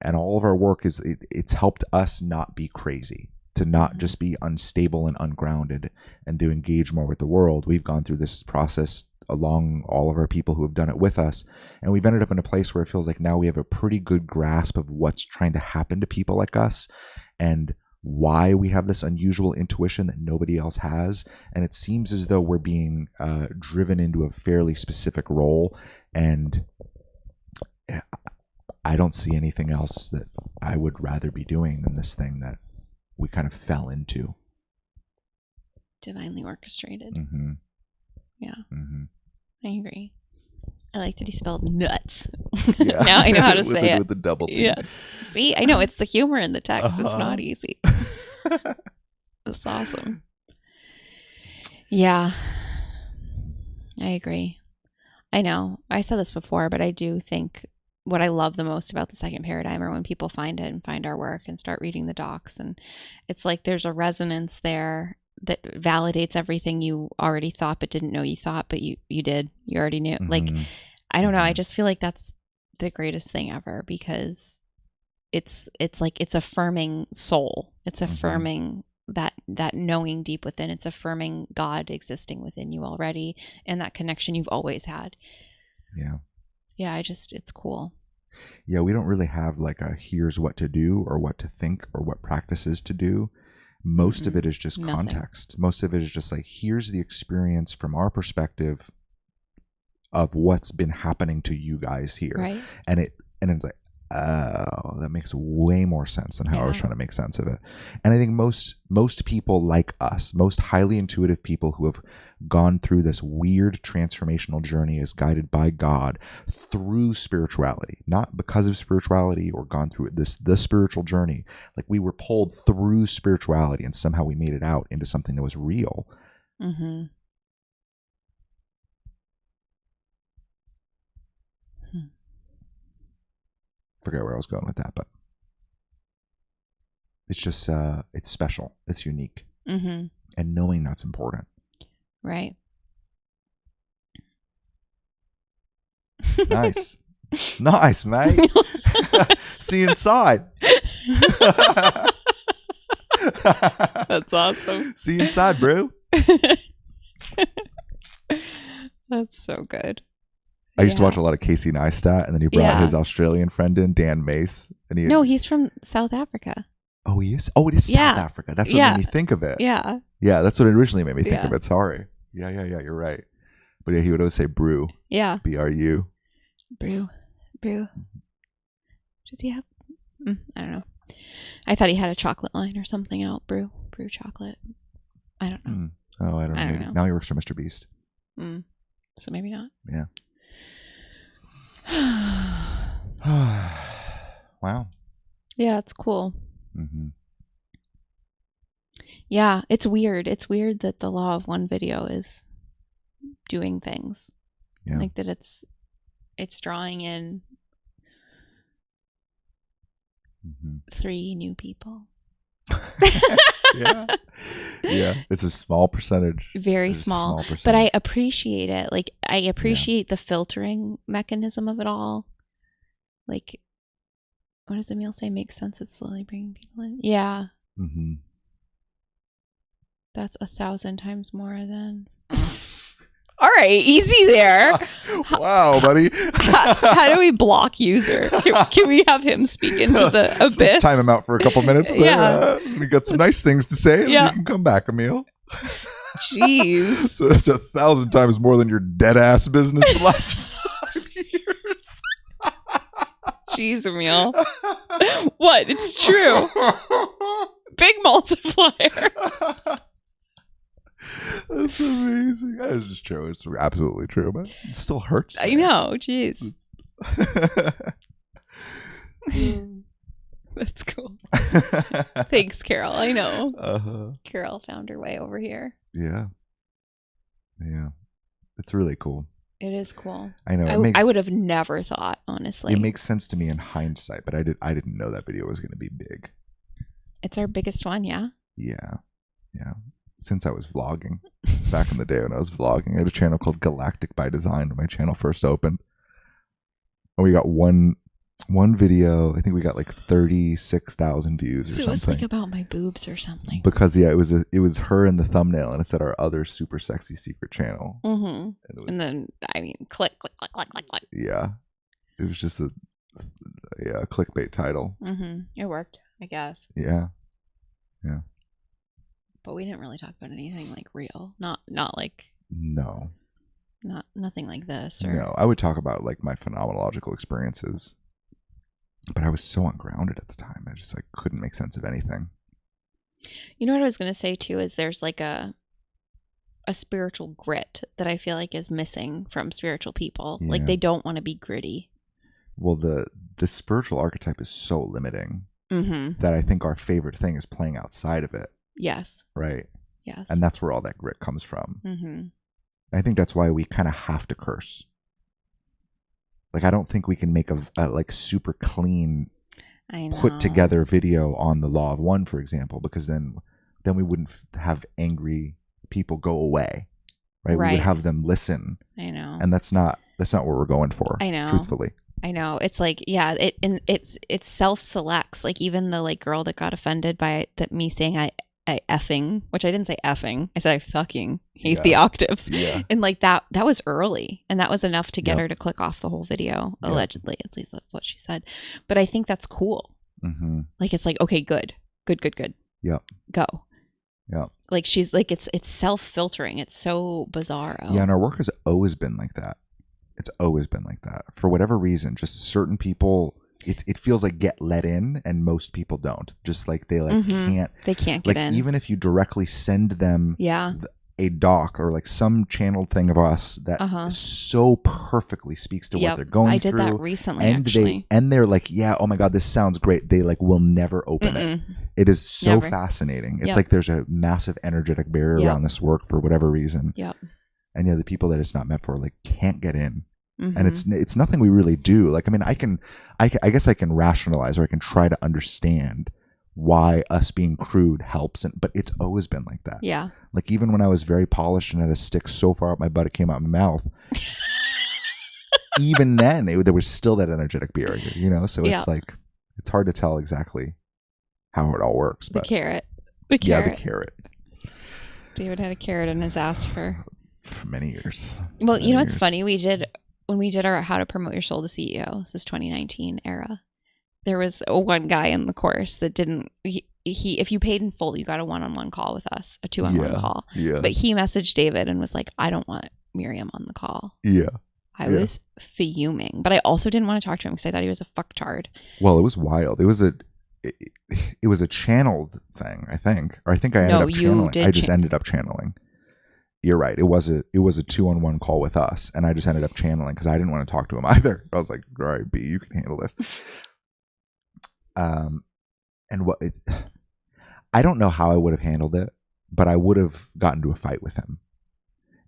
And all of our work it's helped us not be crazy, to not just be unstable and ungrounded, and to engage more with the world. We've gone through this process along all of our people who have done it with us, and we've ended up in a place where it feels like now we have a pretty good grasp of what's trying to happen to people like us, and why we have this unusual intuition that nobody else has. And it seems as though we're being driven into a fairly specific role, and I don't see anything else that I would rather be doing than this thing that we kind of fell into. Divinely orchestrated. Yeah. I agree. I like that he spelled nuts. Yeah. Now I know how to say it. With the double T. Yeah. See, I know, it's the humor in the text. It's not easy. That's awesome. Yeah. I agree. I know. I said this before, but I do think what I love the most about the second paradigm are when people find it and find our work and start reading the docs. And it's like there's a resonance there that validates everything you already thought but didn't know you thought, but you did. You already knew. Like, I don't know. I just feel like that's the greatest thing ever, because it's like it's affirming soul. It's affirming that knowing deep within. It's affirming God existing within you already, and that connection you've always had. Yeah, it's cool. Yeah, we don't really have like a here's what to do or what to think or what practices to do. Most of it is just context. Most of it is just like, here's the experience from our perspective of what's been happening to you guys here. Right. And it's like, oh, that makes way more sense than how I was Yeah. trying to make sense of it. And I think most people like us, most highly intuitive people who have gone through this weird transformational journey is guided by God through spirituality, not because of spirituality or gone through the spiritual journey. Like we were pulled through spirituality and somehow we made it out into something that was real. Mm-hmm. Forget where I was going with that, but it's just it's special, it's unique, Mm-hmm. and knowing that's important. Right. Nice. Nice, mate. See you inside. That's awesome. See you inside, bro. That's so good. I used to watch a lot of Casey Neistat, and then he brought his Australian friend in, Dan Mace. And No, he's from South Africa. Oh, he is? Oh, it is South Africa. That's what made me think of it. Yeah. Yeah, that's what originally made me think of it. Sorry. Yeah, you're right. But yeah, he would always say brew. Yeah. B-R-U. Brew. Does he have? I don't know. I thought he had a chocolate line or something out. Brew chocolate. I don't know. Oh, I don't know. Now he works for Mr. Beast. So maybe not. Yeah. Wow. Yeah, it's cool. Mm-hmm. Yeah, it's weird. It's weird that the law of one video is doing things. Yeah. Like that it's drawing in 3 new people. Yeah. It's a small percentage. Very small. But I appreciate it. Like I appreciate the filtering mechanism of it all. Like, what does Emil say? Makes sense. It's slowly bringing people in. Yeah. Mm-hmm. That's 1,000 times more than. All right, easy there. Wow, buddy. How do we block user? Can we have him speak into the abyss? Just time him out for a couple minutes there. Yeah. We got some nice things to say. Yeah. You can come back, Emil. Jeez. So it's 1,000 times more than your dead ass business for the last 5 years. Jeez, Emil. What? It's true. Big multiplier. That's amazing. That is just true. It's absolutely true, but it still hurts. I know. Jeez. That's cool. Thanks, Carol. I know. Carol found her way over here. Yeah. It's really cool. It is cool. I know. I would have never thought, honestly. It makes sense to me in hindsight, but I didn't know that video was going to be big. It's our biggest one, yeah? Yeah. Since I was vlogging back in the day when I was vlogging, I had a channel called Galactic by Design when my channel first opened. And we got one video. I think we got like 36,000 views or something. It was like about my boobs or something. Because it was her in the thumbnail, and it said our other super sexy secret channel. Mm-hmm. And then click. Yeah, it was just a clickbait title. Mm-hmm. It worked, I guess. Yeah. But we didn't really talk about anything like real. Not like nothing like this. Or... No, I would talk about like my phenomenological experiences, but I was so ungrounded at the time. I just couldn't make sense of anything. You know what I was gonna say too is there's like a spiritual grit that I feel like is missing from spiritual people. Yeah. Like they don't want to be gritty. Well, the spiritual archetype is so limiting that I think our favorite thing is playing outside of it. Yes. Right. Yes. And that's where all that grit comes from. Mm-hmm. I think that's why we kind of have to curse. Like, I don't think we can make a like super clean, put together video on the law of one, for example, because then we wouldn't have angry people go away, right? We would have them listen. I know. And that's not what we're going for. I know. Truthfully. I know. It's like, yeah, it self-selects. Like even the like girl that got offended by that me saying I effing, which I didn't say effing. I said I fucking hate the octaves. Yeah. And like that was early. And that was enough to get her to click off the whole video, allegedly. At least that's what she said. But I think that's cool. Mm-hmm. Like it's like, okay, good. Yep. Go. Yeah. Like she's like, it's self-filtering. It's so bizarre. Yeah, and our work has always been like that. It's always been like that. For whatever reason, just certain people, it feels like get let in, and most people don't. Just like they like can't. They can't Like get in. even if you directly send them a doc or like some channeled thing of us that so perfectly speaks to what they're going I through. did that recently, and actually. they're like, yeah, oh my God, this sounds great. They like will never open it. It is so fascinating. It's like there's a massive energetic barrier around this work for whatever reason. And the people that it's not meant for like can't get in. And it's nothing we really do. Like, I mean, I guess I can rationalize, or I can try to understand why us being crude helps, but it's always been like that. Yeah. Like even when I was very polished and had a stick so far up my butt it came out my mouth, even then there was still that energetic barrier, So it's like it's hard to tell exactly how it all works. But the carrot. The carrot. David had a carrot in his ass for many years. Well, you know what's funny? When we did our How to Promote Your Soul to CEO, this is 2019 era. There was one guy in the course that didn't. He if you paid in full, you got a 1-on-1 call with us, a 2-on-1 call. Yeah. But he messaged David and was like, "I don't want Miriam on the call." Yeah. I was fuming, but I also didn't want to talk to him because I thought he was a fucktard. Well, it was wild. It was a channeled thing, I think, or I think I ended up channeling. I just ended up channeling. You're right. It was a 2-on-1 call with us, and I just ended up channeling because I didn't want to talk to him either. I was like, "All right, B, you can handle this." And I don't know how I would have handled it, but I would have gotten into a fight with him,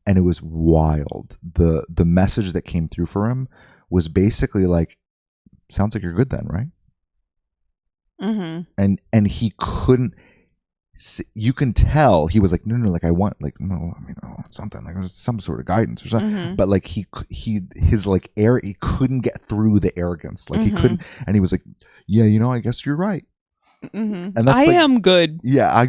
and it was wild. The message that came through for him was basically like, "Sounds like you're good then, right?" And he couldn't. You can tell he was like, no, like I want, like, no, I mean, I want something, like some sort of guidance or something. But like his like he couldn't get through the arrogance, like he couldn't, and he was like, yeah, I guess you're right. And that's I am good. Yeah, I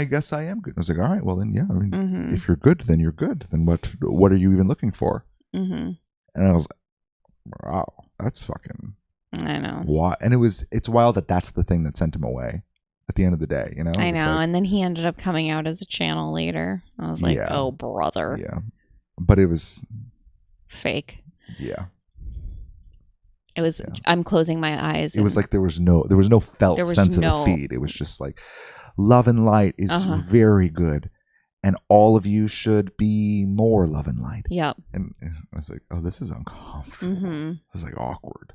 guess I am good. I was like, all right, well then, yeah, I mean, if you're good, then you're good. Then what are you even looking for? And I was like, wow, that's fucking. I know. Why? And it's wild that's the thing that sent him away. At the end of the day, I know. Like, and then he ended up coming out as a channel later. I was like, oh, brother. Yeah. But it was fake. Yeah. It was, I'm closing my eyes. It was like there was no felt sense of the feed. It was just like, love and light is very good. And all of you should be more love and light. Yep. And I was like, oh, this is uncomfortable. This is like awkward.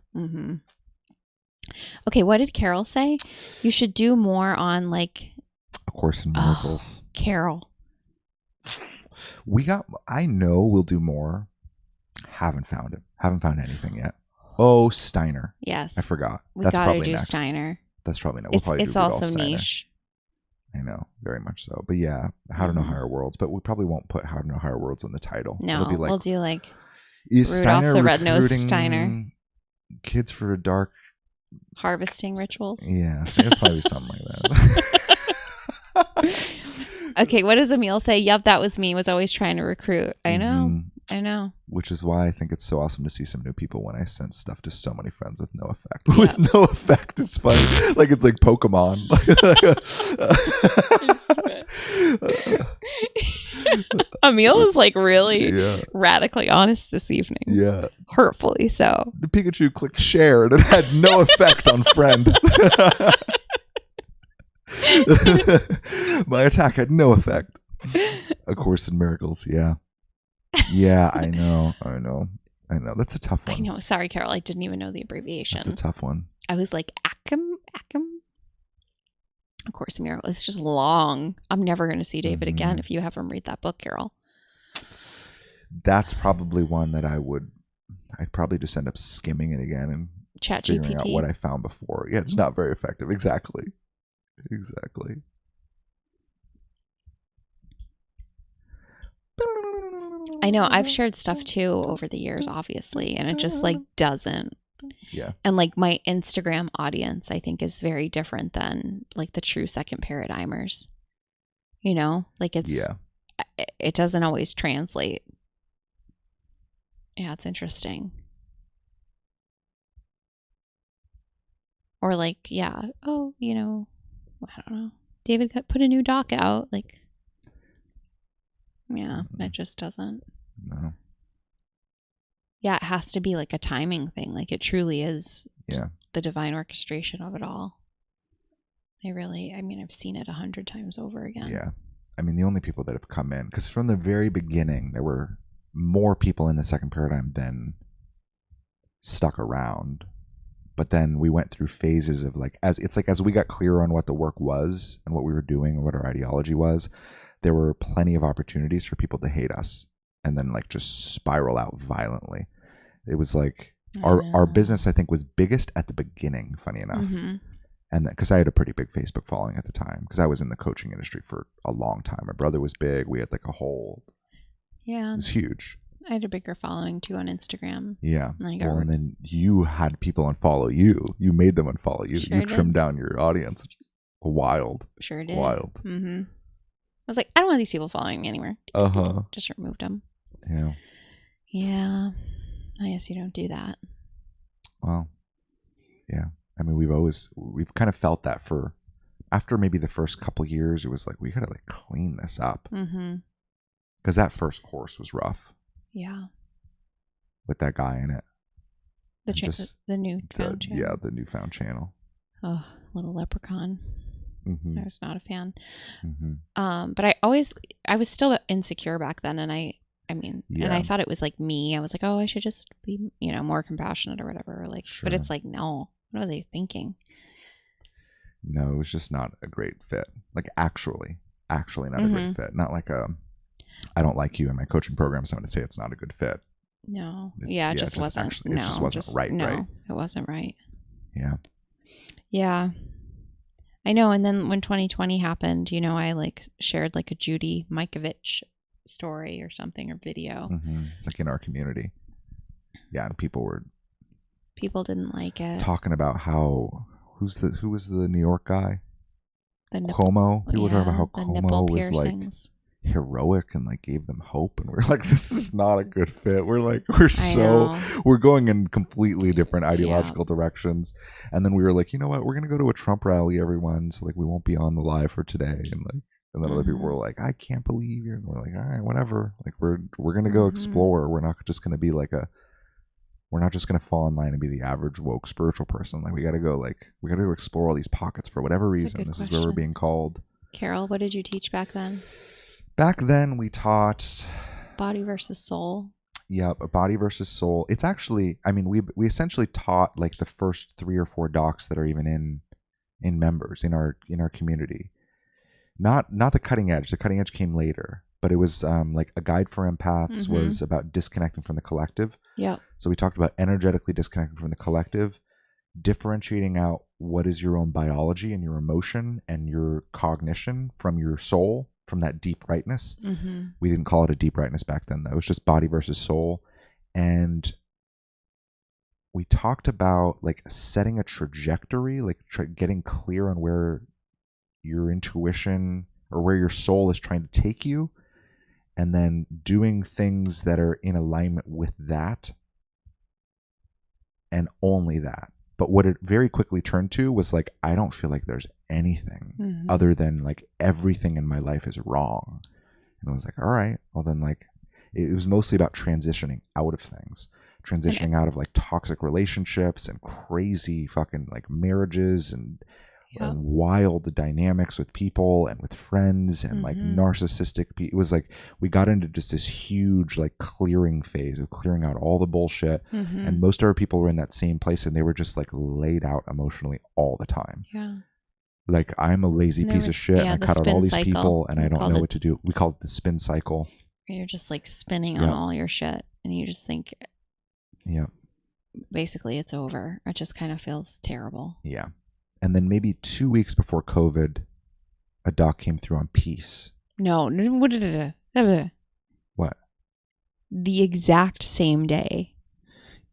Okay, what did Carol say? You should do more on like A Course in Miracles. Carol. I know we'll do more. Haven't found it. Haven't found anything yet. Oh, Steiner. Yes. I forgot. That's probably do next. Steiner. That's probably next. We'll probably it's do also Steiner. niche. I know, very much so. But yeah, How to Know Higher Worlds. But we probably won't put How to Know Higher Worlds in the title. No, It'll be like, we'll do like is Rudolph Steiner the Red-Nosed recruiting Steiner. Kids for a dark Harvesting rituals. Yeah, it'll probably be something like that. Okay, what does Emil say? Yep, that was me. Was always trying to recruit. I know. I know. Which is why I think it's so awesome to see some new people when I send stuff to so many friends with no effect. Yeah. With no effect is funny. Like it's like Pokemon. Emil is like really radically honest this evening. Yeah. Hurtfully so. The Pikachu clicked share and it had no effect on friend. My attack had no effect. A Course in Miracles, yeah. Yeah, I know. That's a tough one. I know. Sorry, Carol. I didn't even know the abbreviation. That's a tough one. I was like, Acum? A Course in Miracles. It's just long. I'm never going to see David again if you have him read that book, Carol. That's probably one that I'd probably just end up skimming it again and figuring out what I found before. Yeah, it's not very effective. Exactly. I know. I've shared stuff too over the years, obviously, and it just like doesn't. Yeah. And like my Instagram audience, I think, is very different than like the true second paradigmers. You know, like it doesn't always translate. Yeah, it's interesting. Or like, I don't know. David put a new doc out. Like, yeah, it just doesn't. No. Yeah, it has to be like a timing thing. Like it truly is the divine orchestration of it all. I've seen it 100 times over again. Yeah. I mean, the only people that have come in, because from the very beginning, there were more people in the second paradigm than stuck around. But then we went through phases of like, as we got clearer on what the work was and what we were doing and what our ideology was, there were plenty of opportunities for people to hate us and then like just spiral out violently. It was like our business, I think, was biggest at the beginning, funny enough. Mm-hmm. And because I had a pretty big Facebook following at the time, because I was in the coaching industry for a long time. My brother was big. We had like a whole, it was huge. I had a bigger following too on Instagram. Yeah. And then you had people unfollow you. You made them unfollow you. Sure you trimmed down your audience, which is wild. Sure did. Wild. Mm-hmm. I was like, I don't want these people following me anymore. Just removed them. Yeah. Yeah. I guess you don't do that. Well, yeah. I mean, we've kind of felt that for after maybe the first couple of years. It was like, we got to like clean this up. Mm-hmm. Because that first course was rough. Yeah. With that guy in it. The newfound channel. Yeah, the newfound channel. Oh, little leprechaun. Mm-hmm. I was not a fan. Mm-hmm. But I was still insecure back then, and and I thought it was like me. I was like, oh, I should just be, more compassionate or whatever. Like, But it's like, no, what are they thinking? No, it was just not a great fit. Like actually not a great fit. Not like I don't like you in my coaching program, so I'm going to say it's not a good fit. No. It just wasn't. Actually, it just wasn't right, no, right? It wasn't right. Yeah. Yeah. I know. And then when 2020 happened, I like shared like a Judy Mikovich story or something, or video. Mm-hmm. Like in our community. Yeah, and people didn't like it. Talking about how who was the New York guy? Como. People were talking about how Como was like heroic and like gave them hope, and we're like, this is not a good fit. We're like, we're going in completely different ideological directions. And then we were like, you know what, we're gonna go to a Trump rally, everyone, so like we won't be on the live for today. And then other people were like, I can't believe you. And we're like, all right, whatever. Like we're gonna go explore. We're not just gonna be like we're not just gonna fall in line and be the average woke spiritual person. Like we gotta go explore all these pockets for whatever reason. This is where we're being called. Carol, what did you teach back then? Back then we taught body versus soul. Yeah, body versus soul. It's actually, I mean, we essentially taught like the first 3 or 4 docs that are even in members in our community. Not the cutting edge. The cutting edge came later, but it was like a guide for empaths was about disconnecting from the collective. Yeah. So we talked about energetically disconnecting from the collective, differentiating out what is your own biology and your emotion and your cognition from your soul, from that deep rightness. We didn't call it a deep rightness back then, though. It was just body versus soul. And we talked about like setting a trajectory, like getting clear on where your intuition or where your soul is trying to take you, and then doing things that are in alignment with that and only that. But what it very quickly turned to was like, I don't feel like there's anything other than like everything in my life is wrong. And I was like, all right, well then like it was mostly about transitioning out of things, transitioning out of like toxic relationships and crazy fucking like marriages and wild dynamics with people and with friends and like narcissistic people. It was like we got into just this huge like clearing phase of clearing out all the bullshit, and most of our people were in that same place, and they were just like laid out emotionally all the time. Like, I'm a lazy piece of shit, and I cut out all these people and I don't know what to do. We call it the spin cycle. You're just like spinning on all your shit, and you just think basically it's over. It just kind of feels terrible. And then maybe 2 weeks before COVID, a doc came through on peace. No. What? The exact same day.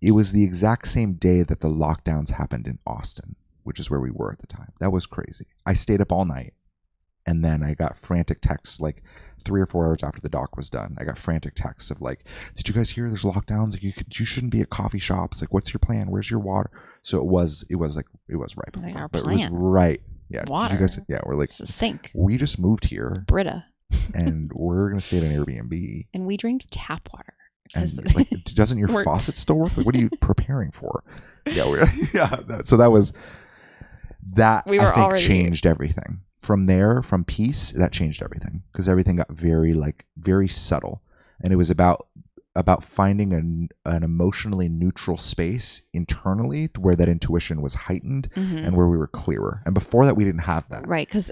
It was the exact same day that the lockdowns happened in Austin, which is where we were at the time. That was crazy. I stayed up all night, and then I got frantic texts like 3 or 4 hours after the doc was done. I got frantic texts of like, did you guys hear there's lockdowns? Like you shouldn't be at coffee shops. Like, what's your plan? Where's your water? So it was right before. Like our but plan. It was right. Yeah. Water. Did you guys, yeah, we're like, it's a sink. We just moved here. Brita. And we're going to stay at an Airbnb. And we drink tap water. And like, doesn't your faucet still work? Like, what are you preparing for? Yeah, so that was that. We were I think already changed everything. From there, from peace, that changed everything because everything got very subtle, and it was about finding an emotionally neutral space internally to where that intuition was heightened and where we were clearer. And before that, we didn't have that. Right, because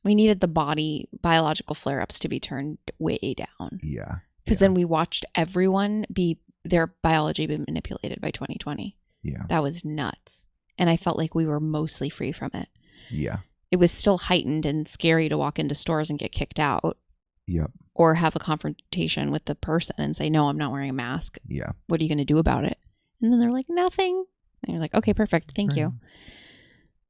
we needed the biological flare-ups to be turned way down. Yeah. Because then we watched everyone their biology be manipulated by 2020. Yeah. That was nuts. And I felt like we were mostly free from it. Yeah. It was still heightened and scary to walk into stores and get kicked out. Yep. Or have a confrontation with the person and say, no, I'm not wearing a mask. Yeah. What are you going to do about it? And then they're like, nothing. And you're like, okay, perfect. Thank you.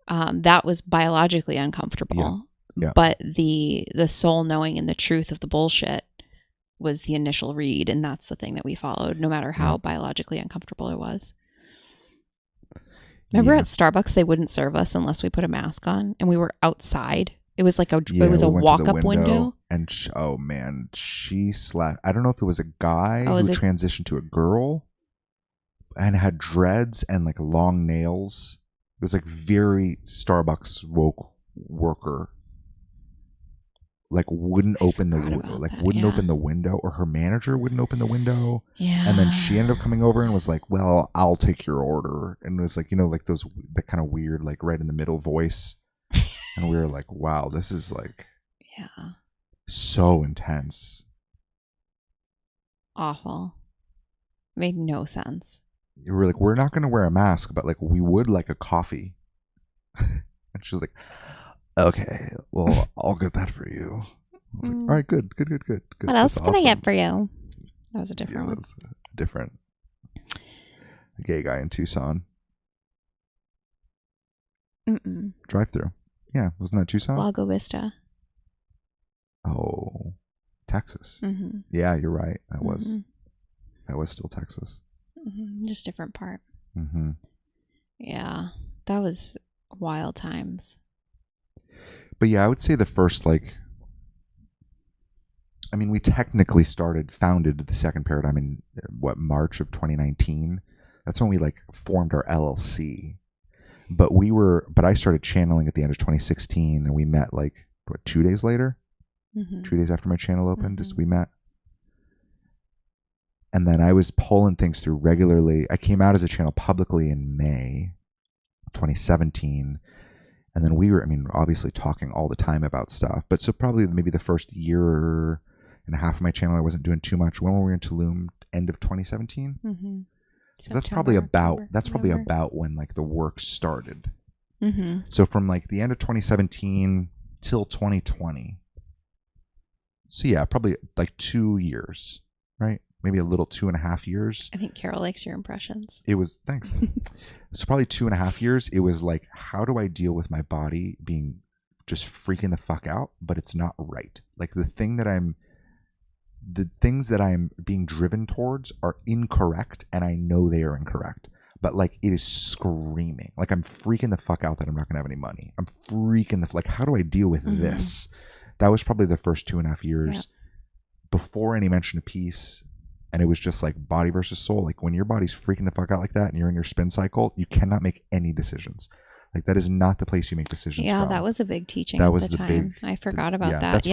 That was biologically uncomfortable. Yeah. But the soul knowing and the truth of the bullshit was the initial read. And that's the thing that we followed, no matter how biologically uncomfortable it was. Remember at Starbucks, they wouldn't serve us unless we put a mask on, and we were outside. It was like it was a walk-up window. And she slapped. I don't know if it was a guy who transitioned to a girl and had dreads and like long nails. It was like very Starbucks woke worker. Like wouldn't open the window, or her manager wouldn't open the window. Yeah. And then she ended up coming over and was like, "Well, I'll take your order." And it was like, like that kind of weird, like right in the middle voice. And we were like, "Wow, this is like, so intense, awful." Made no sense. We were like, "We're not going to wear a mask, but like we would like a coffee." And she's like, "Okay, well, I'll get that for you." I was like, "All right, good. What else can I get for you?" That was a different one. That was different. A gay guy in Tucson. Drive-through. Yeah, wasn't that Tucson? Lago Vista. Oh, Texas. Mm-hmm. Yeah, you're right. That was still Texas. Mm-hmm. Just different part. Mm-hmm. Yeah, that was wild times. But yeah, I would say the first, we technically founded the second paradigm in March of 2019. That's when we formed our LLC. But I started channeling at the end of 2016, and we met 2 days later? Mm-hmm. 2 days after my channel opened, we met. And then I was pulling things through regularly. I came out as a channel publicly in May 2017. And then we were, obviously talking all the time about stuff. But so probably maybe the first year and a half of my channel, I wasn't doing too much. When were we in Tulum? End of 2017? Mm-hmm. So that's probably about when the work started. Mm-hmm. So from the end of 2017 till 2020. So yeah, probably 2 years, right? Maybe a little 2.5 years. I think Carol likes your impressions. It was, thanks. So probably 2.5 years. It was how do I deal with my body being just freaking the fuck out, but it's not right. The things that I'm being driven towards are incorrect, and I know they are incorrect. But it is screaming. I'm freaking the fuck out that I'm not gonna have any money. I'm freaking how do I deal with this? That was probably the first 2.5 years before any mention of peace. And it was just body versus soul. When your body's freaking the fuck out like that and you're in your spin cycle, you cannot make any decisions. That is not the place you make decisions from. Yeah, that was a big teaching at the time. I forgot about that. That's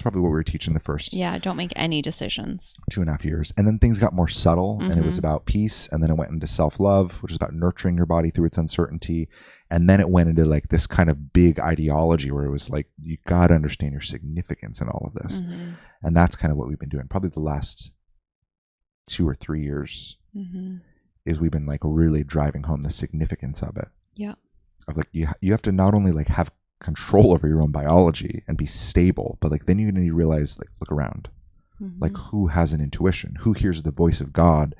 probably what we were teaching the first. Yeah, don't make any decisions. 2.5 years. And then things got more subtle, and it was about peace. And then it went into self-love, which is about nurturing your body through its uncertainty. And then it went into this kind of big ideology where it was you got to understand your significance in all of this. Mm-hmm. And that's kind of what we've been doing. Probably the last 2 or 3 years is we've been really driving home the significance of it. Yeah. Of you have to not only have control over your own biology and be stable, but then you need to realize look around. Mm-hmm. Who has an intuition? Who hears the voice of God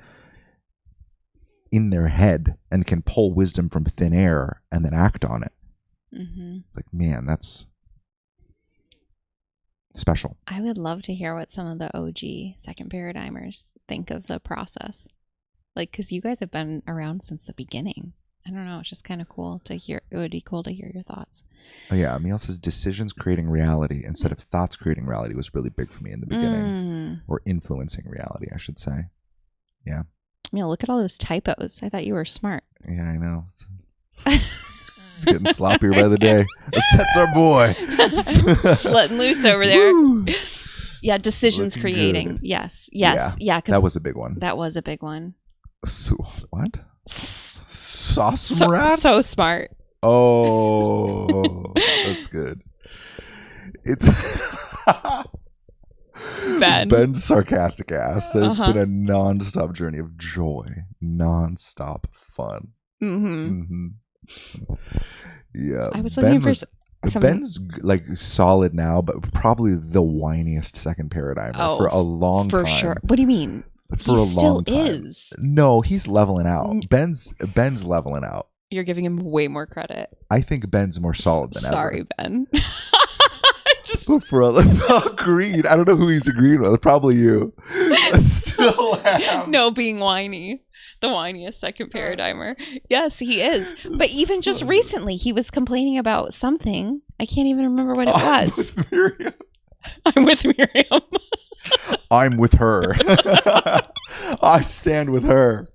in their head and can pull wisdom from thin air and then act on it? Mm-hmm. Man, that's special. I would love to hear what some of the OG second paradigmers think of the process. Because you guys have been around since the beginning. I don't know. It's just kind of cool to hear. It would be cool to hear your thoughts. Oh, yeah. Emil says decisions creating reality instead of thoughts creating reality was really big for me in the beginning. or influencing reality, I should say. Yeah. Yeah, look at all those typos. I thought you were smart. Yeah, I know. It's getting sloppier by the day. That's our boy. Just letting loose over there. Woo. Yeah, decisions Looking creating. good. Yes. Yeah, Cause that was a big one. That was a big one. So, what? Sauce rat? So smart. Oh, that's good. It's Ben's sarcastic ass. It's been a non-stop journey of joy, non-stop fun. Yeah, I was looking for Ben's like solid now, but probably the whiniest second paradigmer for a long time. For sure. What do you mean? For a long time. Is. No, he's leveling out. Ben's leveling out. You're giving him way more credit. I think Ben's more solid than ever. Sorry, Ben. Just agreed. I don't know who he's agreed with. Probably you. I still am. No, being whiny. The whiniest second paradigmer. Yes, he is. But even just recently, he was complaining about something. I can't even remember what it was. With Miriam. I'm with Miriam. I'm with her. I stand with her.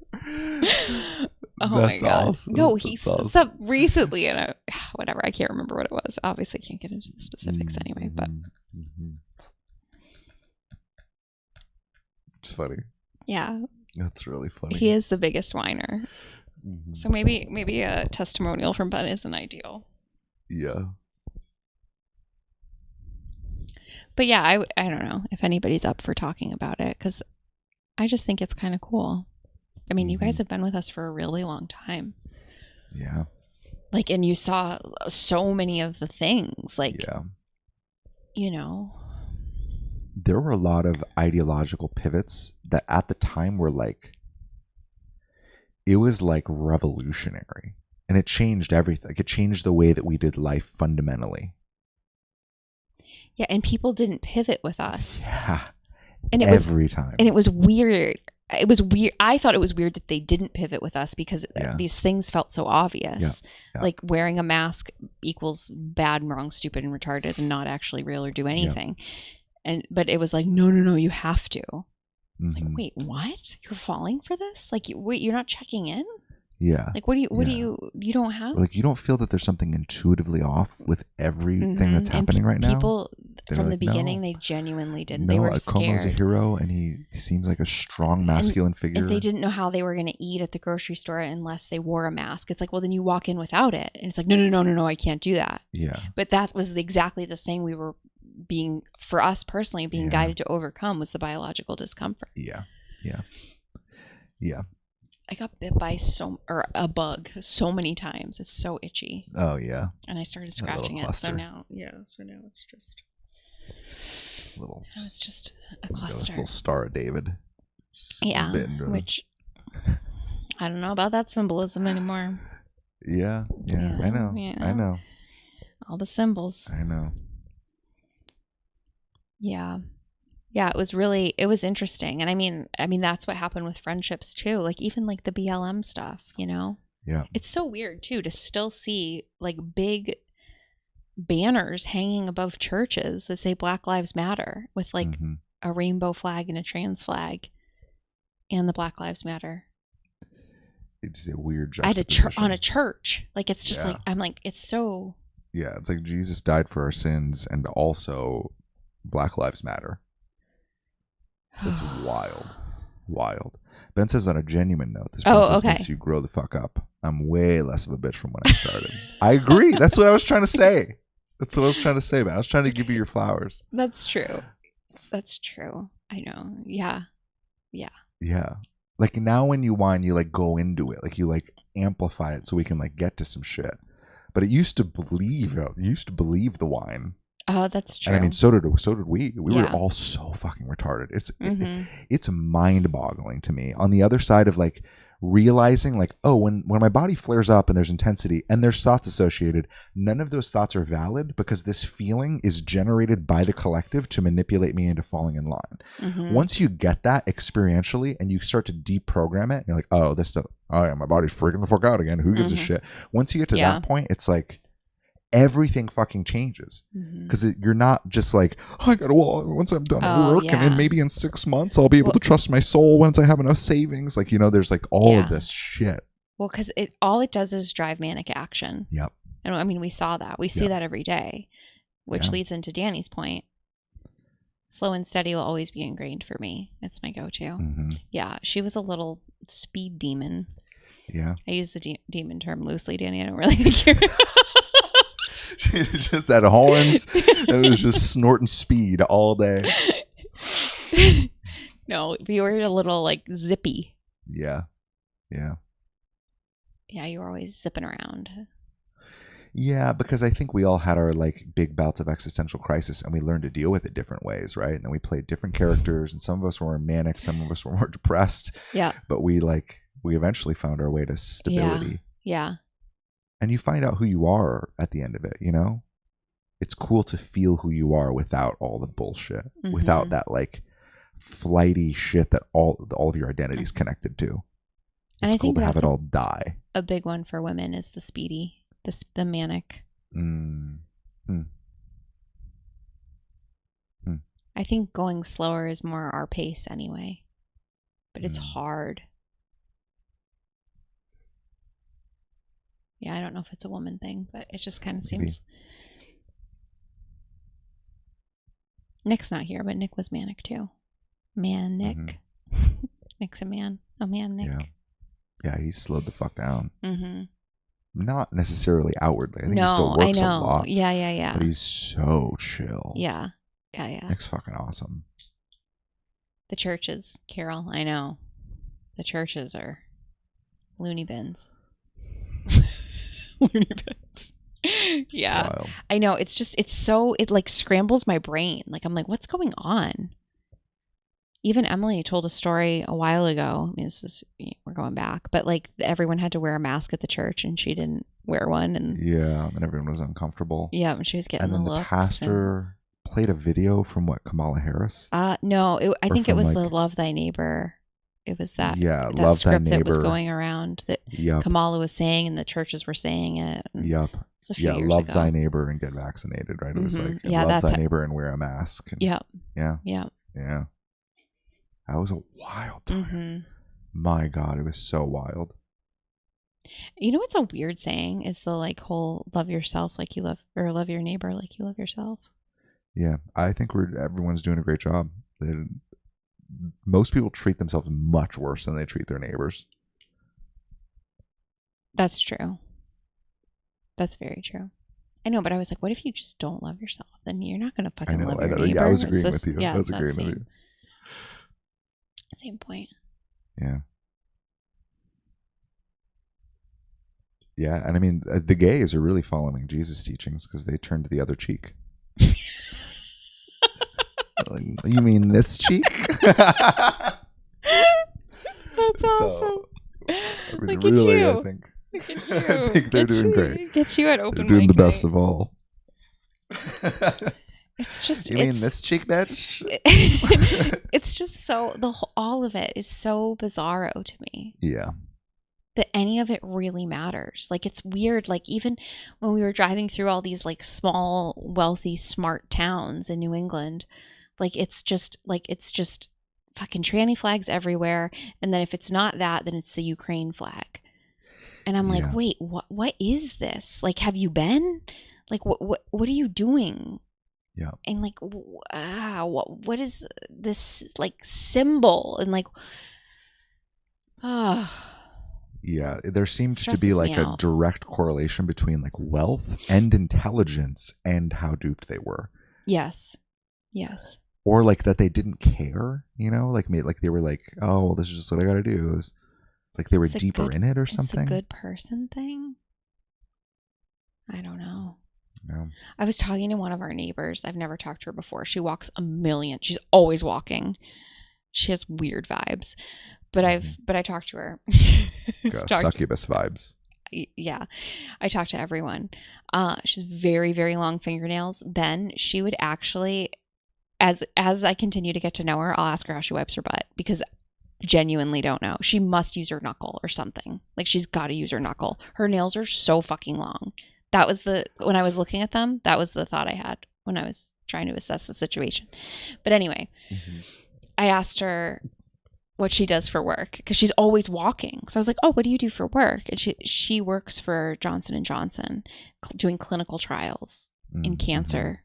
Oh my God. Awesome. No, he's awesome. Recently, and whatever. I can't remember what it was. Obviously, can't get into the specifics anyway, but. It's funny. Yeah. That's really funny. He is the biggest whiner. So maybe a testimonial from Ben isn't ideal. Yeah. But yeah, I don't know if anybody's up for talking about it, because I just think it's kind of cool. I mean, you guys have been with us for a really long time. Yeah. Like, and you saw so many of the things, like, There were a lot of ideological pivots that at the time were like, it was like revolutionary, and it changed everything. Like, it changed the way that we did life fundamentally. Yeah, and people didn't pivot with us. Yeah. And every time. And it was weird. It was weird. I thought it was weird that they didn't pivot with us, because these things felt so obvious. Yeah. Like wearing a mask equals bad and wrong, stupid and retarded, and not actually real or do anything. But it was like, no, you have to. It's like, wait, what? You're falling for this? Like, wait, you're not checking in? Yeah. Like, what do you don't have? Like, you don't feel that there's something intuitively off with everything that's happening right now? People from the beginning, they genuinely didn't. They were scared. Como's a hero, and he seems like a strong masculine figure. If they didn't know how they were going to eat at the grocery store unless they wore a mask, it's like, well, then you walk in without it. And it's like, no, I can't do that. Yeah. But that was exactly the thing we were for us personally, being guided to overcome, was the biological discomfort. Yeah. I got bit by a bug so many times. It's so itchy. Oh yeah. And I started scratching it. So now it's just it's just a cluster. Little Star of David. Yeah. Which I don't know about that symbolism anymore. Yeah. I know. All the symbols. I know. Yeah, it was interesting. And I mean that's what happened with friendships too. Like, even like the BLM stuff, Yeah. It's so weird too to still see like big banners hanging above churches that say Black Lives Matter, with like a rainbow flag and a trans flag and the Black Lives Matter. It's a weird juxtaposition. On a church. Like, it's just like, I'm like, it's so. Yeah, it's like Jesus died for our sins, and also Black Lives Matter. That's wild. Ben says, on a genuine note, this process makes you grow the fuck up. I'm way less of a bitch from when I started. I agree. That's what I was trying to say. Man. I was trying to give you your flowers. That's true. I know. Yeah. Like, now when you whine, you like go into it. Like, you like amplify it so we can like get to some shit. But it used to believe the whine. Oh, that's true. And I mean, so did we. We were all so fucking retarded. It's mind-boggling to me. On the other side of like realizing, like, oh, when my body flares up and there's intensity and there's thoughts associated, none of those thoughts are valid, because this feeling is generated by the collective to manipulate me into falling in line. Once you get that experientially and you start to deprogram it, and you're like, oh, this stuff, oh yeah, my body's freaking the fuck out again. Who gives a shit? Once you get to that point, it's like, everything fucking changes. Because you're not just like, I gotta, well, once I'm done at work, and then maybe in 6 months I'll be able to trust my soul once I have enough savings. Like, there's like all of this shit. Well, because all it does is drive manic action. Yep. And I mean, we saw that. We see that every day, which leads into Danny's point. Slow and steady will always be ingrained for me. It's my go-to. Yeah, she was a little speed demon. Yeah. I use the demon term loosely, Danny. I don't really think you're... She just had horns and was just snorting speed all day. No, we were a little like zippy. Yeah. Yeah, you were always zipping around. Yeah, because I think we all had our like big bouts of existential crisis, and we learned to deal with it different ways, right? And then we played different characters, and some of us were more manic, some of us were more depressed. Yeah. But we eventually found our way to stability. Yeah. And you find out who you are at the end of it, It's cool to feel who you are without all the bullshit, without that like flighty shit that all of your identity is connected to. It's cool to have it all die. A big one for women is the speedy, the manic. I think going slower is more our pace anyway, but it's hard. Yeah, I don't know if it's a woman thing, but it just kind of seems. Nick's not here, but Nick was manic too. Man, Nick. Nick's a man. Oh, man, Nick. Yeah, he slowed the fuck down. Not necessarily outwardly. I think he still works a lot. Yeah. But he's so chill. Yeah. Nick's fucking awesome. The churches, Carol, I know. The churches are loony bins. Loony bins. Yeah. I know. It like scrambles my brain. Like, I'm like, what's going on? Even Emily told a story a while ago. I mean, we're going back, but like everyone had to wear a mask at the church and she didn't wear one. And and everyone was uncomfortable. Yeah, and she was getting the looks. And then the pastor played a video from Kamala Harris? No, I think it was the Love Thy Neighbor. It was that Love script Thy Neighbor that was going around that Kamala was saying and the churches were saying it. It's a few years love ago. Thy neighbor and get vaccinated, right? It was like love thy neighbor and wear a mask. And, Yeah. That was a wild time. My God, it was so wild. What's a weird saying is the like whole love yourself like you love, or love your neighbor like you love yourself. Yeah, I think everyone's doing a great job. Most people treat themselves much worse than they treat their neighbors. That's true. That's very true. I know, but I was like, what if you just don't love yourself? Then you're not going to fucking love your neighbor. Yeah, I was agreeing with you. I was agreeing with you. Same point. Yeah. Yeah, and I mean, the gays are really following Jesus' teachings because they turned the other cheek. You mean this cheek? That's awesome. Look at you. I think. Look at you. I think they're doing great. Get you at open mic. They're doing the best of all. It's just. You mean this cheek, bitch? It's just so all of it is so bizarro to me. Yeah. That any of it really matters. Like, it's weird. Like, even when we were driving through all these like small, wealthy, smart towns in New England, like it's just fucking tranny flags everywhere. And then if it's not that, then it's the Ukraine flag. And I'm like, wait, what is this? Like, have you been? Like, what are you doing? Yeah. And like, what is this like symbol? And like, yeah, there seems to be like a direct correlation between like wealth and intelligence and how duped they were. Yes. Or like that they didn't care, like they were like, oh, well, this is just what I got to do. Is like they were deeper in it or something. It's a good person thing. I don't know. Yeah. I was talking to one of our neighbors. I've never talked to her before. She walks a million. She's always walking. She has weird vibes. But I talked to her. Succubus vibes. Yeah. I talked to everyone. She's very, very long fingernails. Ben, she would actually, as I continue to get to know her, I'll ask her how she wipes her butt because genuinely don't know. She must use her knuckle or something. Like, she's got to use her knuckle. Her nails are so fucking long. That was when I was looking at them, that was the thought I had when I was trying to assess the situation. But anyway, I asked her what she does for work because she's always walking. So I was like, oh, what do you do for work? And she works for Johnson & Johnson doing clinical trials in cancer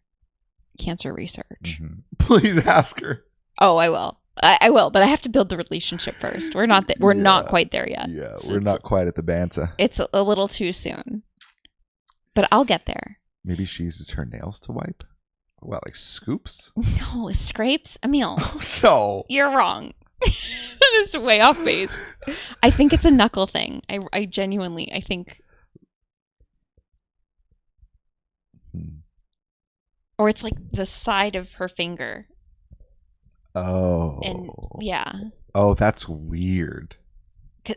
research. Please ask her. Oh, I will. I will, but I have to build the relationship first. We're not not quite there yet. Yeah, we're not quite at the banta. It's a little too soon. But I'll get there. Maybe she uses her nails to wipe? Well, like scoops? No, scrapes? Emil. No. You're wrong. That is way off base. I think it's a knuckle thing. I genuinely, I think. Or it's like the side of her finger. Oh. And yeah. Oh, that's weird.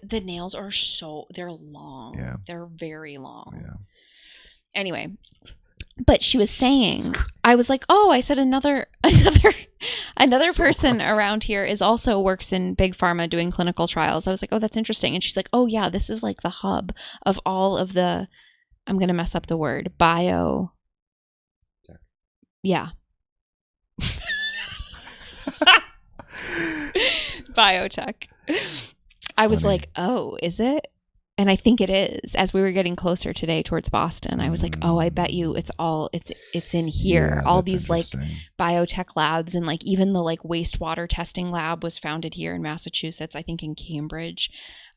The nails are they're long. Yeah. They're very long. Yeah. Anyway, but she was saying, I was like, oh, I said another person around here also works in big pharma doing clinical trials. I was like, oh, that's interesting. And she's like, oh yeah, this is like the hub of all of the, I'm going to mess up the word, bio. Yeah. Biotech. I was like, oh, is it? And I think it is. As we were getting closer today towards Boston, I was like, oh, I bet you it's in here. Yeah, all these like biotech labs, and like even the like wastewater testing lab was founded here in Massachusetts, I think in Cambridge.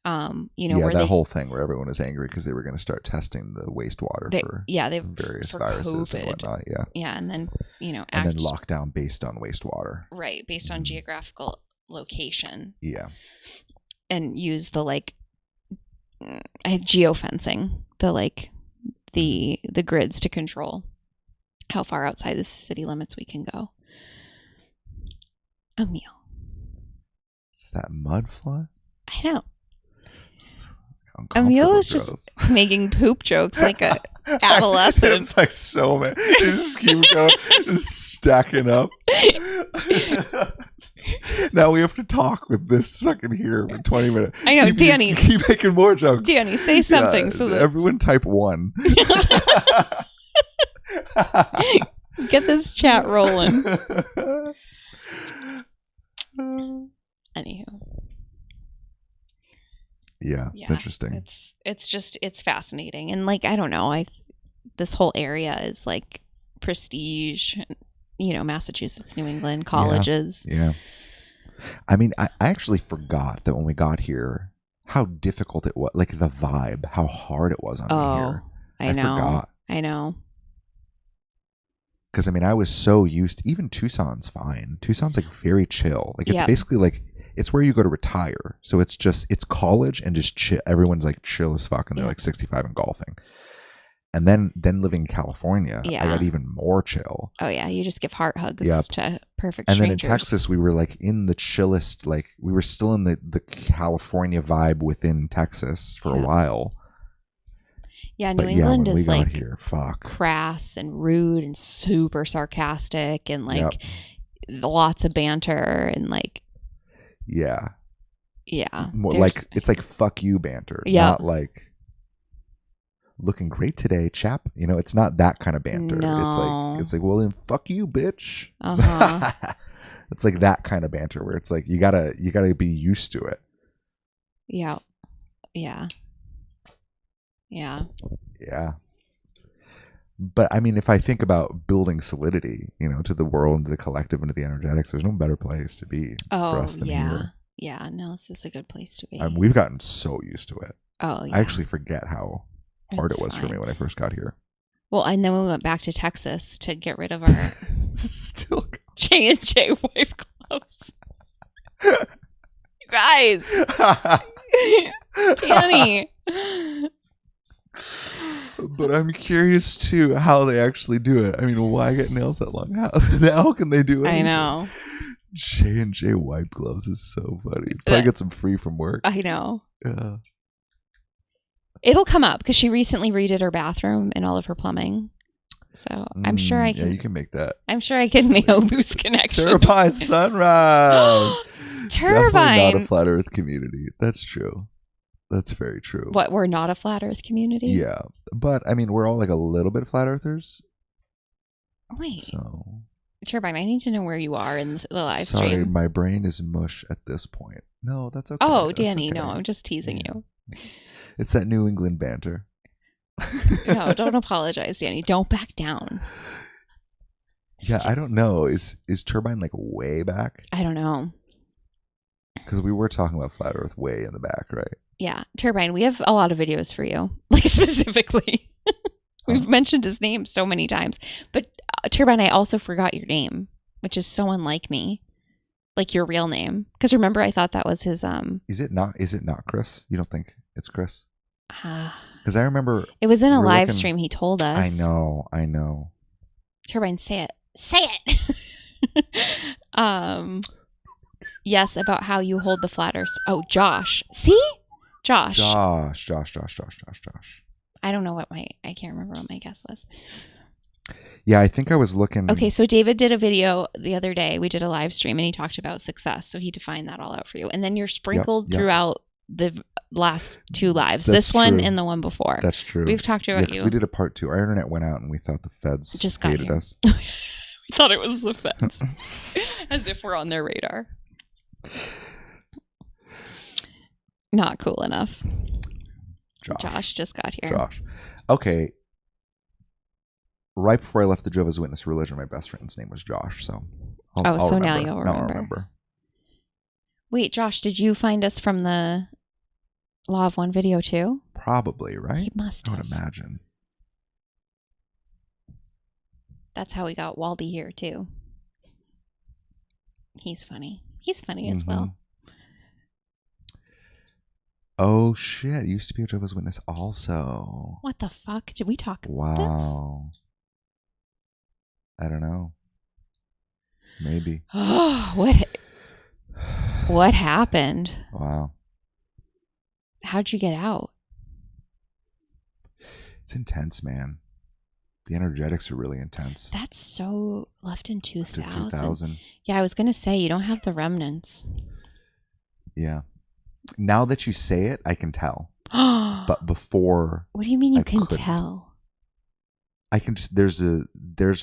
Where that whole thing where everyone was angry because they were going to start testing the wastewater for various viruses COVID. And whatnot. Yeah. And then, and then lockdown based on wastewater. Right. Based on geographical location. Yeah. And use the like geofencing, the grids to control how far outside the city limits we can go. Emil. Is that mud fly? I know. Emil is just making poop jokes like a adolescent. It's like so many. You just keep going, just stacking up. Now we have to talk with this fucking here for 20 minutes. I know, Danny. Keep making more jokes. Danny, say something. So that everyone type 1. Get this chat rolling. Anywho. Yeah, it's interesting. It's fascinating. And like, I don't know, this whole area is like prestige, Massachusetts, New England colleges. Yeah. I mean, I actually forgot that when we got here, how difficult it was, like the vibe, how hard it was on me here. I forgot. I know. Because I mean, I was so used to, even Tucson's fine. Tucson's like very chill. Like it's basically like, it's where you go to retire. So it's college and just chill. Everyone's like chill as fuck and they're like 65 and golfing. And then living in California, I got even more chill. Oh yeah, you just give heart hugs to perfect strangers. And then in Texas, we were like in the chillest, like we were still in the California vibe within Texas for a while. Yeah, New England is like here, crass and rude and super sarcastic and like lots of banter and like more like it's like fuck you banter, not like looking great today, chap. It's not that kind of banter. No. It's like well then fuck you, bitch. Uh-huh. It's like that kind of banter where it's like you gotta be used to it. Yeah. But I mean, if I think about building solidity, to the world and to the collective and to the energetics, there's no better place to be for us than here. Yeah, no, it's a good place to be. We've gotten so used to it. Oh, yeah. I actually forget how hard it was for me when I first got here. Well, and then we went back to Texas to get rid of our still J&J wipe gloves. You guys. Danny. But I'm curious too how they actually do it. I mean, why get nails that long? How can they do it? I know. J&J wipe gloves is so funny. Probably get some free from work. I know. Yeah. It'll come up because she recently redid her bathroom and all of her plumbing. So I'm sure I can. Yeah, you can make that. I'm sure I can make a loose connection. Turbine sunrise. Turbine. Definitely not a flat Earth community. That's true. That's very true. What, we're not a flat Earth community? Yeah, but I mean, we're all like a little bit flat earthers. Wait, So Turbine, I need to know where you are in the live sorry, stream. my brain is mush at this point. No, that's okay. Oh, That's Danny, okay. no, I'm just teasing you. It's that New England banter. No, don't apologize, Danny. Don't back down. Yeah, I don't know. Is Turbine like way back? I don't know. Because we were talking about flat Earth way in the back, right? Yeah, Turbine, we have a lot of videos for you, like specifically. We've mentioned his name so many times. But Turbine, I also forgot your name, which is so unlike me. Like your real name. Because remember, I thought that was his... Is it not Chris? You don't think it's Chris? Ah. Because I remember... It was in a we were live looking- stream, he told us. I know. Turbine, say it. Say it! Yes, about how you hold the flat Earth. Oh, Josh. See? Josh. I don't know what I can't remember what my guess was. Yeah, I think I was looking. Okay, so David did a video the other day. We did a live stream and he talked about success. So he defined that all out for you. And then you're sprinkled Yep. throughout the last two lives. That's this one true. and the one before. That's true. We've talked about 'cause you. we did a part 2. Our internet went out and we thought the feds Just got hated here. us. We thought it was the feds. As if we're on their radar. Not cool enough. Josh just got here. Josh. Okay. Right before I left the Jehovah's Witness religion, my best friend's name was Josh. So I'll so remember. now you'll Now I'll remember. remember. Wait, Josh, did you find us from the Law of One video too? Probably, right? He must I have. would imagine. That's how we got Waldy here too. He's funny. He's funny as well. Oh shit! Used to be a Jehovah's Witness also. What the fuck? Did we talk about Wow. I don't know. Maybe. this? Oh, what happened? Wow. How'd you get out? It's intense, man. The energetics are really intense. That's so left in After 2000. 2000. Yeah, I was going to say, you don't have the remnants. Yeah. Now that you say it, I can tell. But But before, what do you mean you I can couldn't. tell? I can just, there's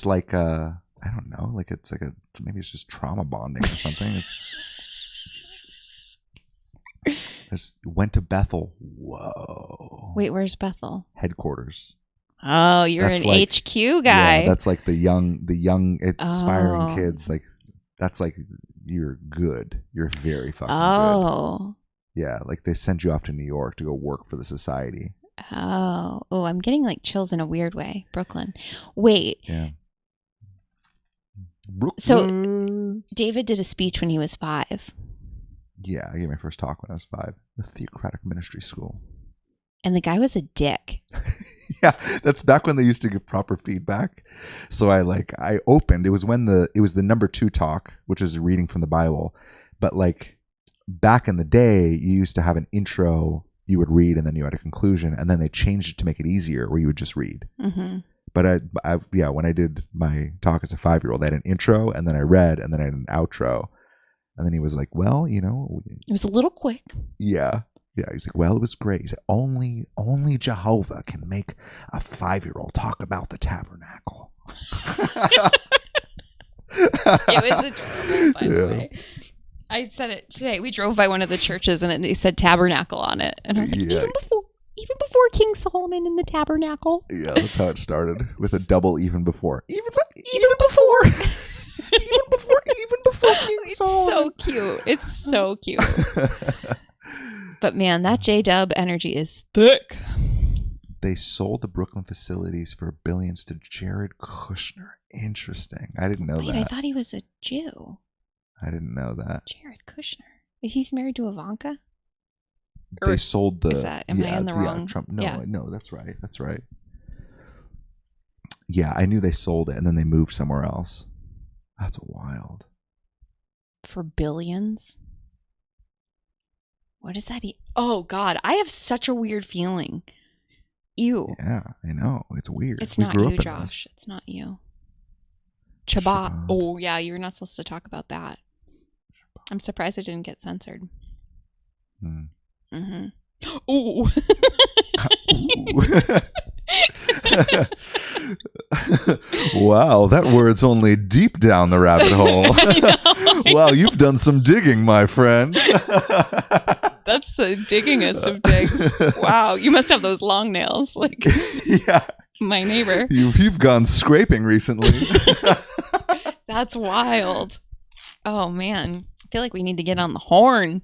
like a, I don't know, like it's like a, maybe it's just trauma bonding or something. Went to Bethel. Whoa. Wait, where's Bethel? Headquarters. Oh, you're That's an like- HQ guy. Yeah, that's like the young aspiring Oh. kids. Like, that's like, you're good. You're very fucking good. Oh. Yeah, like they send you off to New York to go work for the society. Oh. Oh, I'm getting like chills in a weird way. Brooklyn. Wait, Yeah. So- David did a speech when he was 5. Yeah, I gave my first talk when I was 5. The Theocratic Ministry School. And the guy was a dick. Yeah, that's back when they used to give proper feedback. So I opened. It was the number 2 talk, which is reading from the Bible. But like back in the day, you used to have an intro you would read, and then you had a conclusion, and then they changed it to make it easier, where you would just read. Mm-hmm. But when I did my talk as a 5-year-old, I had an intro, and then I read, and then I had an outro, and then he was like, "Well, It was a little quick. yeah." Yeah, he's like, well, it was great. He said, only Jehovah can make a 5-year-old talk about the tabernacle. It was adorable, by the Yeah. way. I said it today. We drove by one of the churches and they said tabernacle on it. And I was like, Yeah. even before King Solomon in the tabernacle. Yeah, that's how it started, with a double even before. Even before. even before King It's Solomon. so cute. It's so cute. But man, that J-Dub energy is thick. They sold the Brooklyn facilities for billions to Jared Kushner. Interesting. I didn't know Wait, that. I thought he was a Jew. I didn't know that. Jared Kushner. He's married to Ivanka? They Or sold the. is that- am I in the wrong- Trump. No, yeah. no, that's right. That's right. Yeah, I knew they sold it and then they moved somewhere else. That's wild. For billions? What is that? Oh, God. I have such a weird feeling. Ew. Yeah, I know. It's weird. It's We not grew you, up in Josh. this. It's not you. Shabbat. Shabbat. Oh, yeah. You're not supposed to talk about that. I'm surprised it didn't get censored. Hmm. Mm-hmm. Ooh. Wow, that word's only deep down the rabbit hole. Wow, you've done some digging, my friend. That's the diggingest of digs. Wow, you must have those long nails, like Yeah, my neighbor. you've gone scraping recently. That's wild. Oh man, I feel like we need to get on the horn.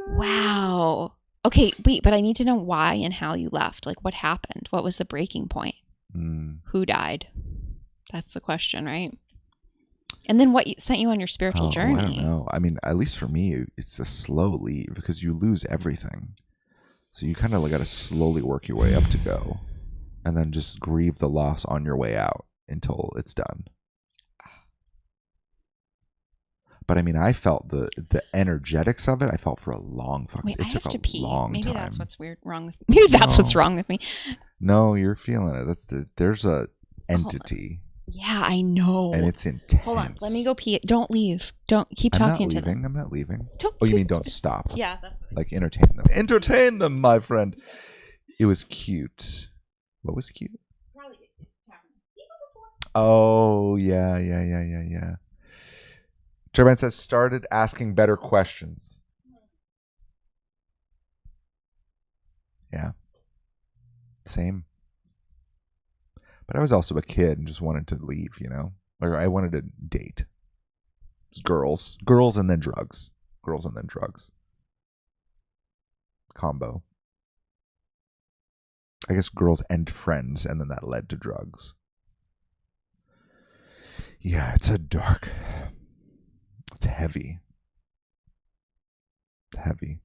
Wow. Okay, wait, but I need to know why and how you left. Like, what happened? What was the breaking point? Who died? That's the question, right? And then what sent you on your spiritual journey? I don't know. I mean, at least for me, it's a slow leave because you lose everything. So you kind of got to slowly work your way up to go and then just grieve the loss on your way out until it's done. But I mean, I felt the energetics of it. I felt for a long fucking. Wait, it took I have to a pee. long Maybe time. that's what's weird wrong with me. Maybe that's what's wrong with me. No, you're feeling it. There's a entity. Yeah, I know. And it's intense. Hold on, let me go pee. Don't leave. Don't keep talking to them. I'm not leaving. Don't. Oh, you mean don't stop? Yeah, that's like entertain them. Entertain them, my friend. It was cute. What was cute? Oh yeah. Turbine says started asking better questions. Yeah. Same. But I was also a kid and just wanted to leave, Or I wanted to date. Girls and then drugs. Girls and then drugs. Combo. I guess girls and friends, and then that led to drugs. Yeah, it's it's heavy. It's heavy.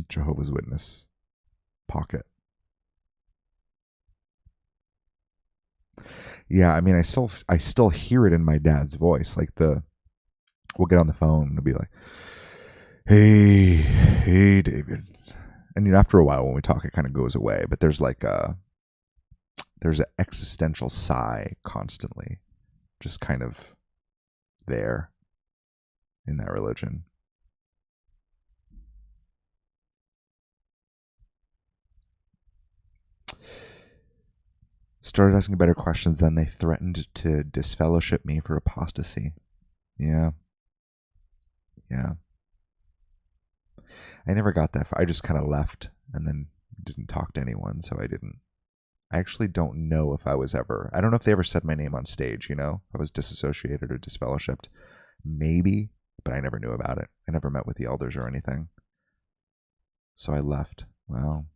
Jehovah's Witness pocket. Yeah, I mean, I still hear it in my dad's voice. Like we'll get on the phone and it'll be like, hey, David. And after a while when we talk, it kind of goes away. But there's an existential sigh constantly, just kind of there in that religion. Started asking better questions, then they threatened to disfellowship me for apostasy. Yeah. I never got that far. I just kind of left and then didn't talk to anyone, so I actually don't know if I don't know if they ever said my name on stage, if I was disassociated or disfellowshipped. Maybe, but I never knew about it. I never met with the elders or anything. So I left. Wow.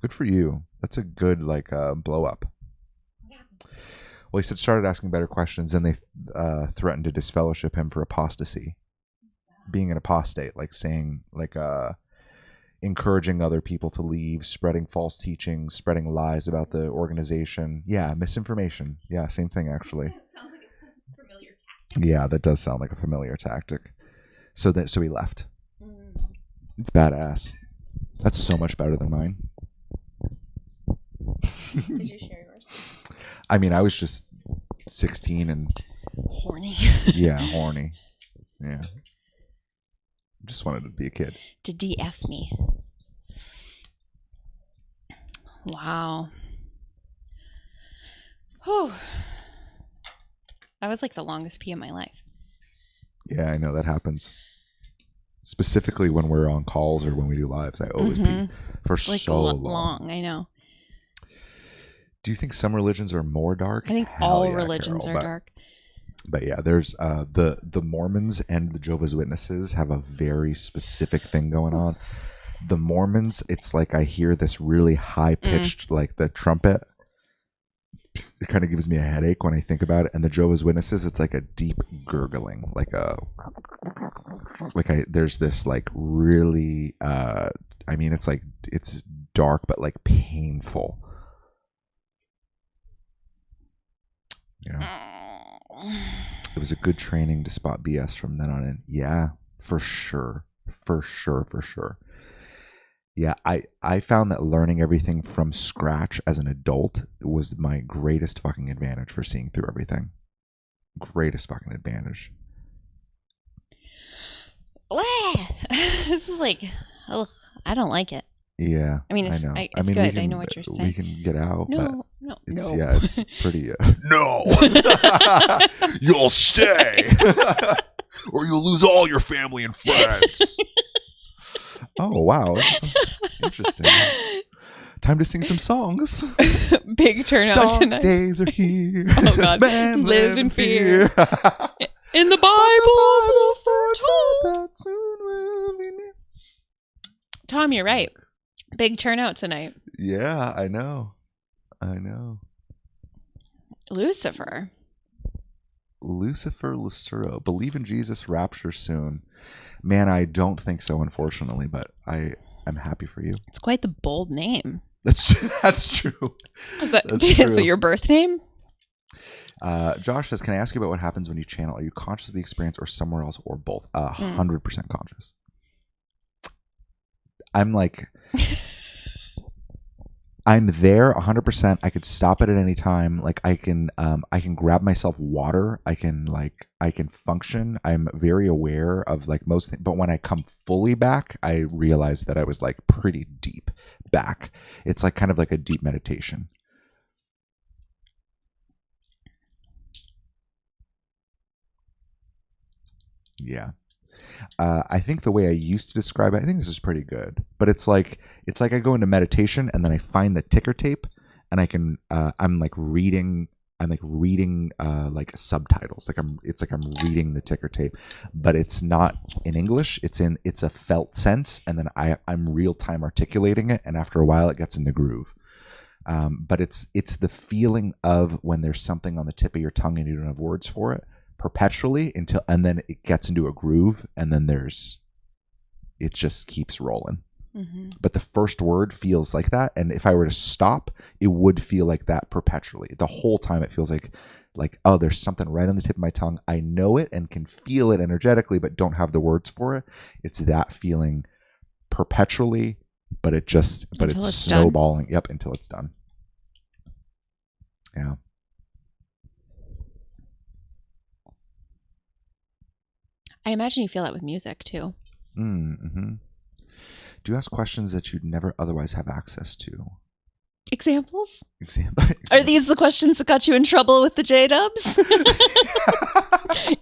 Good for you. That's a good, blow up. Well, he said started asking better questions, and they threatened to disfellowship him for apostasy. Being an apostate, saying, encouraging other people to leave, spreading false teachings, spreading lies about the organization. Yeah, misinformation. Yeah, same thing, actually. That sounds like a familiar tactic. Yeah, that does sound like a familiar tactic. So he left. It's badass. That's so much better than mine. Did you share yours? I mean, I was just 16 and horny. Yeah, horny. Yeah. Just wanted to be a kid. To DF me. Wow. Whew. That was the longest pee of my life. Yeah, I know that happens. Specifically when we're on calls or when we do lives, I always pee for so long. I know. Do you think some religions are more dark? I think all religions are dark. But yeah, there's the Mormons and the Jehovah's Witnesses have a very specific thing going on. The Mormons, it's I hear this really high pitched, the trumpet. It kind of gives me a headache when I think about it. And the Jehovah's Witnesses, it's a deep gurgling, there's this really, I mean, it's dark but painful. It was a good training to spot BS from then on in. Yeah, for sure. Yeah, I found that learning everything from scratch as an adult was my greatest fucking advantage for seeing through everything. Greatest fucking advantage. This is like, ugh, I don't like it. Yeah, I mean, I know. it's good. I know what you're saying. We can get out. But No. it's pretty. No, you'll stay, or you'll lose all your family and friends. Oh wow, interesting. Time to sing some songs. Big turnout Dark tonight. days are here. Oh God, Man, live in fear. fear. In the Bible foretold. That soon will be near. Tom, you're right. Big turnout tonight. Yeah, I know. Lucifer Lucero. Believe in Jesus, rapture soon. Man, I don't think so, unfortunately, but I'm happy for you. It's quite the bold name. That's true. Is that That's true. is it your birth name? Josh says, "Can I ask you about what happens when you channel? Are you conscious of the experience, or somewhere else, or both?" 100% conscious. I'm like, I'm there 100%. I could stop it at any time. Like I can grab myself water. I can function. I'm very aware of like most things. But when I come fully back, I realize that I was like pretty deep back. It's like kind of like a deep meditation. Yeah. I think the way I used to describe it, I think this is pretty good, but it's like I go into meditation and then I find the ticker tape and I can, I'm reading like subtitles. It's like I'm reading the ticker tape, but it's not in English. It's a felt sense. And then I'm real time articulating it. And after a while it gets in the groove. But it's the feeling of when there's something on the tip of your tongue and you don't have words for it, perpetually and then it gets into a groove, and then it just keeps rolling. Mm-hmm. But the first word feels like that, and if I were to stop, it would feel like that perpetually. The whole time it feels like oh, there's something right on the tip of my tongue. I know it and can feel it energetically, but don't have the words for it. It's that feeling perpetually, but it's snowballing. Done. Yep, until it's done. Yeah. I imagine you feel that with music too. Mm-hmm. Do you ask questions that you'd never otherwise have access to? Examples? Are these the questions that got you in trouble with the J-Dubs?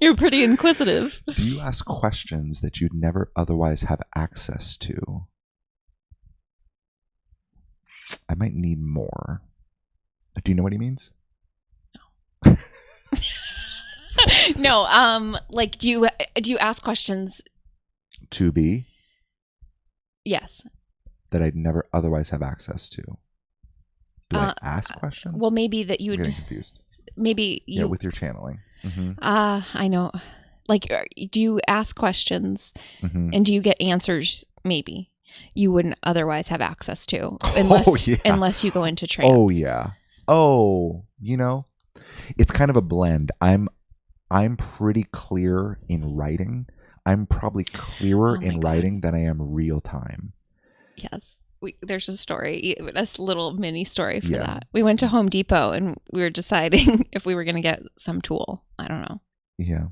You're pretty inquisitive. Do you ask questions that you'd never otherwise have access to? I might need more. Do you know what he means? No. No, like do you ask questions to be? Yes. That I'd never otherwise have access to. Do I ask questions? Well, maybe that you would. I'm getting confused. Maybe you. Yeah, with your channeling. Mm-hmm. I know. Like, do you ask questions, mm-hmm. and do you get answers? Maybe you wouldn't otherwise have access to, unless you go into trance. Oh yeah. Oh, it's kind of a blend. I'm pretty clear in writing. I'm probably clearer in writing than I am real time. Yes. There's a story, a little mini story for that. We went to Home Depot and we were deciding if we were going to get some tool. I don't know. Yeah.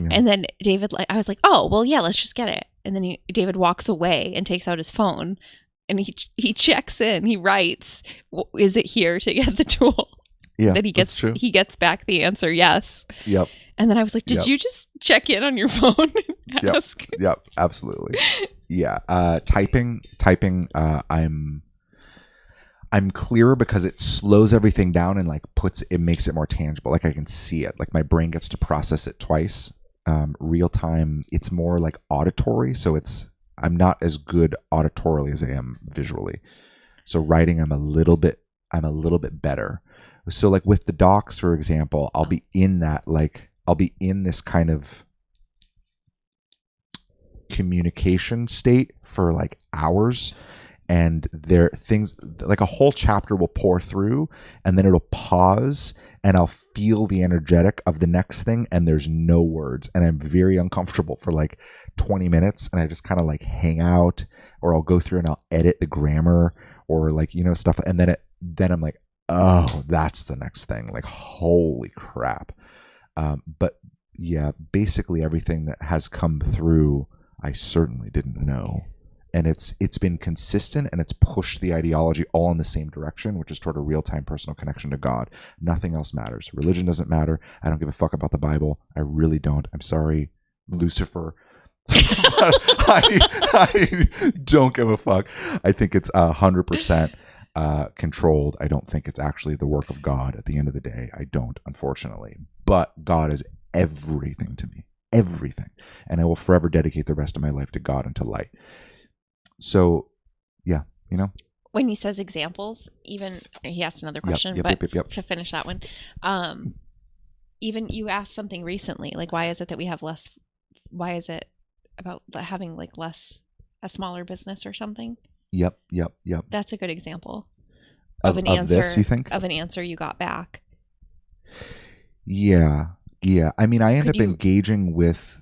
And then David, I was like, oh, well, yeah, let's just get it. And then David walks away and takes out his phone and he checks in. He writes, is it here to get the tool? Yeah, that he gets back the answer, yes. Yep. And then I was like, did you just check in on your phone and ask? Yep, absolutely. Yeah. Typing, I'm clearer because it slows everything down and it makes it more tangible. Like I can see it. Like my brain gets to process it twice. Real time, it's more like auditory. So I'm not as good auditorily as I am visually. So writing, I'm a little bit better. So like with the docs, for example, I'll be in this kind of communication state for like hours, and there things like a whole chapter will pour through and then it'll pause and I'll feel the energetic of the next thing and there's no words and I'm very uncomfortable for like 20 minutes and I just kind of like hang out, or I'll go through and I'll edit the grammar or stuff, and then I'm like, oh, that's the next thing. Like, holy crap. But yeah, basically everything that has come through, I certainly didn't know. And it's been consistent, and it's pushed the ideology all in the same direction, which is toward a real-time personal connection to God. Nothing else matters. Religion doesn't matter. I don't give a fuck about the Bible. I really don't. I'm sorry, Lucifer. I don't give a fuck. I think it's 100% controlled. I don't think it's actually the work of God at the end of the day. I don't, unfortunately. But God is everything to me. Everything. And I will forever dedicate the rest of my life to God and to light. So, yeah, you know. When he says examples, even he asked another question, but to finish that one, even you asked something recently, like why is it that we have less? Why is it about having like less, a smaller business or something? Yep. That's a good example of an of answer. This, you think? Of an answer you got back. Yeah. I mean, I end up engaging with.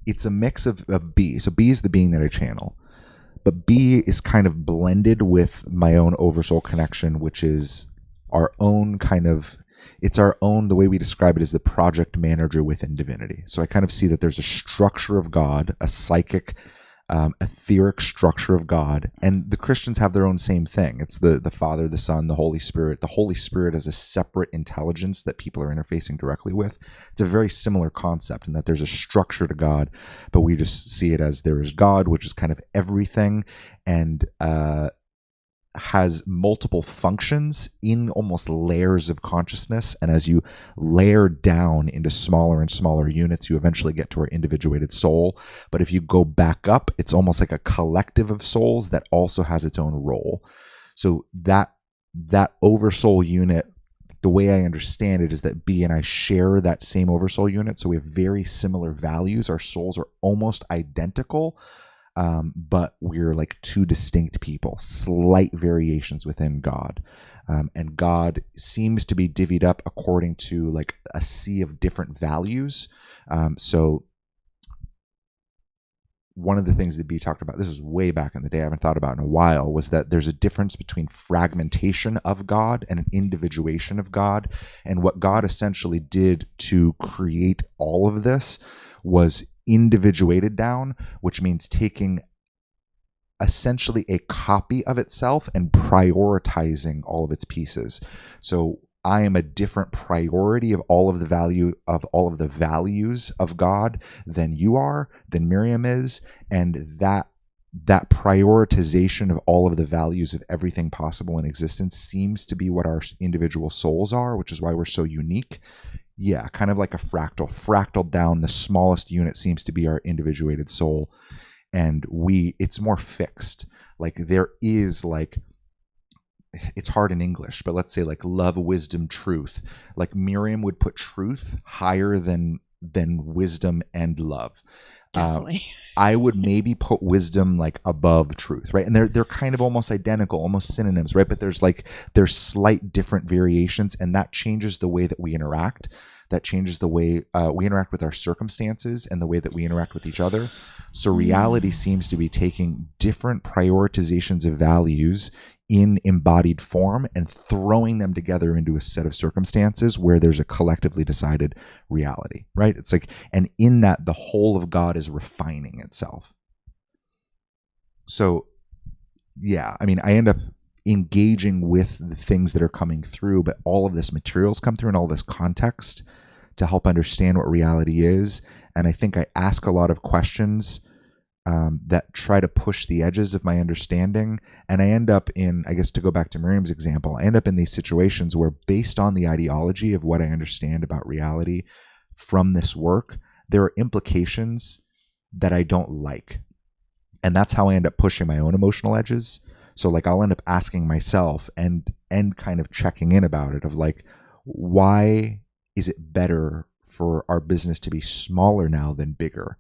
It's a mix of B. So B is the being that I channel. But B is kind of blended with my own oversoul connection, which is our own kind of, it's our own, the way we describe it is the project manager within divinity. So I kind of see that there's a structure of God, a psychic, etheric structure of God. And the Christians have their own same thing. It's the Father, the Son, the Holy Spirit. The Holy Spirit is a separate intelligence that people are interfacing directly with. It's a very similar concept in that there's a structure to God, but we just see it as there is God, which is kind of everything, and has multiple functions in almost layers of consciousness. And as you layer down into smaller and smaller units, you eventually get to our individuated soul. But if you go back up, it's almost like a collective of souls that also has its own role. So that oversoul unit, the way I understand it is that B and I share that same oversoul unit. So we have very similar values. Our souls are almost identical. But we're like two distinct people, slight variations within God. And God seems to be divvied up according to like a sea of different values. So one of the things that B talked about, this was way back in the day, I haven't thought about in a while, was that there's a difference between fragmentation of God and an individuation of God. And what God essentially did to create all of this was individuated down, which means taking essentially a copy of itself and prioritizing all of its pieces. So I am a different priority of all of the values of God than you are, than Miriam is, and that prioritization of all of the values of everything possible in existence seems to be what our individual souls are, which is why we're so unique. Yeah, kind of like a fractal. Fractaled down, the smallest unit seems to be our individuated soul. And it's more fixed. Like there is like, it's hard in English, but let's say like love, wisdom, truth. Like Miriam would put truth higher than wisdom and love. Definitely. I would maybe put wisdom like above truth, right? And they're kind of almost identical, almost synonyms, right? But there's slight different variations, and that changes the way that we interact. That changes the way we interact with our circumstances and the way that we interact with each other. So reality seems to be taking different prioritizations of values in embodied form and throwing them together into a set of circumstances where there's a collectively decided reality, right? It's like, and in that, the whole of God is refining itself. So, yeah, I mean, I end up engaging with the things that are coming through, but all of this materials come through and all this context to help understand what reality is. And I think I ask a lot of questions that try to push the edges of my understanding. And I end up in, I guess to go back to Miriam's example, I end up in these situations where based on the ideology of what I understand about reality from this work, there are implications that I don't like. And that's how I end up pushing my own emotional edges. So like I'll end up asking myself and kind of checking in about it of like, why is it better for our business to be smaller now than bigger?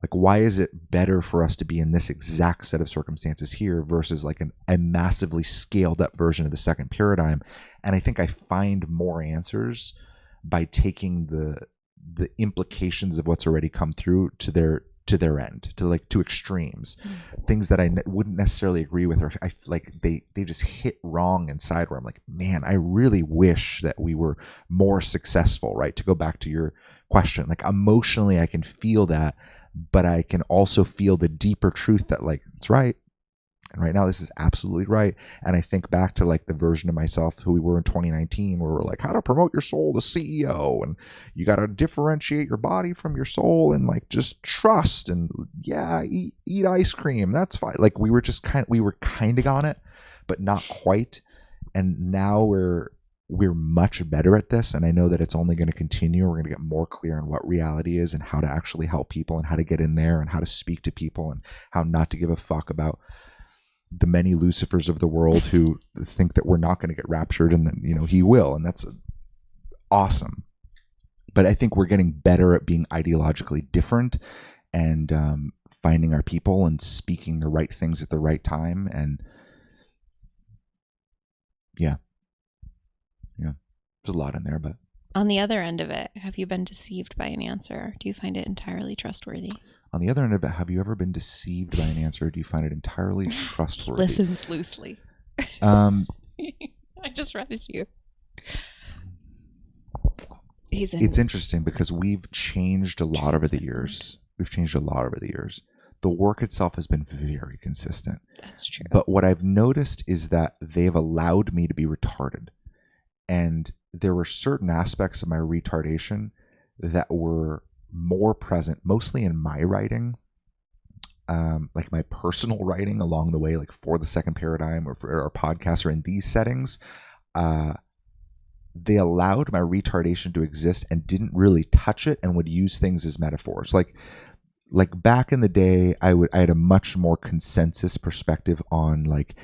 Like, why is it better for us to be in this exact set of circumstances here versus like a massively scaled up version of the second paradigm? And I think I find more answers by taking the implications of what's already come through to their end, to extremes, things that I wouldn't necessarily agree with, or I like they just hit wrong inside where I'm like, man, I really wish that we were more successful, right? To go back to your question, like emotionally I can feel that, but I can also feel the deeper truth that like, it's right. And right now, this is absolutely right. And I think back to like the version of myself who we were in 2019, where we're like, how to promote your soul to CEO. And you got to differentiate your body from your soul and like just trust and eat ice cream. That's fine. Like we were kind of on it, but not quite. And now we're much better at this. And I know that it's only going to continue. We're going to get more clear on what reality is and how to actually help people and how to get in there and how to speak to people and how not to give a fuck about the many Lucifers of the world who think that we're not going to get raptured and then, he will. And that's awesome. But I think we're getting better at being ideologically different and finding our people and speaking the right things at the right time. And yeah, there's a lot in there, but on the other end of it, have you been deceived by an answer? Do you find it entirely trustworthy? On the other end of it, have you ever been deceived by an answer? Or do you find it entirely trustworthy? Listens loosely. I just read it to you. It's interesting because we've changed a lot over the years. The work itself has been very consistent. That's true. But what I've noticed is that they've allowed me to be retarded. And there were certain aspects of my retardation that were more present, mostly in my writing, like my personal writing along the way, like for the second paradigm or for our podcast or in these settings. They allowed my retardation to exist and didn't really touch it and would use things as metaphors. Like back in the day, I had a much more consensus perspective on like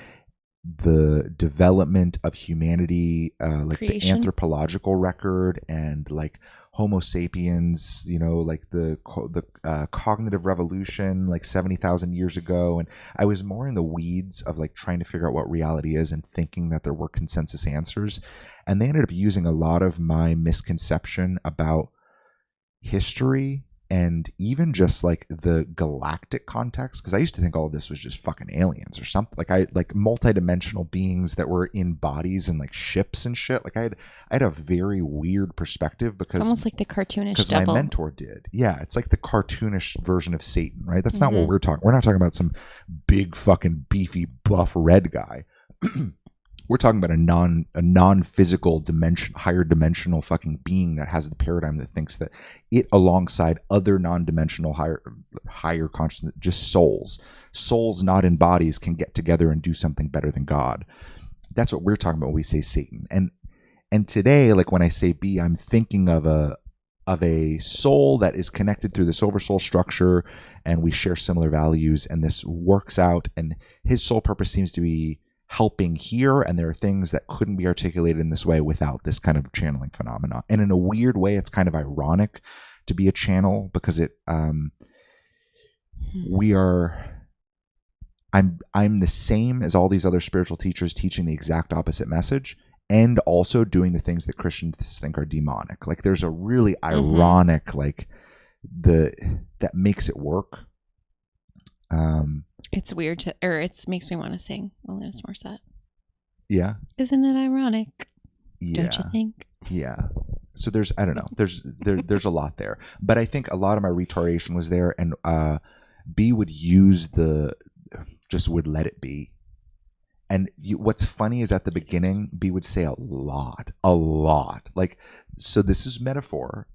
the development of humanity, like creation, the anthropological record, and like Homo sapiens, like the cognitive revolution, like 70,000 years ago. And I was more in the weeds of like trying to figure out what reality is and thinking that there were consensus answers. And they ended up using a lot of my misconception about history and even just like the galactic context, because I used to think all of this was just fucking aliens or something, like multidimensional beings that were in bodies and like ships and shit. Like I had a very weird perspective because it's almost like the cartoonish because devil. My mentor did. Yeah, it's like the cartoonish version of Satan, right? That's not what we're talking. We're not talking about some big fucking beefy buff red guy. We're talking about a non-physical dimension, higher dimensional fucking being that has the paradigm that thinks that it, alongside other non-dimensional higher consciousness, just souls not in bodies, can get together and do something better than God. That's what we're talking about when we say Satan. And today, like when I say B, I'm thinking of a soul that is connected through this oversoul structure, and we share similar values, and this works out, and his sole purpose seems to be helping here, and there are things that couldn't be articulated in this way without this kind of channeling phenomenon. And in a weird way, it's kind of ironic to be a channel because I'm the same as all these other spiritual teachers teaching the exact opposite message and also doing the things that Christians think are demonic. Like there's a really ironic like that makes it work. It's weird it makes me want to sing Alanis Morissette. Yeah. Isn't it ironic? Yeah. Don't you think? Yeah. So there's a lot there, but I think a lot of my retardation was there, and B would use would let it be. And what's funny is at the beginning, B would say a lot. Like, so this is metaphor.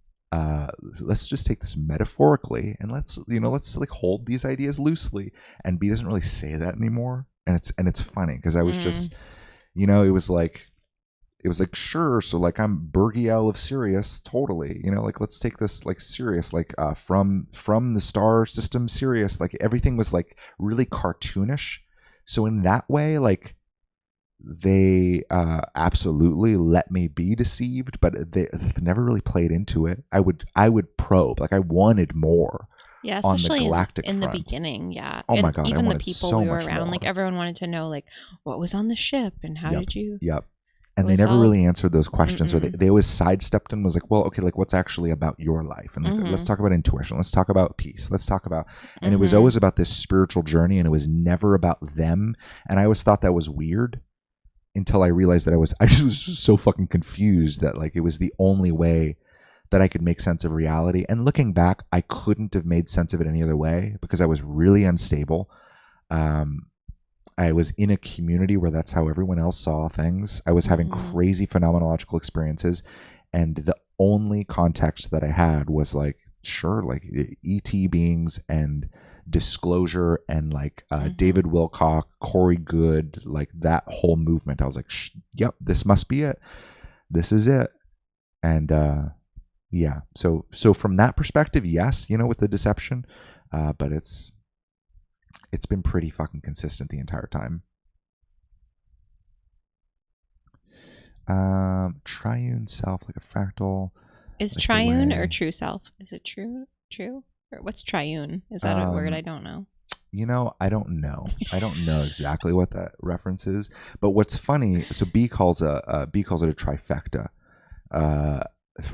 Let's just take this metaphorically, and let's like hold these ideas loosely. And B doesn't really say that anymore, and it's funny because I was just, it was like sure, so like I'm Bergiel of Sirius, totally, like let's take this like Sirius, like from the star system Sirius, like everything was like really cartoonish. So in that way, like they absolutely let me be deceived, but they never really played into it. I would probe, like I wanted more. Yeah, especially on the galactic in the front. beginning, yeah. Oh and my God, even I the wanted people so we were much around, more. like everyone wanted to know like what was on the ship and how did you. Yep. And they never really answered those questions, or they always sidestepped and was like, well, okay, like what's actually about your life? And like, let's talk about intuition. Let's talk about peace. Let's talk about, and it was always about this spiritual journey, and it was never about them. And I always thought that was weird until I realized that I just was just so fucking confused that like it was the only way that I could make sense of reality. And looking back, I couldn't have made sense of it any other way because I was really unstable. I was in a community where that's how everyone else saw things. I was having crazy phenomenological experiences, and the only context that I had was like, sure, like ET beings and disclosure and like David Wilcock, Corey Good, like that whole movement. I was like, yep, this must be it. This is it. And yeah, so from that perspective, yes, you know, with the deception, but it's been pretty fucking consistent the entire time. Triune self, like a fractal. Is like triune or true self? Is it true? Or what's triune? Is that a word? I don't know. You know, I don't know. I don't know exactly what that reference is. But what's funny, so B calls it a trifecta.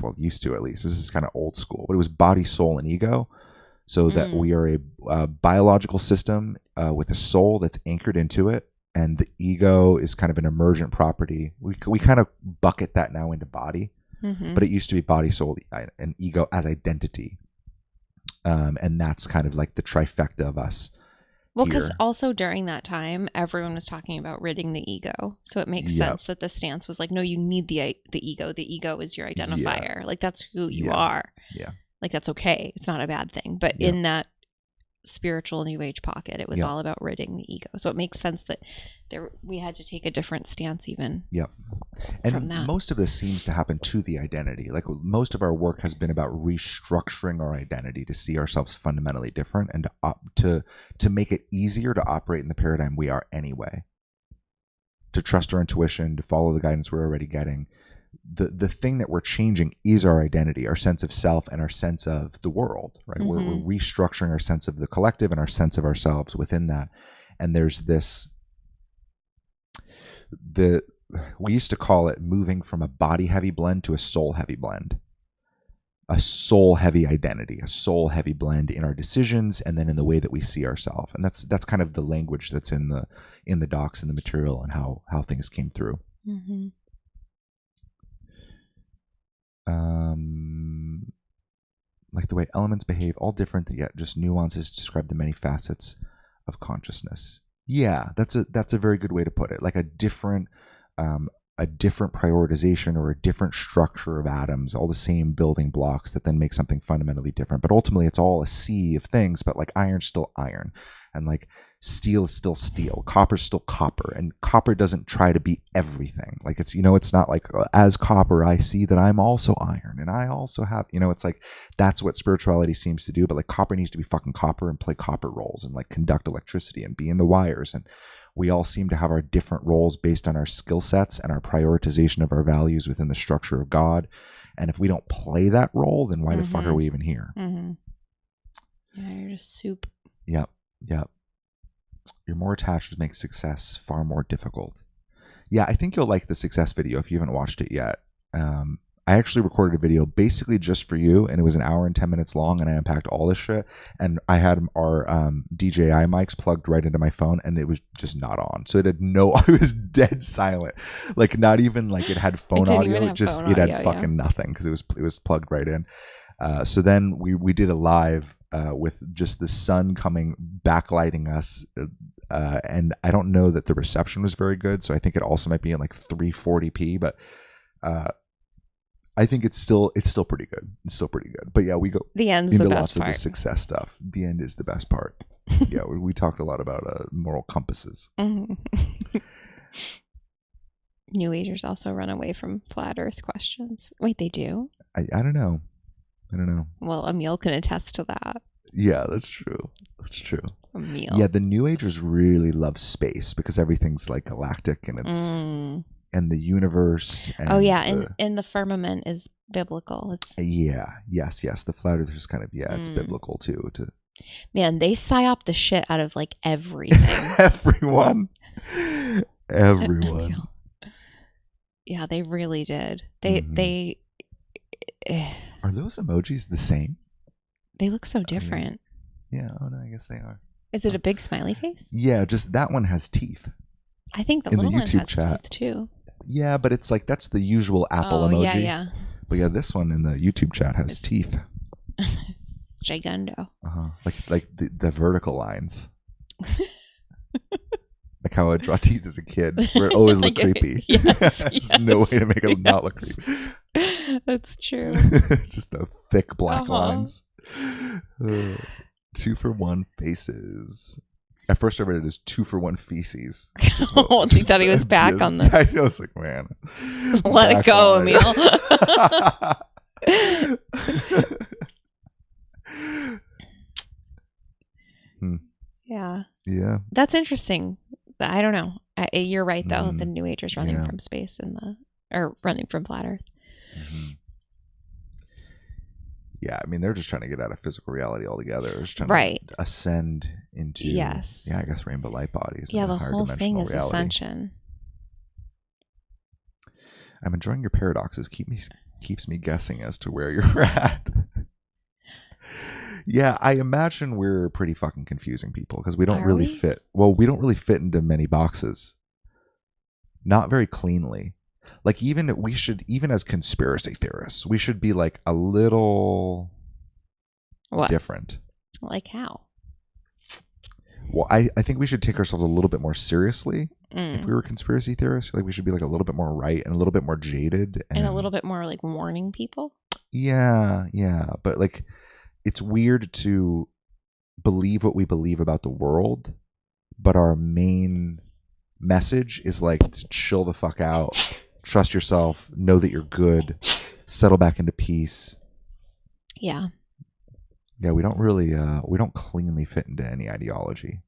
Well, used to at least. This is kind of old school, but it was body, soul, and ego. So that we are a biological system with a soul that's anchored into it, and the ego is kind of an emergent property. We kind of bucket that now into body, but it used to be body, soul, and ego as identity. And that's kind of like the trifecta of us. Well, because also during that time, everyone was talking about ridding the ego. So it makes sense that the stance was like, no, you need the ego. The ego is your identifier. Like, that's who you are. Yeah. Like, that's okay. It's not a bad thing. But in that spiritual New Age pocket, it was all about ridding the ego. So it makes sense that we had to take a different stance even. And from that. Most of this seems to happen to the identity. Like, most of our work has been about restructuring our identity to see ourselves fundamentally different and to make it easier to operate in the paradigm we are anyway. To trust our intuition, to follow the guidance we're already getting. The thing that we're changing is our identity, our sense of self, and our sense of the world, right? We're restructuring our sense of the collective and our sense of ourselves within that. And there's this, we used to call it moving from a body heavy blend to a soul heavy blend, a soul heavy identity, a soul heavy blend in our decisions and then in the way that we see ourselves. And that's kind of the language that's in the docs and the material and how things came through. Like the way elements behave, all different yet just nuances to describe the many facets of consciousness. Yeah, that's a very good way to put it. Like a different prioritization or a different structure of atoms, all the same building blocks that then make something fundamentally different. But ultimately, it's all a sea of things. But like iron's still iron, and like steel is still steel, copper's still copper, and copper doesn't try to be everything. Like it's, you know, it's not like as copper I see that I'm also iron and I also have, you know, it's like that's what spirituality seems to do. But like copper needs to be fucking copper and play copper roles and like conduct electricity and be in the wires. And we all seem to have our different roles based on our skill sets and our prioritization of our values within the structure of God. And if we don't play that role, then why the fuck are we even here? Yeah, you're just soup. Yep. You're more attached, which makes success far more difficult. Yeah, I think you'll like the success video if you haven't watched it yet. I actually recorded a video basically just for you, and it was an hour and 10 minutes long, and I unpacked all this shit. And I had our DJI mics plugged right into my phone, and it was just not on. So it had it was dead silent. Like not even like it had phone audio. It had fucking nothing because it was plugged right in. So then we did a live with just the sun coming, backlighting us. And I don't know that the reception was very good. So I think it also might be in like 340p, but I think it's still pretty good. It's still pretty good. But yeah, we go the end's into the best lots part. Of the success stuff. The end is the best part. Yeah, we talked a lot about moral compasses. New Agers also run away from flat Earth questions. Wait, they do? I don't know. Well, Emil can attest to that. Yeah, that's true. Emil. Yeah, the New Agers really love space because everything's like galactic and it's and the universe. And and the firmament is biblical. It's yes. The flat Earth is kind of it's biblical too. Man, they psyop the shit out of like everything. Everyone. Yeah, they really did. They. Are those emojis the same? They look so different. Yeah. Oh no, I guess they are. Is it a big smiley face? Yeah, just that one has teeth. I think the little one has teeth too. Yeah, but it's like that's the usual Apple emoji. Yeah. But yeah, this one in the YouTube chat has teeth. Gigundo. Like the vertical lines. Like how I draw teeth as a kid, where it always looked creepy. Yes, There's no way to make it not look creepy. That's true. Just the thick black lines. 2-for-1 faces. At first I read it as 2-for-1 feces. Oh, he thought he was back on the... I was like, man. Let it go, Emil. Yeah. That's interesting. I don't know. You're right, though. The New Agers running from space or running from flat Earth. Mm-hmm. Yeah, I mean, they're just trying to get out of physical reality altogether. They're just trying to ascend into, I guess, rainbow light bodies. Yeah, the whole thing is ascension. I'm enjoying your paradoxes. Keeps me guessing as to where you're at. Yeah, I imagine we're pretty fucking confusing people because we don't really fit. Well, we don't really fit into many boxes. Not very cleanly. Like even as conspiracy theorists, we should be like a little different. Like how? Well, I think we should take ourselves a little bit more seriously. If we were conspiracy theorists, like we should be like a little bit more right and a little bit more jaded and a little bit more like warning people. Yeah, but like it's weird to believe what we believe about the world, but our main message is like to chill the fuck out. Trust yourself, know that you're good, settle back into peace. Yeah, we don't really we don't cleanly fit into any ideology.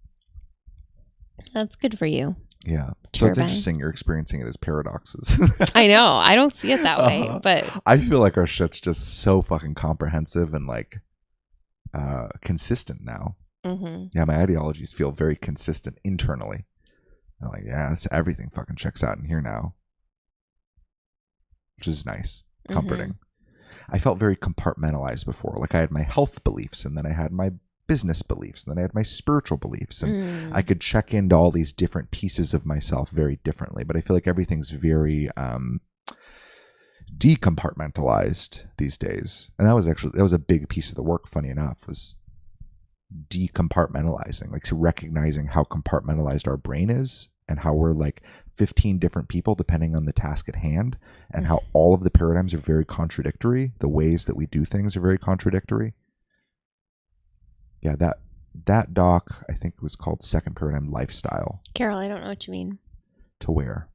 That's good for you. Yeah. So it's interesting you're experiencing it as paradoxes. I know. I don't see it that way, but I feel like our shit's just so fucking comprehensive and like consistent now. Mm-hmm. Yeah, my ideologies feel very consistent internally. I'm like, everything fucking checks out in here now. Which is nice, comforting. I felt very compartmentalized before. Like I had my health beliefs, and then I had my business beliefs, and then I had my spiritual beliefs, and I could check into all these different pieces of myself very differently. But I feel like everything's very decompartmentalized these days, and that was a big piece of the work. Funny enough, was decompartmentalizing, like recognizing how compartmentalized our brain is, and how we're like 15 different people depending on the task at hand, and how all of the paradigms are very contradictory. The ways that we do things are very contradictory. Yeah, that doc, I think, was called Second Paradigm Lifestyle. Carol, I don't know what you mean. To where?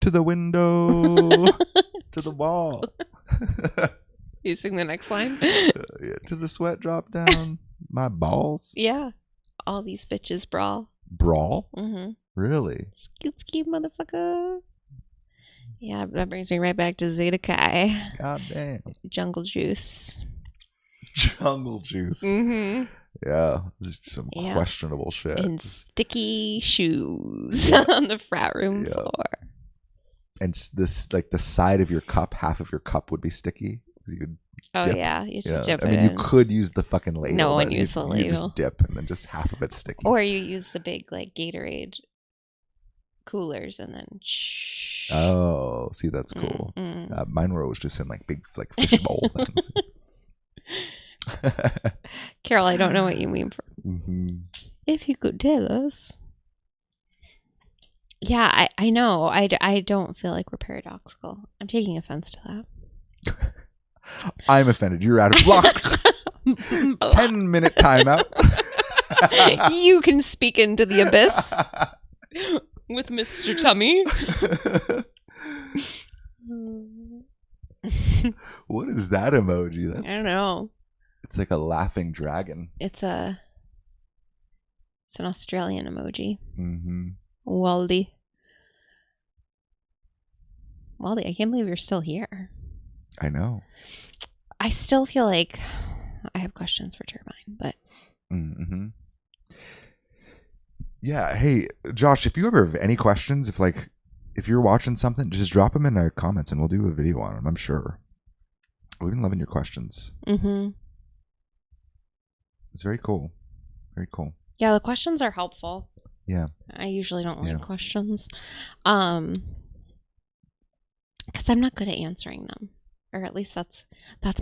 To the window. To the wall. You sing the next line? To the sweat drop down my balls. Yeah. All these bitches brawl. Brawl? Mm-hmm. Really? Ski motherfucker. Yeah, that brings me right back to Zeta Chi. God damn. Jungle Juice. Jungle Juice. Mm-hmm. Yeah, some questionable shit. And sticky shoes on the frat room floor. And this, like the side of your cup, half of your cup would be sticky. You could dip. You should dip it. I mean, you could use the fucking ladle. No one used the ladle. You just dip, and then just half of it's sticky. Or you use the big like Gatorade coolers, and then. Oh, see, that's cool. Mine were always just in like big like fishbowl things. Carol, I don't know what you mean. If you could tell us. Yeah, I know. I don't feel like we're paradoxical. I'm taking offense to that. I'm offended. You're out of luck. 10-minute timeout. You can speak into the abyss with Mr. Tummy. What is that emoji? I don't know. It's like a laughing dragon. It's an Australian emoji. Mm-hmm. Waldy, I can't believe you're still here. I know. I still feel like I have questions for Turbine, but. Mm-hmm. Yeah. Hey, Josh, if you ever have any questions, if you're watching something, just drop them in our comments and we'll do a video on them, I'm sure. We've been loving your questions. Mm-hmm. It's very cool. Very cool. Yeah, the questions are helpful. Yeah. I usually don't like questions. Because I'm not good at answering them. Or at least that's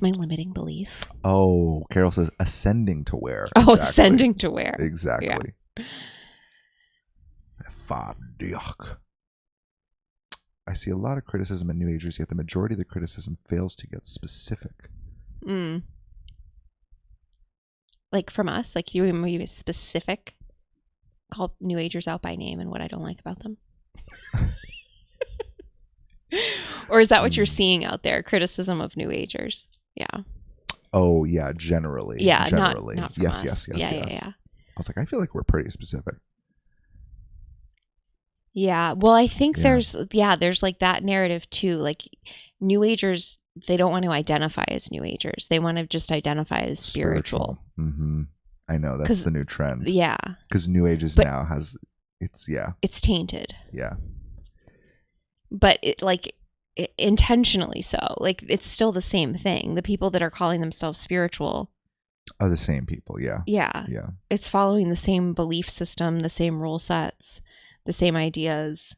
my limiting belief. Oh, Carol says ascending to where? Oh, Exactly. ascending to where? Exactly. Fardiak. I see a lot of criticism in New Agers, yet the majority of the criticism fails to get specific. Like from us? Like you want me to be specific? Call New Agers out by name and what I don't like about them? Or is that what you're seeing out there? Criticism of New Agers? Yeah. Oh, yeah, generally. Yeah, generally. not from yes, us. yes. I was like, I feel like we're pretty specific. Yeah. Well, I think there's like that narrative too. Like New Agers, they don't want to identify as New Agers. They want to just identify as spiritual. Mm-hmm. I know, that's the new trend. Yeah. Because New Ages now has, it's tainted. Yeah. But intentionally so. Like it's still the same thing. The people that are calling themselves spiritual are the same people. Yeah. Yeah. It's following the same belief system, the same rule sets, the same ideas.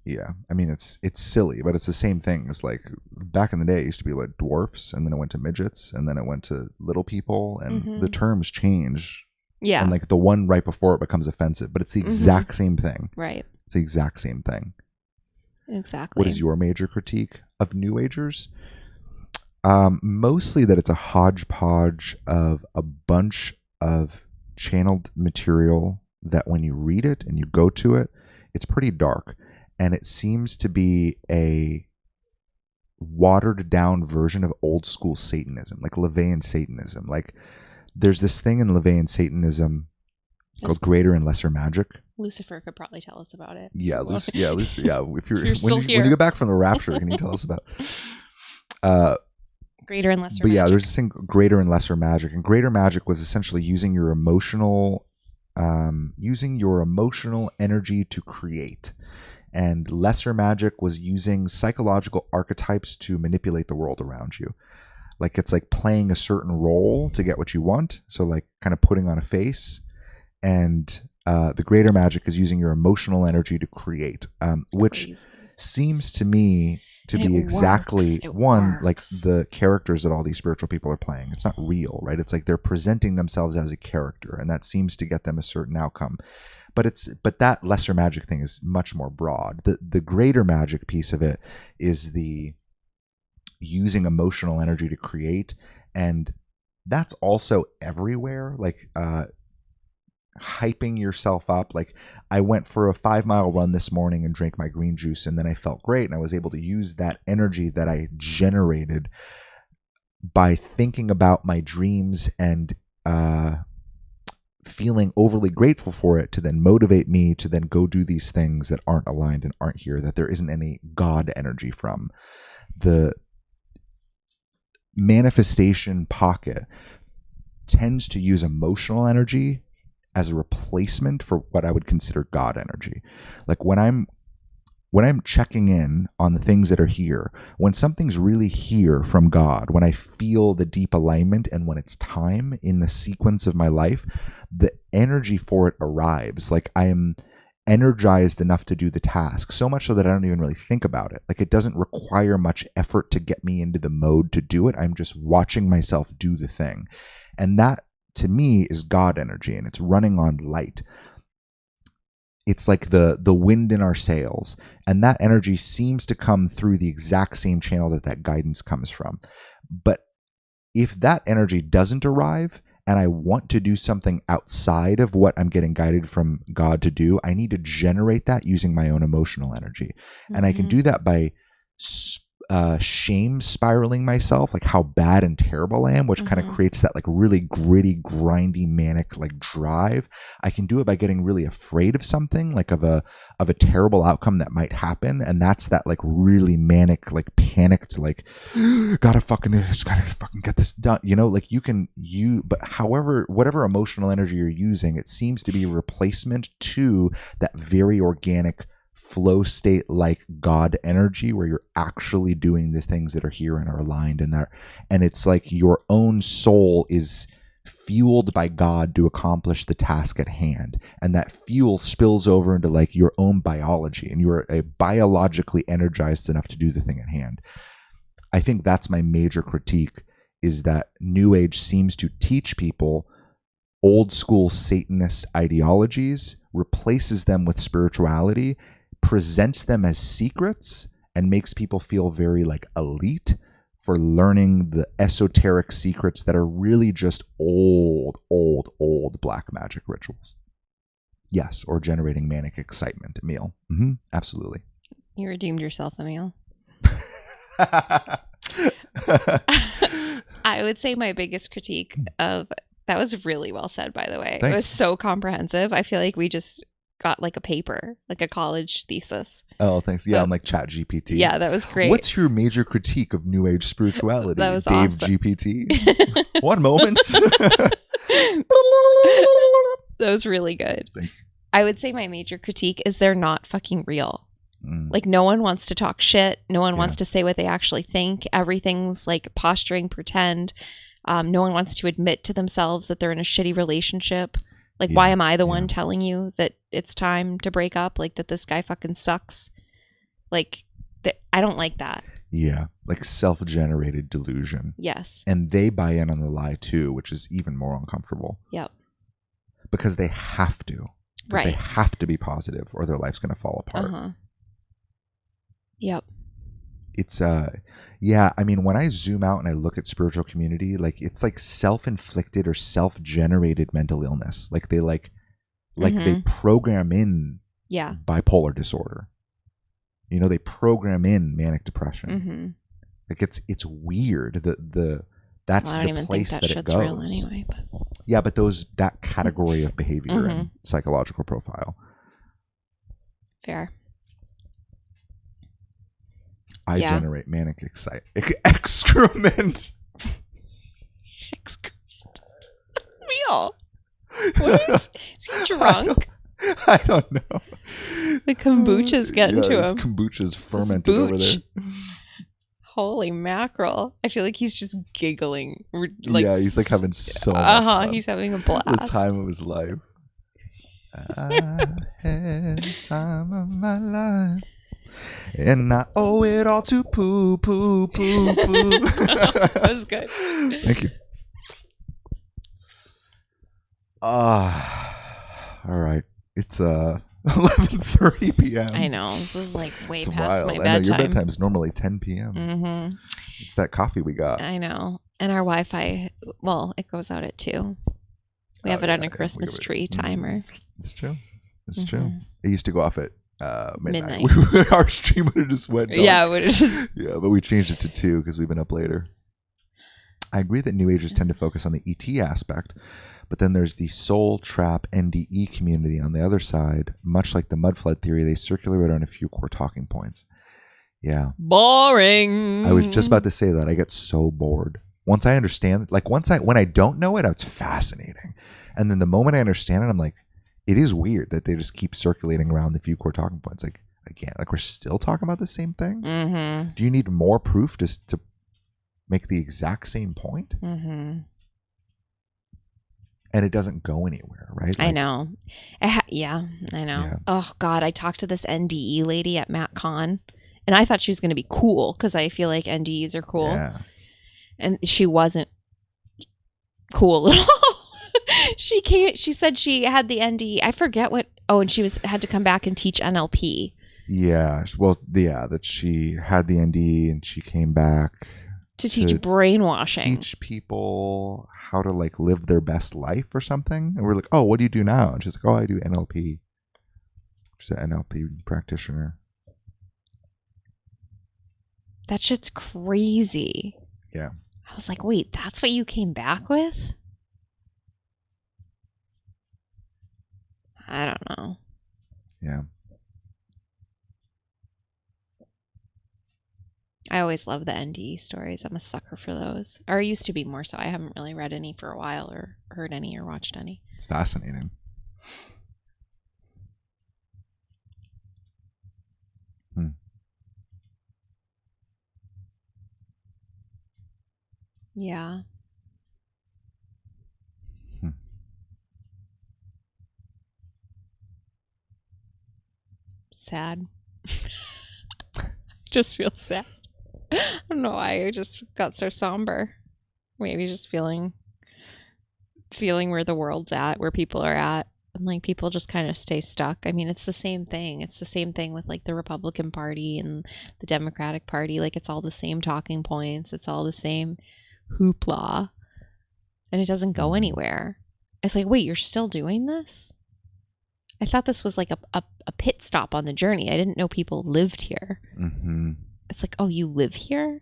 Yeah, I mean it's silly, but it's the same thing. It's like back in the day, it used to be like dwarfs, and then it went to midgets, and then it went to little people, and the terms change. Yeah, and like the one right before it becomes offensive, but it's the exact same thing. Right. It's the exact same thing. Exactly. What is your major critique of New Agers? Mostly that it's a hodgepodge of a bunch of channeled material that when you read it and you go to it, it's pretty dark. And it seems to be a watered down version of old school Satanism, like LaVeyan Satanism. Like there's this thing in LaVeyan Satanism called greater and lesser magic. Lucifer could probably tell us about it. Yeah, Lucifer. Yeah, if you're still here. When you get back from the rapture, can you tell us about greater and lesser but magic? Yeah, there's this thing greater and lesser magic. And greater magic was essentially using your emotional energy to create. And lesser magic was using psychological archetypes to manipulate the world around you. Like it's like playing a certain role to get what you want. So like kind of putting on a face. And the greater magic is using your emotional energy to create, which seems to me to be exactly like the characters that all these spiritual people are playing. It's not real, right? It's like they're presenting themselves as a character, and that seems to get them a certain outcome. But that lesser magic thing is much more broad. The greater magic piece of it is the using emotional energy to create, and that's also everywhere. Like hyping yourself up. Like I went for a 5-mile run this morning and drank my green juice, and then I felt great, and I was able to use that energy that I generated by thinking about my dreams and feeling overly grateful for it to then motivate me to then go do these things that aren't aligned and aren't here, that there isn't any God energy from. The manifestation pocket tends to use emotional energy as a replacement for what I would consider God energy. Like when I'm checking in on the things that are here, when something's really here from God, when I feel the deep alignment and when it's time in the sequence of my life, the energy for it arrives. Like I am energized enough to do the task, so much so that I don't even really think about it. Like it doesn't require much effort to get me into the mode to do it. I'm just watching myself do the thing. And that to me is God energy, and it's running on light. It's like the wind in our sails, and that energy seems to come through the exact same channel that guidance comes from. But if that energy doesn't arrive and I want to do something outside of what I'm getting guided from God to do, I need to generate that using my own emotional energy. Mm-hmm. And I can do that by shame spiraling myself, like how bad and terrible I am, which kind of creates that like really gritty, grindy, manic like drive. I can do it by getting really afraid of something, like of a terrible outcome that might happen, and that's that like really manic, like panicked, like gotta fucking get this done. You know, like but however, whatever emotional energy you're using, it seems to be a replacement to that very organic flow state, like God energy, where you're actually doing the things that are here and are aligned, and it's like your own soul is fueled by God to accomplish the task at hand. And that fuel spills over into like your own biology, and you're biologically energized enough to do the thing at hand. I think that's my major critique, is that New Age seems to teach people old school Satanist ideologies, replaces them with spirituality, presents them as secrets, and makes people feel very like elite for learning the esoteric secrets that are really just old black magic rituals. Yes, or generating manic excitement, Emil. Absolutely. You redeemed yourself, Emil. I would say my biggest critique of that was really well said, by the way. Thanks. It was so comprehensive. I feel like we just got like a paper, like a college thesis. Oh, thanks. Yeah, I'm like Chat GPT. Yeah, that was great. What's your major critique of New Age spirituality? That was Dave awesome. GPT. One moment. That was really good. Thanks. I would say my major critique is they're not fucking real. Like, no one wants to talk shit. No one wants to say what they actually think. Everything's like posturing, pretend. No one wants to admit to themselves that they're in a shitty relationship. Like, why am I the one telling you that it's time to break up? Like, that this guy fucking sucks. Like, I don't like that. Yeah, like self-generated delusion. Yes. And they buy in on the lie too, which is even more uncomfortable. Yep. Because they have to. Because they have to be positive or their life's going to fall apart. Yep. It's yeah, I mean, when I zoom out and I look at spiritual community, like it's like self-inflicted or self-generated mental illness. Like they they program in bipolar disorder. You know, they program in manic depression. Like it's weird. That's the place that it goes. Real anyway, but. Yeah, but that category of behavior and psychological profile. Fair. I generate manic excrement. Excrement. Wheel. What is he drunk? I don't know. The kombucha's getting to him. Kombucha's fermented over there. Holy mackerel. I feel like he's just giggling. Yeah, he's like having so much fun. He's having a blast. The time of his life. I had the time of my life. And I owe it all to poo. That was good. Thank you. All right. It's 11:30 p.m. I know. This is like way it's past wild. my I know bedtime. your bedtime's normally 10 p.m. It's that coffee we got. I know. And our Wi-Fi, well, it goes out at 2. We have it on a Christmas tree timer. It's true. It's true. It used to go off at midnight. Our stream would have just went dark. Yeah, it would have just... Yeah, but we changed it to 2 because we've been up later. I agree that New Agers tend to focus on the ET aspect, but then there's the soul trap NDE community on the other side. Much like the mud flood theory, they circulate around a few core talking points. Yeah. Boring. I was just about to say that. I get so bored. Once I understand, like when I don't know it, it's fascinating. And then the moment I understand it, I'm like, it is weird that they just keep circulating around the few core talking points. Like, again, like we're still talking about the same thing. Do you need more proof just to make the exact same point? And it doesn't go anywhere, right? I know. Yeah, I know. Yeah. Oh, God. I talked to this NDE lady at MatCon, and I thought she was going to be cool because I feel like NDEs are cool. Yeah. And she wasn't cool at all. She said she had the NDE. I forget what. Oh, and she had to come back and teach NLP. Yeah. Well, yeah, that she had the NDE and she came back to teach brainwashing. Teach people how to like live their best life or something. And we're like, oh, what do you do now? And she's like, oh, I do NLP. She's an NLP practitioner. That shit's crazy. Yeah. I was like, wait, that's what you came back with? I don't know. Yeah. I always love the NDE stories. I'm a sucker for those. Or I used to be more so. I haven't really read any for a while or heard any or watched any. It's fascinating. Yeah. sad. Just feel sad. I don't know why I just got so somber. Maybe just feeling where the world's at, where people are at, and like people just kind of stay stuck. I mean, it's the same thing. It's the same thing with like the Republican Party and the Democratic Party. Like it's all the same talking points. It's all the same hoopla, and it doesn't go anywhere. It's like, wait, you're still doing this? I thought this was like a pit stop on the journey. I didn't know people lived here. Mm-hmm. It's like, oh, you live here?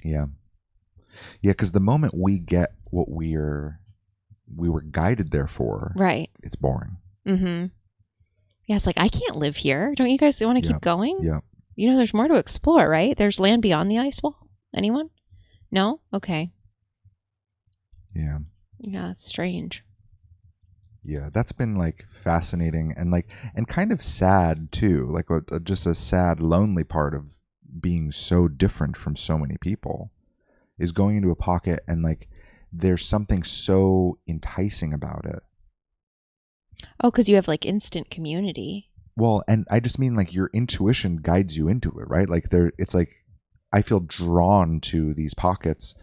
Yeah. Yeah, because the moment we get what we were guided there for, Right. it's boring. Mm-hmm. Yeah, it's like, I can't live here. Don't you guys want to keep going? Yeah. You know, there's more to explore, right? There's land beyond the ice wall. Anyone? No? Okay. Yeah. Yeah, it's strange. Yeah, that's been like fascinating and kind of sad too. Like just a sad, lonely part of being so different from so many people is going into a pocket and like there's something so enticing about it. Oh, because you have like instant community. Well, and I just mean like your intuition guides you into it, right? Like it's like I feel drawn to these pockets.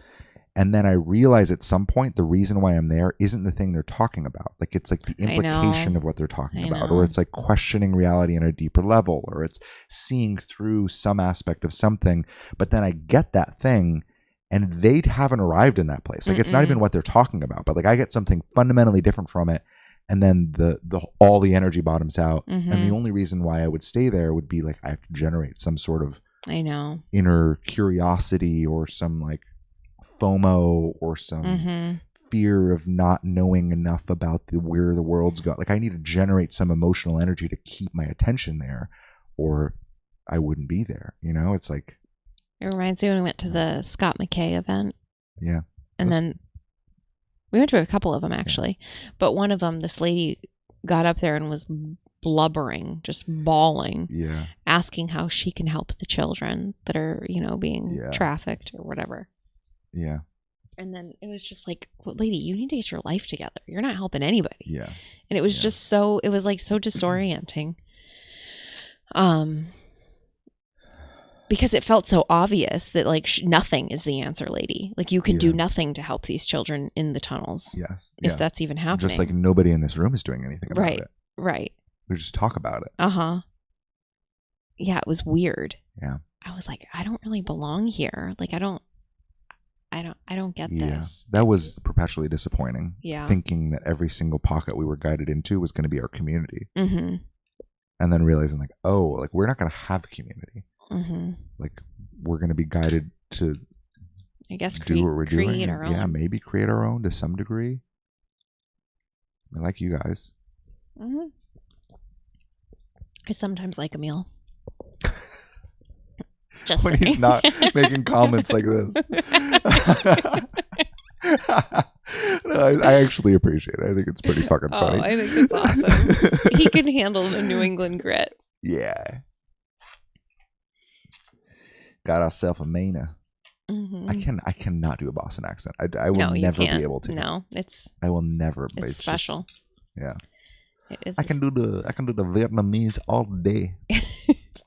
And then I realize at some point the reason why I'm there isn't the thing they're talking about. Like it's like the implication of what they're talking about. Or it's like questioning reality on a deeper level. Or it's seeing through some aspect of something. But then I get that thing and they haven't arrived in that place. Like it's not even what they're talking about. But like I get something fundamentally different from it. And then all the energy bottoms out. Mm-hmm. And the only reason why I would stay there would be like I have to generate some sort of inner curiosity or some like FOMO or some fear of not knowing enough about where the world's going. Like I need to generate some emotional energy to keep my attention there or I wouldn't be there. You know, it's like. It reminds me when we went to the Scott McKay event. Yeah. And then we went to a couple of them actually. Yeah. But one of them, this lady got up there and was blubbering, just bawling. Yeah. Asking how she can help the children that are, you know, being trafficked or whatever. Yeah. And then it was just like, well, lady, you need to get your life together. You're not helping anybody. Yeah. And it was just it was like so disorienting. Because it felt so obvious that like nothing is the answer, lady. Like you can do nothing to help these children in the tunnels. Yes. If that's even happening. Just like nobody in this room is doing anything about it. Right. We just talk about it. Uh-huh. Yeah, it was weird. Yeah. I was like, I don't really belong here. Like I don't get this. That was perpetually disappointing. Yeah. Thinking that every single pocket we were guided into was going to be our community. Mm-hmm. And then realizing like, oh, like we're not going to have a community. Mm-hmm. Like we're going to be guided to, I guess, do what we're doing. Create our own. Yeah, maybe create our own to some degree. I like you guys. Mm-hmm. I sometimes like a meal. Just when he's not making comments like this. No, I actually appreciate it. I think it's pretty fucking funny. I think it's awesome. He can handle the New England grit. Yeah. Got ourselves a Mana. Mm-hmm. I cannot do a Boston accent. I will never be able to. No, I will never. It's special. Just, yeah. It is. I can do the Vietnamese all day.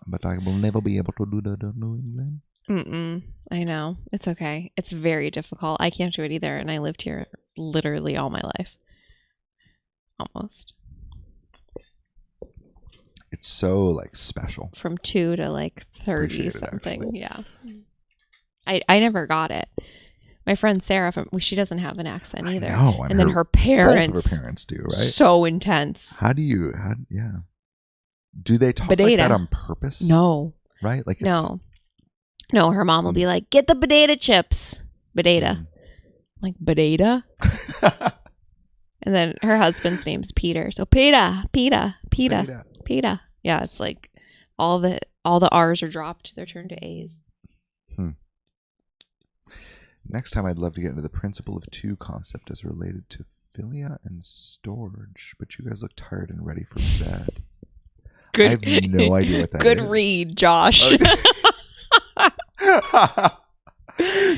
But I will never be able to do the New England. I know. It's okay. It's very difficult. I can't do it either. And I lived here literally all my life. Almost. It's so like special. From 2 to like 30 something. Yeah. I never got it. My friend Sarah, she doesn't have an accent either. I know, and then her parents. Both of her parents do, right? So intense. Yeah. Do they talk like that on purpose? No. Right? Like no. No, her mom will be like, get the potato chips. Potato. I'm like, potato? And then her husband's name's Peter. So Peta. Yeah, it's like all the R's are dropped. They're turned to A's. Next time I'd love to get into the principle of 2 concept as related to philia and storage. But you guys look tired and ready for bed. Good. I have no idea what that Good is. read, Josh. Okay.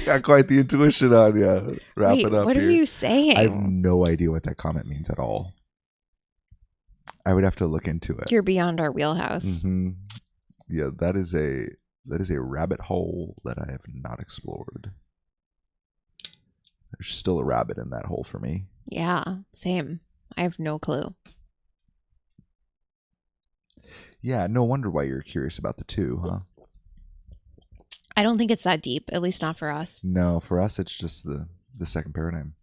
Got quite the intuition on you. Wrap it up. What here. are you saying? I have no idea what that comment means at all. I would have to look into it. You're beyond our wheelhouse. Mm-hmm. Yeah, that is a rabbit hole that I have not explored. There's still a rabbit in that hole for me. Yeah, same. I have no clue. Yeah, no wonder why you're curious about the two, huh? I don't think it's that deep, at least not for us. No, for us, it's just the second paradigm.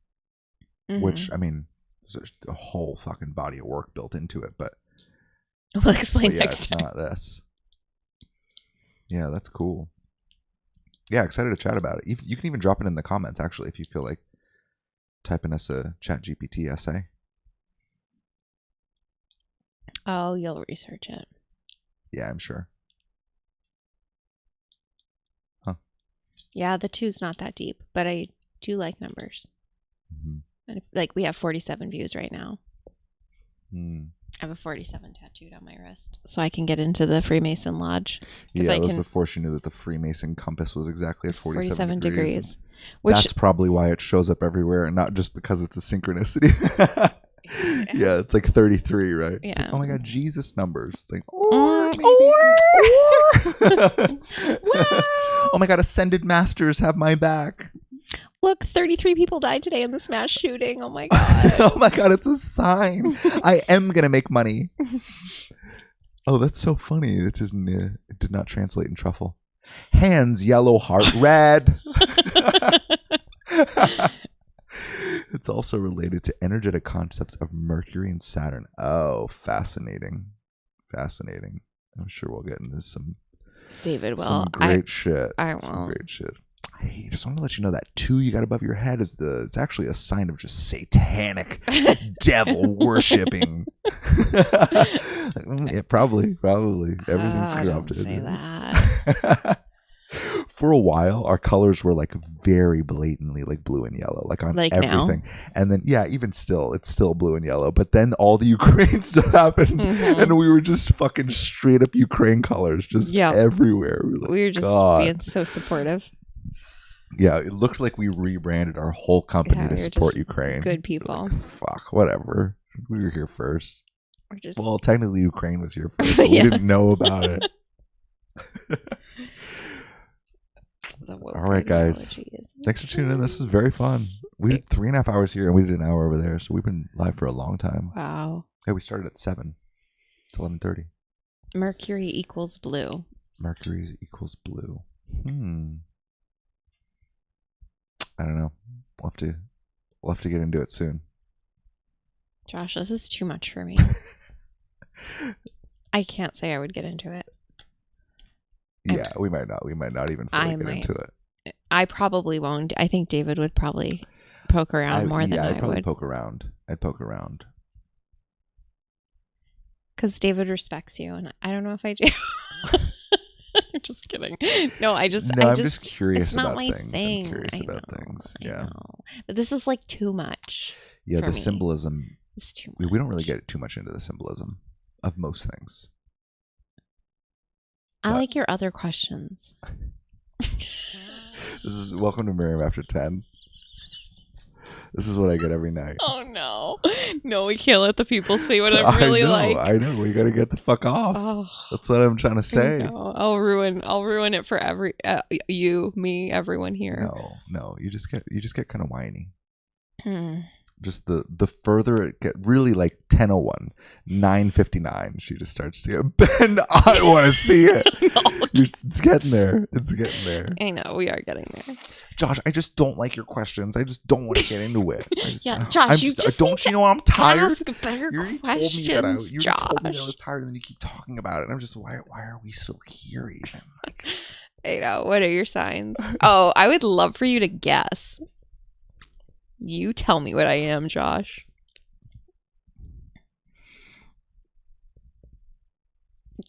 Mhm. Which, I mean, there's a whole fucking body of work built into it, but We'll explain yeah, next it's time. not this. Yeah, that's cool. Yeah, excited to chat about it. You can even drop it in the comments, actually, if you feel like typing us a ChatGPT essay. Oh, you'll research it. Yeah, I'm sure. Huh. Yeah, the two's not that deep, but I do like numbers. Mm-hmm. And like we have 47 views right now. Mm. I have a 47 tattooed on my wrist, so I can get into the Freemason Lodge. Yeah, that was before she knew that the Freemason compass was exactly at 47 degrees. Which, that's probably why it shows up everywhere, and not just because it's a synchronicity. Yeah, it's like 33, right? Yeah. It's like, oh my god, Jesus numbers. It's like, oh my god, ascended masters have my back. Look, 33 people died today in this mass shooting. Oh my god. Oh my god, it's a sign. I am gonna make money. Oh, that's so funny. It did not translate in truffle. Hands yellow, heart red. It's also related to energetic concepts of Mercury and Saturn. Oh, fascinating. Fascinating. I'm sure we'll get into some David, some great shit. I some won't. great shit. Hey, just want to let you know that 2 you got above your head it's actually a sign of just satanic devil worshipping. Yeah, probably everything's corrupted. Don't say that. For a while, our colors were like very blatantly like blue and yellow, like on like everything. Now? And then even still, it's still blue and yellow. But then all the Ukraine stuff happened, and we were just fucking straight up Ukraine colors, just everywhere. We were just being so supportive. Yeah, it looked like we rebranded our whole company to support Ukraine. Good people. Like, fuck, whatever. We were here first. Well, technically Ukraine was here first, but we didn't know about it. All right, guys. Thanks for tuning in. This was very fun. We did 3.5 hours here, and we did an hour over there, so we've been live for a long time. Wow. Yeah, we started at 7. It's 11:30. Mercury equals blue. Mercury equals blue. I don't know. We'll have to get into it soon. Josh, this is too much for me. I can't say I would get into it. Yeah, we might not. We might not even fully get into it. I probably won't. I think David would probably poke around more than I would. I'd probably poke around. I'd poke around. Because David respects you, and I don't know if I do. I'm just kidding. No, I'm just curious about things. I'm curious about things. Yeah. But this is like too much. Yeah, the symbolism. It's too much. We don't really get too much into the symbolism of most things. I like your other questions. This is Welcome to Miriam After 10. This is what I get every night. Oh no. No, we can't let the people see what I'm really like. I know. We gotta get the fuck off. Oh, that's what I'm trying to say. No, I'll ruin it for me, everyone here. No. You just get kind of whiny. Just the further it get, really like 10:01, 9:59, she just starts to go, Ben, I want to see it. It's getting there. It's getting there. I know, we are getting there. Josh, I just don't like your questions. I just don't want to get into it. Josh, don't you know I'm tired? Ask better you questions, told me I was tired, and then you keep talking about it. And I'm just, why are we still here even? Like, I know. What are your signs? Oh, I would love for you to guess. You tell me what I am, Josh.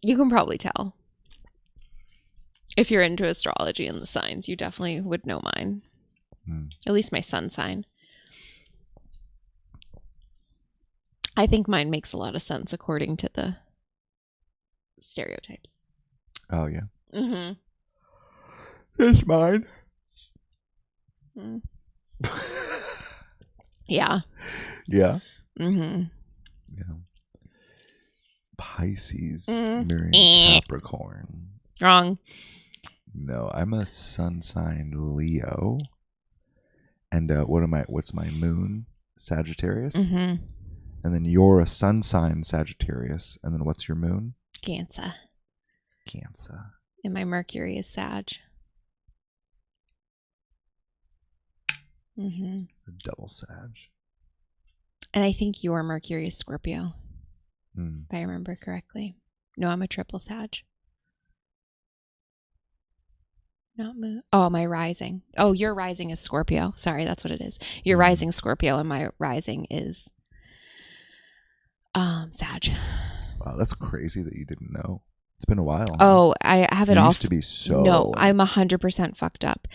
You can probably tell. If you're into astrology and the signs, you definitely would know mine. At least my sun sign. I think mine makes a lot of sense according to the stereotypes. Oh, yeah. Mm-hmm. It's mine. Yeah. Yeah. Mm-hmm. Yeah. Pisces, Mm. Miriam, Capricorn. Wrong. No, I'm a sun sign Leo. And what's my moon? Sagittarius. Mm-hmm. And then you're a sun sign Sagittarius. And then what's your moon? Cancer. Cancer. And my Mercury is Sag. Mm-hmm. Double Sag. And I think your Mercury is Scorpio, Hmm. if I remember correctly. No, I'm a triple Sag. Not moon. Oh, my rising. Oh, your rising is Scorpio. Sorry, that's what it is. Your rising Scorpio, and my rising is Sag. Wow, that's crazy that you didn't know. It's been a while. Huh? Oh, I have it you all. Used to be so. No, I'm 100% fucked up.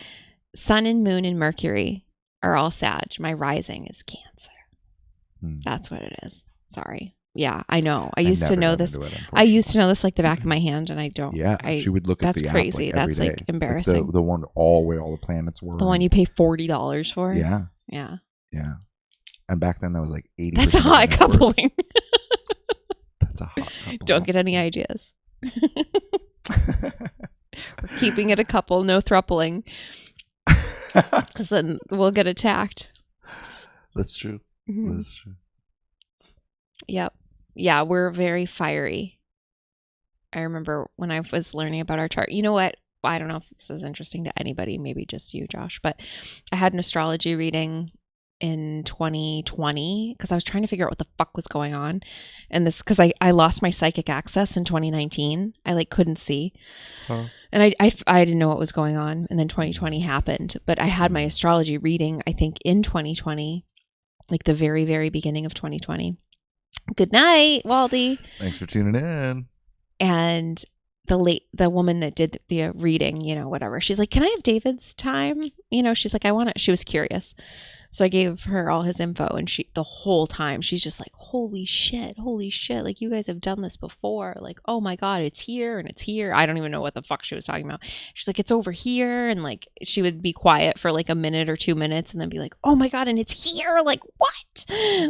Sun and Moon and Mercury are all Sag. My rising is Cancer. That's what it is. Sorry. Yeah, I know. I used to know this. I used to know this like the back of my hand, and I don't. Yeah, she would look at the crazy. app like every that's day. like embarrassing. Like the one all where all the planets were. The one you pay $40 for. Yeah. Yeah. Yeah. And back then that was like 80. That's a hot coupling. That's a hot couple. Don't get any ideas. We're keeping it a couple, no throupling. Because then we'll get attacked. That's true. Mm-hmm. That's true. Yep. Yeah, we're very fiery. I remember when I was learning about our chart. You know what? I don't know if this is interesting to anybody, maybe just you, Josh, but I had an astrology reading in 2020 because I was trying to figure out what the fuck was going on. And this, because I lost my psychic access in 2019. I like couldn't see. Huh. And I didn't know what was going on. And then 2020 happened. But I had my astrology reading, I think, in 2020, like the very, very beginning of 2020. Good night, Waldy. Thanks for tuning in. And the woman that did the reading, you know, whatever, she's like, can I have David's time? You know, she's like, I want it. She was curious. So I gave her all his info, and the whole time she's just like, holy shit. Like, you guys have done this before. Like, oh my God, it's here and it's here. I don't even know what the fuck she was talking about. She's like, it's over here. And like, she would be quiet for like a minute or 2 minutes and then be like, oh my God, and it's here. Like, what?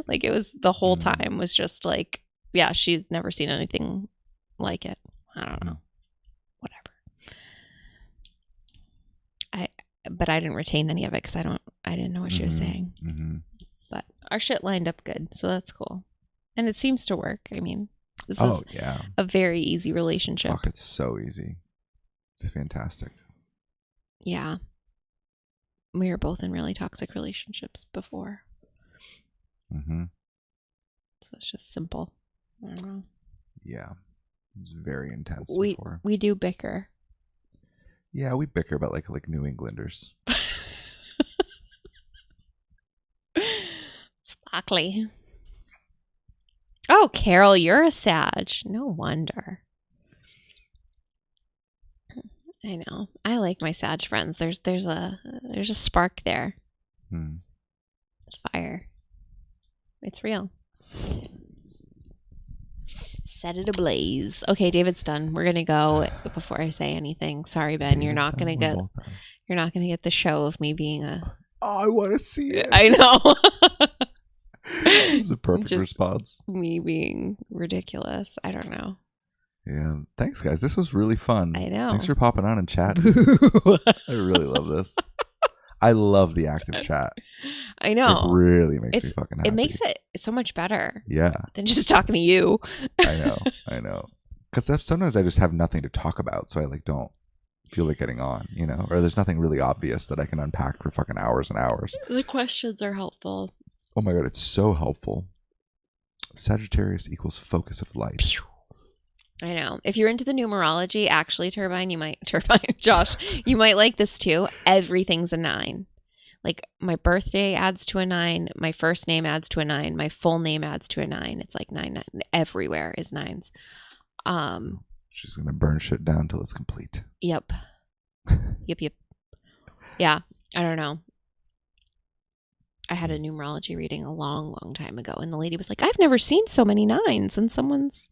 Like, it was the whole time was just like, yeah, she's never seen anything like it. I don't know. Whatever. But I didn't retain any of it because I didn't know what she was saying. Mm-hmm. But our shit lined up good, so that's cool. And it seems to work. I mean, this is a very easy relationship. Fuck, it's so easy. It's fantastic. Yeah. We were both in really toxic relationships before. Mm-hmm. So it's just simple. I don't know. Yeah. It's very intense before. We do bicker. Yeah, we bicker about like New Englanders. Sparkly. Oh, Carol, you're a Sag. No wonder. I know. I like my Sag friends. There's a spark there. Fire. It's real. Set it ablaze. Okay, David's done. We're gonna go before I say anything. Sorry, Ben. You're not gonna get the show of me being a. Oh, I want to see it. I know. It's a perfect response. Me being ridiculous. I don't know. Yeah. Thanks, guys. This was really fun. I know. Thanks for popping on and chatting. I really love this. I love the active chat. I know. It really makes me fucking happy. It makes it so much better. Yeah. Than just talking to you. I know. Because sometimes I just have nothing to talk about, so I like don't feel like getting on, you know? Or there's nothing really obvious that I can unpack for fucking hours and hours. The questions are helpful. Oh my God, it's so helpful. Sagittarius equals focus of life. I know. If you're into the numerology, actually, Josh, you might like this too. Everything's a 9. Like my birthday adds to a 9. My first name adds to a 9. My full name adds to a 9. It's like 9. Everywhere is 9s. She's going to burn shit down till it's complete. Yep. Yep. Yeah. I don't know. I had a numerology reading a long, long time ago, and the lady was like, I've never seen so many 9s, and someone's...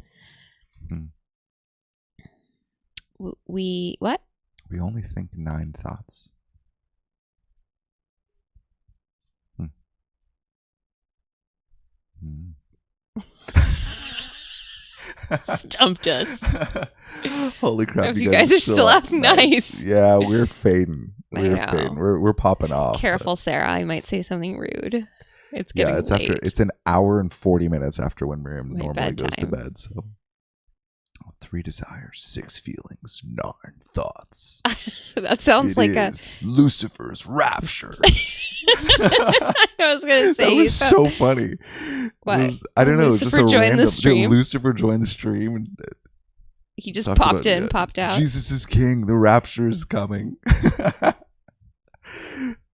What? We only think 9 thoughts. Stumped us. Holy crap! Hope you guys are still up nice. Yeah, we're fading. I We're know. fading. We're popping off. Careful, Sarah. I might say something rude. It's getting it's late. after. It's an hour and 40 minutes after when Miriam My normally goes to bedtime. bed. So, 3 desires, 6 feelings, 9 thoughts. That sounds It like is Lucifer's rapture. I was gonna say That you was so funny. What? It was- I don't know. It was just Lucifer a joined the random. stream? Lucifer joined the stream and he just talked popped about, in, popped out. Jesus is king. The rapture is coming.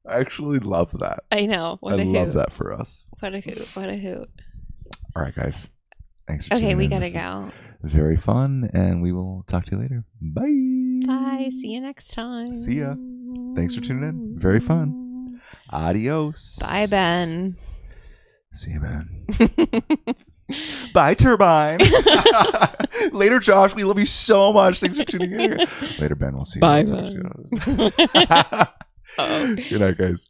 I actually love that. I know. What I a love hoot. that for us. What a hoot. What a hoot. All right, guys. Thanks for Okay, tuning we in. gotta This is go. very fun, and we will talk to you later. Bye. Bye. See you next time. See ya. Thanks for tuning in. Very fun. Adios. Bye, Ben. See you, Ben. Bye, Turbine. Later, Josh. We love you so much. Thanks for tuning in. Later, Ben. We'll see you. Bye, I'll talk to you. Ben. Uh-oh. Good night, guys.